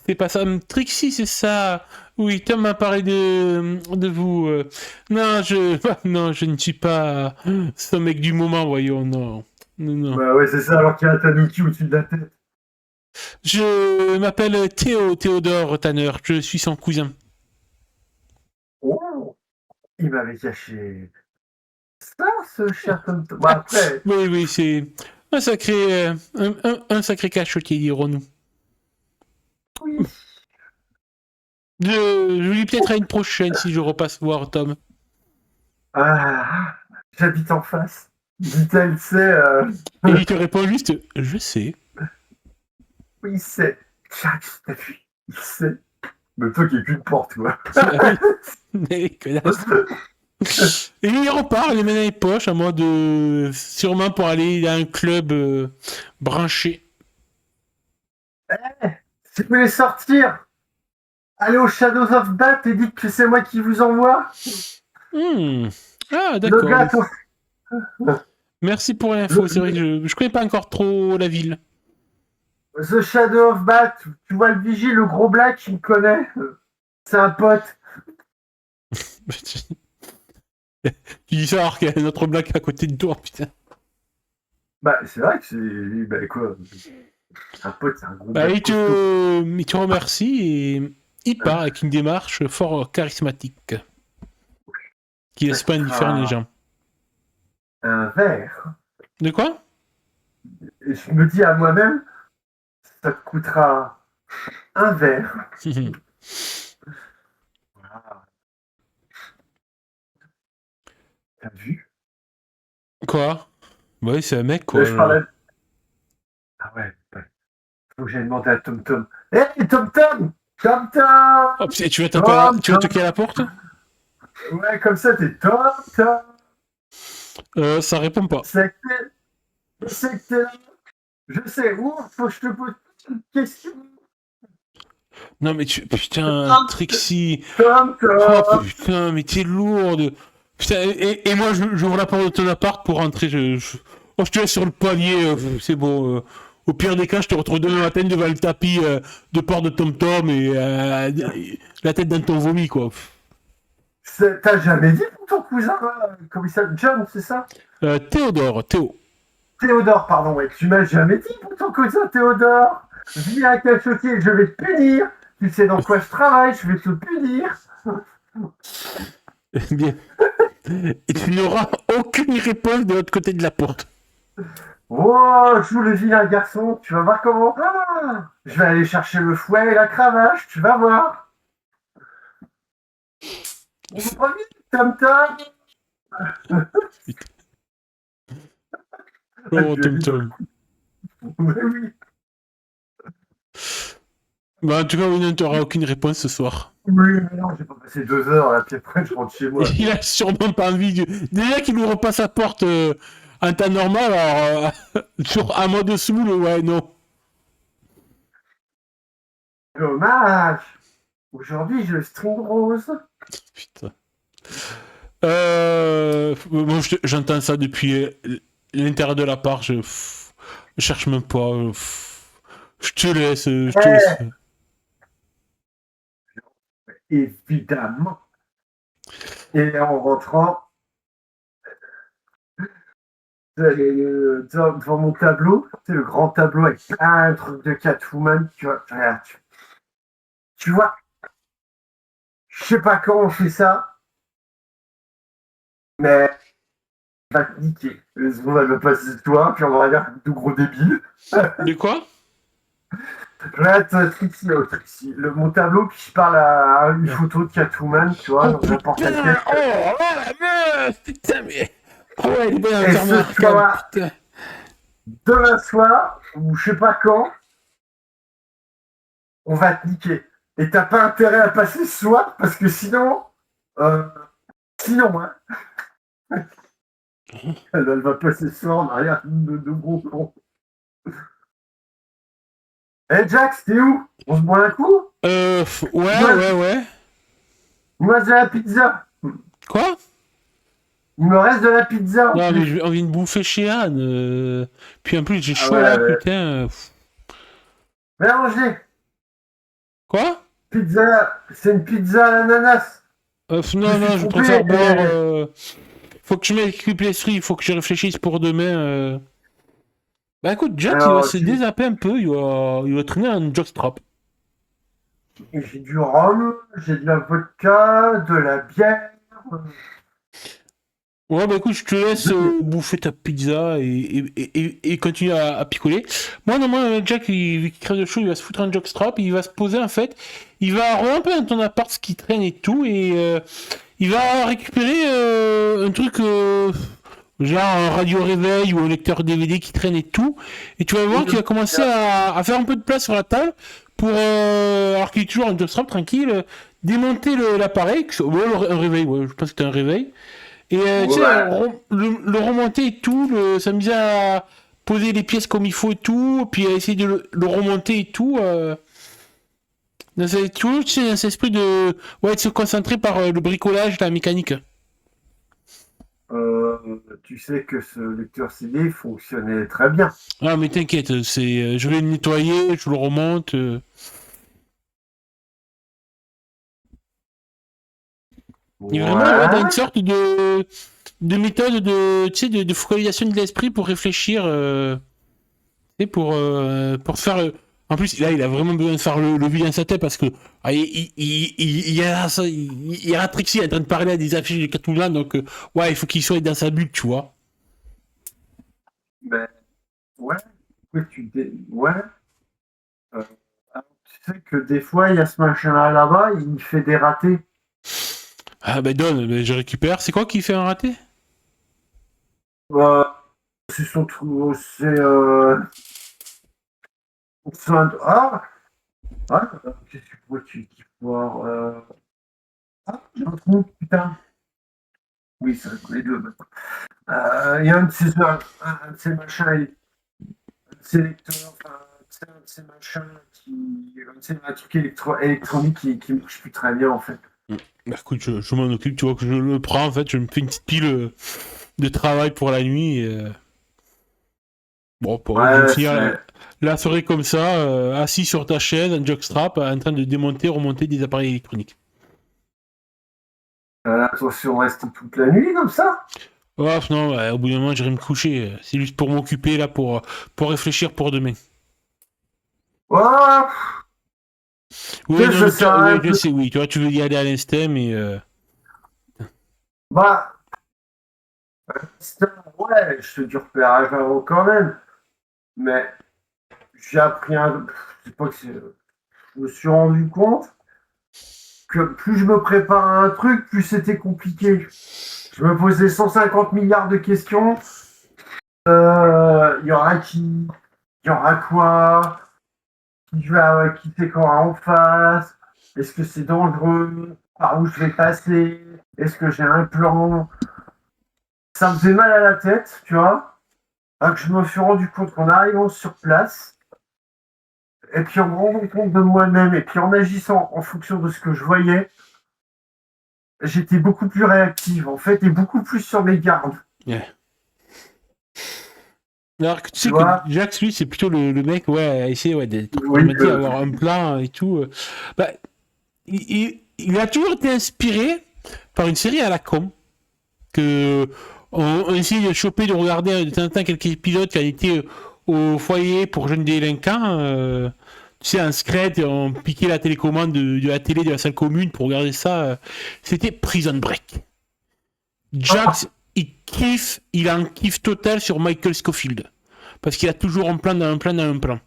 C'est pas ça. Trixie, c'est ça. Oui, Tom m'a parlé de vous. Non, non, je ne suis pas ce mec du moment, voyons, non. Non, non. Bah ouais, c'est ça, alors qu'il y a un tanuki au-dessus de la tête. Je m'appelle Théodore Tanner. Je suis son cousin. Oh, il m'avait caché ça, ce cher Tom Tom. Bah après, Oui, oui, c'est un sacré, un sacré cachotier, dirons-nous. oui. Je lui peut-être à une prochaine si je repasse voir Tom. Ah, j'habite en face. Dit-elle, c'est. Et il te répond juste, je sais. Oui, c'est. Jack, t'as vu? Il sait. Mais toi qui es qu'une porte, quoi. Mais connasse. Et il repart, les mains dans les poches, à mode sûrement pour aller dans un club branché. Si vous voulez sortir, allez au Shadows of Bat et dites que c'est moi qui vous envoie. Hmm. Ah, Le d'accord. gâteau. Merci pour l'info. C'est vrai que je connais pas encore trop la ville. The Shadow of Bat, tu vois le vigile, le gros black, il me connaît. C'est un pote. Tu dis ça alors qu'il y a un autre blague à côté de toi, putain. Bah, c'est vrai que c'est. Bah, quoi. Un pote, c'est un gros Bah, black costaud. il te remercie et il part avec une démarche fort charismatique qui laisse pas indifférent les gens. Un verre. De quoi? Et je me dis à moi-même, ça te coûtera un verre. Voilà. T'as vu? Quoi? Bah oui, c'est un mec, quoi. Je parlais. Ah ouais, faut que j'aille demander à Tom Tom. Hé, Tom Tom! Tom Tom! Oh, putain, Tom tu vas Tom! toquer à la porte? Ouais, comme ça, t'es Tom Tom! Ça répond pas. C'est que t'es là. Je sais où, faut que je te pose une question. Non, mais putain, Tom Trixie. Tom Oh Tom! putain, mais t'es lourde. Putain, et moi, j'ouvre la porte de ton appart pour rentrer. Oh, je te laisse sur le palier, c'est bon. Au pire des cas, je te retrouve demain matin devant le tapis de porte de Tom-Tom et la tête dans ton vomi, quoi. T'as jamais dit pour ton cousin, comment il s'appelle? John, c'est ça? Théo. Théodore, pardon, ouais. Tu m'as jamais dit pour ton cousin Théodore. Viens à Cachotier, je vais te punir. Tu sais dans quoi je travaille, je vais te punir. Bien. Et tu n'auras aucune réponse de l'autre côté de la porte. Oh, joue le vilain garçon, tu vas voir comment. Ah, je vais aller chercher le fouet et la cravache, tu vas voir. On vous promet, Tom Tom. Oh, Tom-Tom. Oui, oui. Bah, en tout cas, oui, tu n'auras aucune réponse ce soir. Oui, mais non, j'ai pas passé 2 heures, là, puis après, je rentre chez moi. Il a sûrement pas envie de... Déjà qu'il n'ouvre pas sa porte en temps normal, alors sur un mois de semoule, ouais, non. Dommage. Aujourd'hui, je string rose. Putain. Bon, j'entends ça depuis l'intérieur de l'appart, je cherche même pas. Je te laisse, je te laisse. Évidemment. Et en rentrant, devant mon tableau, c'est le grand tableau avec plein de trucs de Catwoman, tu vois, regarde, tu vois, je sais pas quand on fait ça, mais va te niquer. Le seconde, elle va passer ce soir, puis on va regarder de gros débiles. De quoi? Regarde Trixie, mon tableau, puis je parle à une photo de Catwoman, tu vois, Oh dans n'importe putain! laquelle. Oh la meuf! Putain, mais. Oh ouais, elle est bonne Et à ce soir, putain. demain soir, ou je sais pas quand, on va te niquer. Et t'as pas intérêt à passer ce soir, parce que sinon, hein, elle va passer ce soir en arrière de gros cons. Eh Jax, t'es où? On se boit un coup? Ouais. Il me reste de la pizza. Quoi? Il me reste de la pizza en Non, mais plus. j'ai envie de bouffer chez Anne. Puis en plus, j'ai Ah chaud là, ouais. putain. Mélangez. Quoi? Pizza, c'est une pizza à l'ananas. Je me suis Non, je trompé. préfère boire. Faut que je m'occupe l'esprit, il faut que je réfléchisse pour demain. Bah écoute, Jack, il va Alors, se dézapper un peu, il va traîner un jockstrap. j'ai du rhum, j'ai de la vodka, de la bière. Ouais, bah écoute, je te laisse bouffer ta pizza et continuer à picoler. Moi, normalement, Jack, vu qu'il crève de chaud, il va se foutre un jockstrap, il va se poser en fait. Il va remonter dans ton appart ce qui traîne et tout, et il va récupérer un truc genre un radio réveil ou un lecteur DVD qui traîne et tout. Et tu vas voir qu'il va commencer à faire un peu de place sur la table pour, alors qu'il est toujours en jockstrap tranquille, démonter l'appareil. Ouais, un réveil, ouais, je pense que c'était un réveil. Et tu sais, Ouais. le remonter et tout, s'amuser à poser les pièces comme il faut et tout, puis à essayer de le remonter et tout. Toujours, tu sais, dans cet esprit de, ouais, de se concentrer par le bricolage, la mécanique. Tu sais que ce lecteur CD fonctionnait très bien. Ah, mais t'inquiète, je vais le nettoyer, je le remonte. Il y a vraiment ouais, dans une Ouais. sorte de méthode de, tu sais, de focalisation de l'esprit pour réfléchir. Et pour faire. En plus, là, il a vraiment besoin de faire le vide dans sa tête parce que il y a ça, il y a Trixie en train de parler à des affiches de Catwoman, donc ouais, il faut qu'il soit dans sa bulle, tu vois. Mais, ouais. Ouais. Euh, tu sais que des fois, il y a ce machin-là là-bas, il fait des ratés. Ah ben donne, ben, je récupère. C'est quoi qui fait un raté? C'est surtout. Ah! Ah! Qu'est-ce que tu peux voir Ah, j'ai un trou, putain. Oui, ça les deux. Il y a un de ces machins, un de ces lecteurs, enfin, c'est un de ces machins c'est un truc électronique qui marche plus très bien en fait. Bah, écoute, je m'en occupe, tu vois que je le prends en fait, je me fais une petite pile de travail pour la nuit. Bon, je vais Ouais, finir la soirée comme ça, assis sur ta chaise, un jockstrap, en train de démonter, remonter des appareils électroniques. attention, reste toute la nuit comme ça. Oh non, ouais, au bout d'un moment, j'irai me coucher. C'est juste pour m'occuper, là, pour réfléchir pour demain. Oh, Oui, non, ça mais sert à ouais, rien je sais, oui. Tu vois, tu veux y aller à l'instinct, mais. Bah, ouais, je te dis repérage avant quand même. Mais j'ai appris c'est pas que je me suis rendu compte que plus je me prépare à un truc, plus c'était compliqué. Je me posais 150 milliards de questions. Il y aura qui? Il y aura quoi? Qui c'est qu'on en face? Est-ce que c'est dangereux? Par où je vais passer? Est-ce que j'ai un plan? Ça me faisait mal à la tête, tu vois. Alors que je me suis rendu compte qu'en arrivant sur place, et puis en me rendant compte de moi-même, et puis en agissant en fonction de ce que je voyais, j'étais beaucoup plus réactive, en fait, et beaucoup plus sur mes gardes. Yeah. Alors que tu Tu sais que vois? Jax, lui, c'est plutôt le mec, ouais, à essayer d'être Oui, pragmatique, avoir un plan et tout. Bah, il a toujours été inspiré par une série à la con que on essaye de choper, de regarder de temps en temps quelques épisodes qui a été au foyer pour jeunes délinquants. Tu sais, en secret, on piquait la télécommande de la télé de la salle commune pour regarder ça. C'était Prison Break. Jax, il a un kiff total sur Michael Scofield. Parce qu'il a toujours un plan dans un plan dans un plan.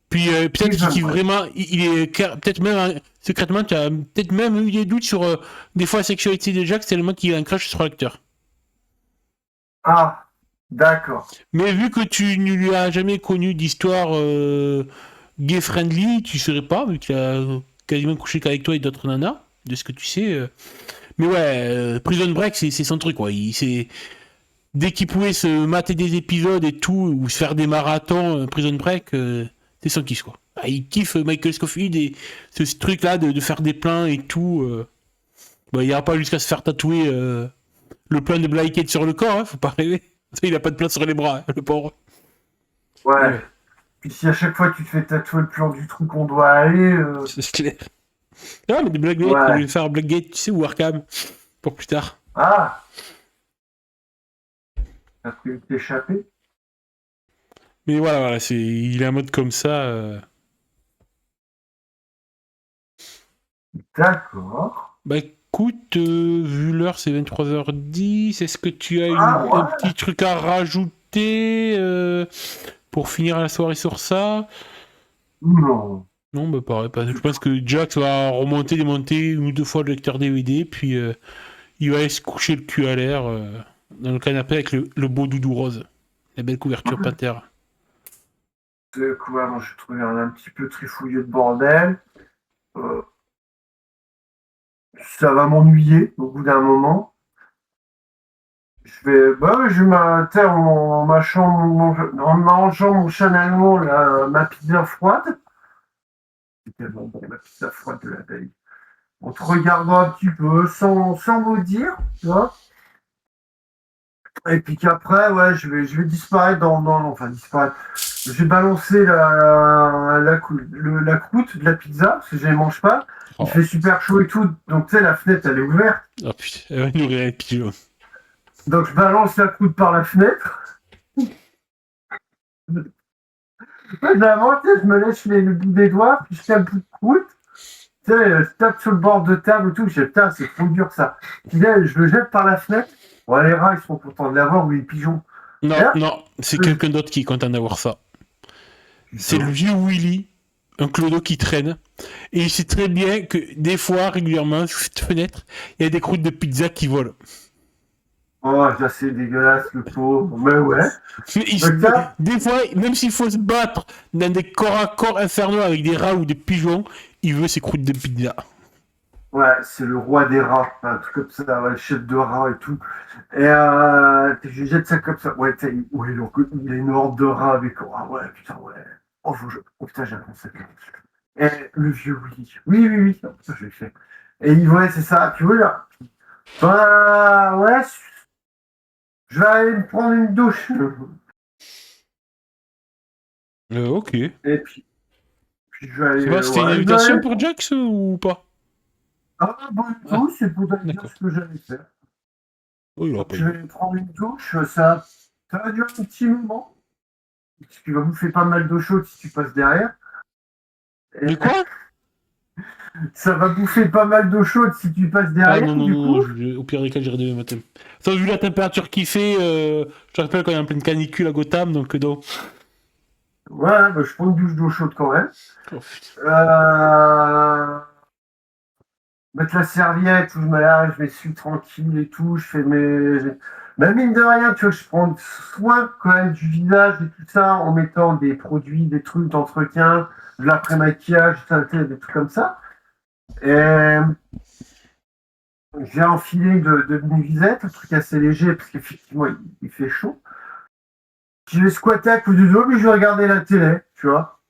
Puis peut-être qu'il kiffe vraiment, il est peut-être même secrètement, tu as peut-être même eu des doutes sur des fois la sexualité de Jax tellement qu'il a un crush sur l'acteur. Ah, d'accord. Mais vu que tu ne lui as jamais connu d'histoire gay friendly, tu ne saurais pas, vu qu'il a quasiment couché qu'avec toi et d'autres nanas, de ce que tu sais. Mais ouais, Prison Break, c'est son truc, quoi. Dès qu'il pouvait se mater des épisodes et tout, ou se faire des marathons, Prison Break, c'est son kiff, quoi. Ah, il kiffe Michael Scofield et ce truc-là de faire des plans et tout. Bah, il n'ira pas jusqu'à se faire tatouer le plan de Blackhead sur le corps, hein, faut pas rêver. Il a pas de plan sur les bras, hein, le pauvre. Mais Ouais. ouais, Puis si à chaque fois tu te fais tatouer le plan du trou qu'on doit aller, c'est clair. Ah, mais des Blackgate, je ouais. vais faire Blackgate, tu sais, ou Arkham, pour plus tard. Ah, t'as pu t'échapper? Mais voilà, il est en mode comme ça. D'accord. Bah écoute, vu l'heure, c'est 23h10. Est-ce que tu as Ah, un ouais. petit truc à rajouter pour finir la soirée sur ça? Non. Non, bah pareil. Je pense que Jax va remonter, démonter une ou deux fois le lecteur DVD, puis il va aller se coucher le cul à l'air dans le canapé avec le beau doudou rose. La belle couverture Panthère. C'est quoi? Moi, je trouve un petit peu trifouilleux de bordel. Euh, Ça va m'ennuyer au bout d'un moment. Je vais m'inter en mâchant en mangeant mon chanalement, ma pizza froide. C'est tellement bon, la pizza froide de la veille. On te regardant un petit peu, sans vous dire, tu vois. Et puis qu'après, ouais, je vais disparaître enfin, disparaître. Je vais balancer la croûte de la pizza, parce que je ne les mange pas. Il Oh, fait super chaud et tout, donc tu sais, la fenêtre, elle est ouverte. oh putain, elle va nourrir les pigeons. Donc je balance la croûte par la fenêtre. Évidemment, tu sais, je me lèche le bout des doigts, puis je tape un bout de croûte. Tu sais, je tape sur le bord de table et tout. Je dis, putain, c'est trop dur ça. Puis là, je le jette par la fenêtre. Bon, les rats, ils seront contents de l'avoir, ou les pigeons. Et Non, là, non, c'est je- quelqu'un d'autre qui est content d'avoir ça. C'est le putain. vieux Willy un clodo qui traîne. Et il sait très bien que des fois, régulièrement, sous cette fenêtre, il y a des croûtes de pizza qui volent. Oh, ça c'est dégueulasse, le pauvre. Mais ouais. Mais Donc là, des fois, même s'il faut se battre dans des corps à corps infernaux avec des rats ou des pigeons, il veut ses croûtes de pizza. ouais, c'est le roi des rats, un truc comme ça, ouais, le chef de rats et tout. Et je jette ça comme ça. Ouais, ouais, donc, il y a une horde de rats avec. Ah ouais, putain, ouais. Oh putain, j'ai un concept. Et le vieux Willy. Oui, oui, oui. Non, ça, je l'ai fait. Et ouais, c'est ça. Tu vois, là. Bah, ouais, je vais aller me prendre une douche. Ok. Et puis je vais C'est aller. pas, c'était une Ouais, je vais invitation aller. pour Jax ou pas? Ah, bon, Ah, tout, c'est pour te dire d'accord. ce que j'allais faire. Oh, il aura Donc, pas je dit. vais prendre une douche. Ça va durer un petit moment. Parce qu'il va bouffer pas mal d'eau chaude si tu passes derrière. De Et quoi? ça va bouffer pas mal d'eau chaude si tu passes Ah derrière, non, non, du non, non, coup. au pire des cas, j'irai demain matin. Sauf vu la température qu'il fait, je te rappelle qu'on est en pleine canicule à Gotham, donc non. Ouais, bah, je prends une douche d'eau chaude quand même. Oh, putain. Euh, Mettre la serviette où je me lave, je m'essuie tranquille et tout. Je fais mes. Même mine de rien, tu vois, je prends soin quand même du visage et tout ça en mettant des produits, des trucs d'entretien, de l'après-maquillage, des trucs comme ça. Et j'ai enfilé de nuisettes, un truc assez léger parce qu'effectivement il fait chaud. Je vais squatter à coup de dos, mais je vais regarder la télé, tu vois.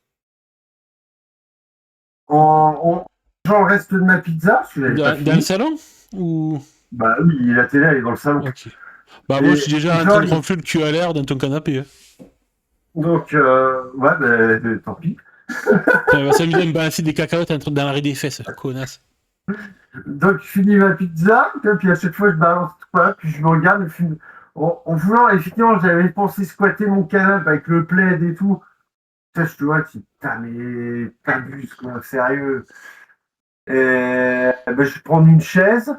En mangeant le reste de ma pizza, parce que je l'avais pas Dans le fini. salon? Ou... Bah oui, la télé, elle est dans le salon. Ok. Bah moi, je Et suis déjà en train de genre, ronfler le cul à l'air dans ton canapé. Hein. donc, ouais, bah, tant pis. Elle va s'amuser à me balancer des cacahuètes dans l'arrêt des fesses, connasse. Donc, je finis ma pizza, puis à chaque fois, je balance tout ça, puis je me regarde, et puis, en voulant, effectivement, j'avais pensé squatter mon canapé avec le plaid et tout. Ça, je te vois, putain, mais t'abuses, quoi, sérieux. Et ben, je vais prendre une chaise.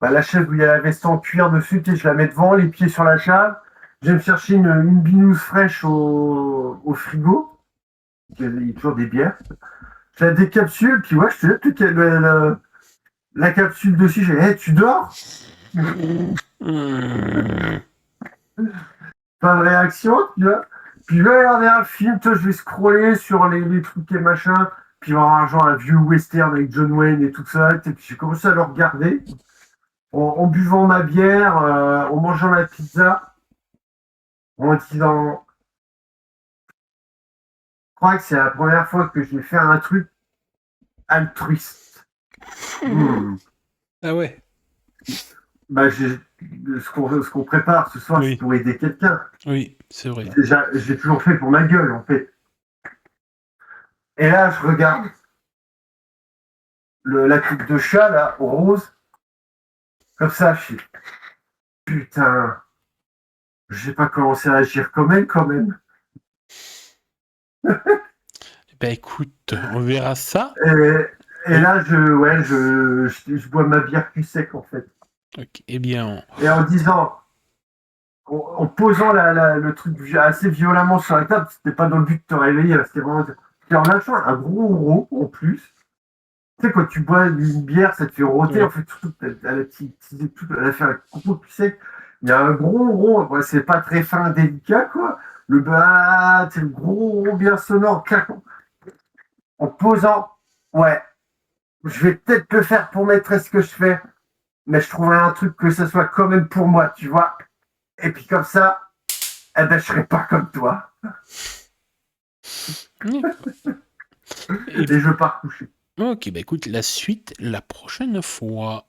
Bah, la chaise où il y a la veste en cuir dessus, je la mets devant, les pieds sur la table. Je vais me chercher une binouse fraîche au frigo. Il y a toujours des bières. Je la décapsule, puis ouais, je te dis, la capsule dessus, j'ai dit, hey, tu dors? Pas de réaction, tu vois. Puis je vais regarder un film, je vais scroller sur les trucs et machin. Puis il va y avoir genre un vieux western avec John Wayne et tout ça. Et puis j'ai commencé à le regarder en buvant ma bière, en mangeant la pizza, en disant, je crois que c'est la première fois que je vais faire un truc altruiste. Ah ouais. Bah, ce qu'on prépare ce soir, c'est Oui, pour aider quelqu'un. oui, c'est vrai. Déjà, j'ai toujours fait pour ma gueule, en fait. Et là, je regarde la coupe de chat, là, rose, comme ça, je suis, putain, j'ai pas commencé à agir comme elle, quand même. Bah écoute, on verra ça. Et là, je bois ma bière plus sec, en fait. Ok, eh bien, Et en disant, en posant le truc assez violemment sur la table, c'était pas dans le but de te réveiller, là, c'était vraiment. Et en lâchant un gros rot en plus. Tu sais, quand tu bois une bière, ça te fait roter. ouais. En fait, surtout, elle a fait un coup plus sec. Il y a un gros rot. Ouais, c'est pas très fin, délicat, quoi. C'est le gros rot bien sonore. En posant, ouais, je vais peut-être le faire pour maîtriser ce que je fais, mais je trouverai un truc que ce soit quand même pour moi, tu vois. Et puis comme ça, eh ben, je serai pas comme toi. Et... Et je pars coucher. Ok, bah écoute, la suite la prochaine fois.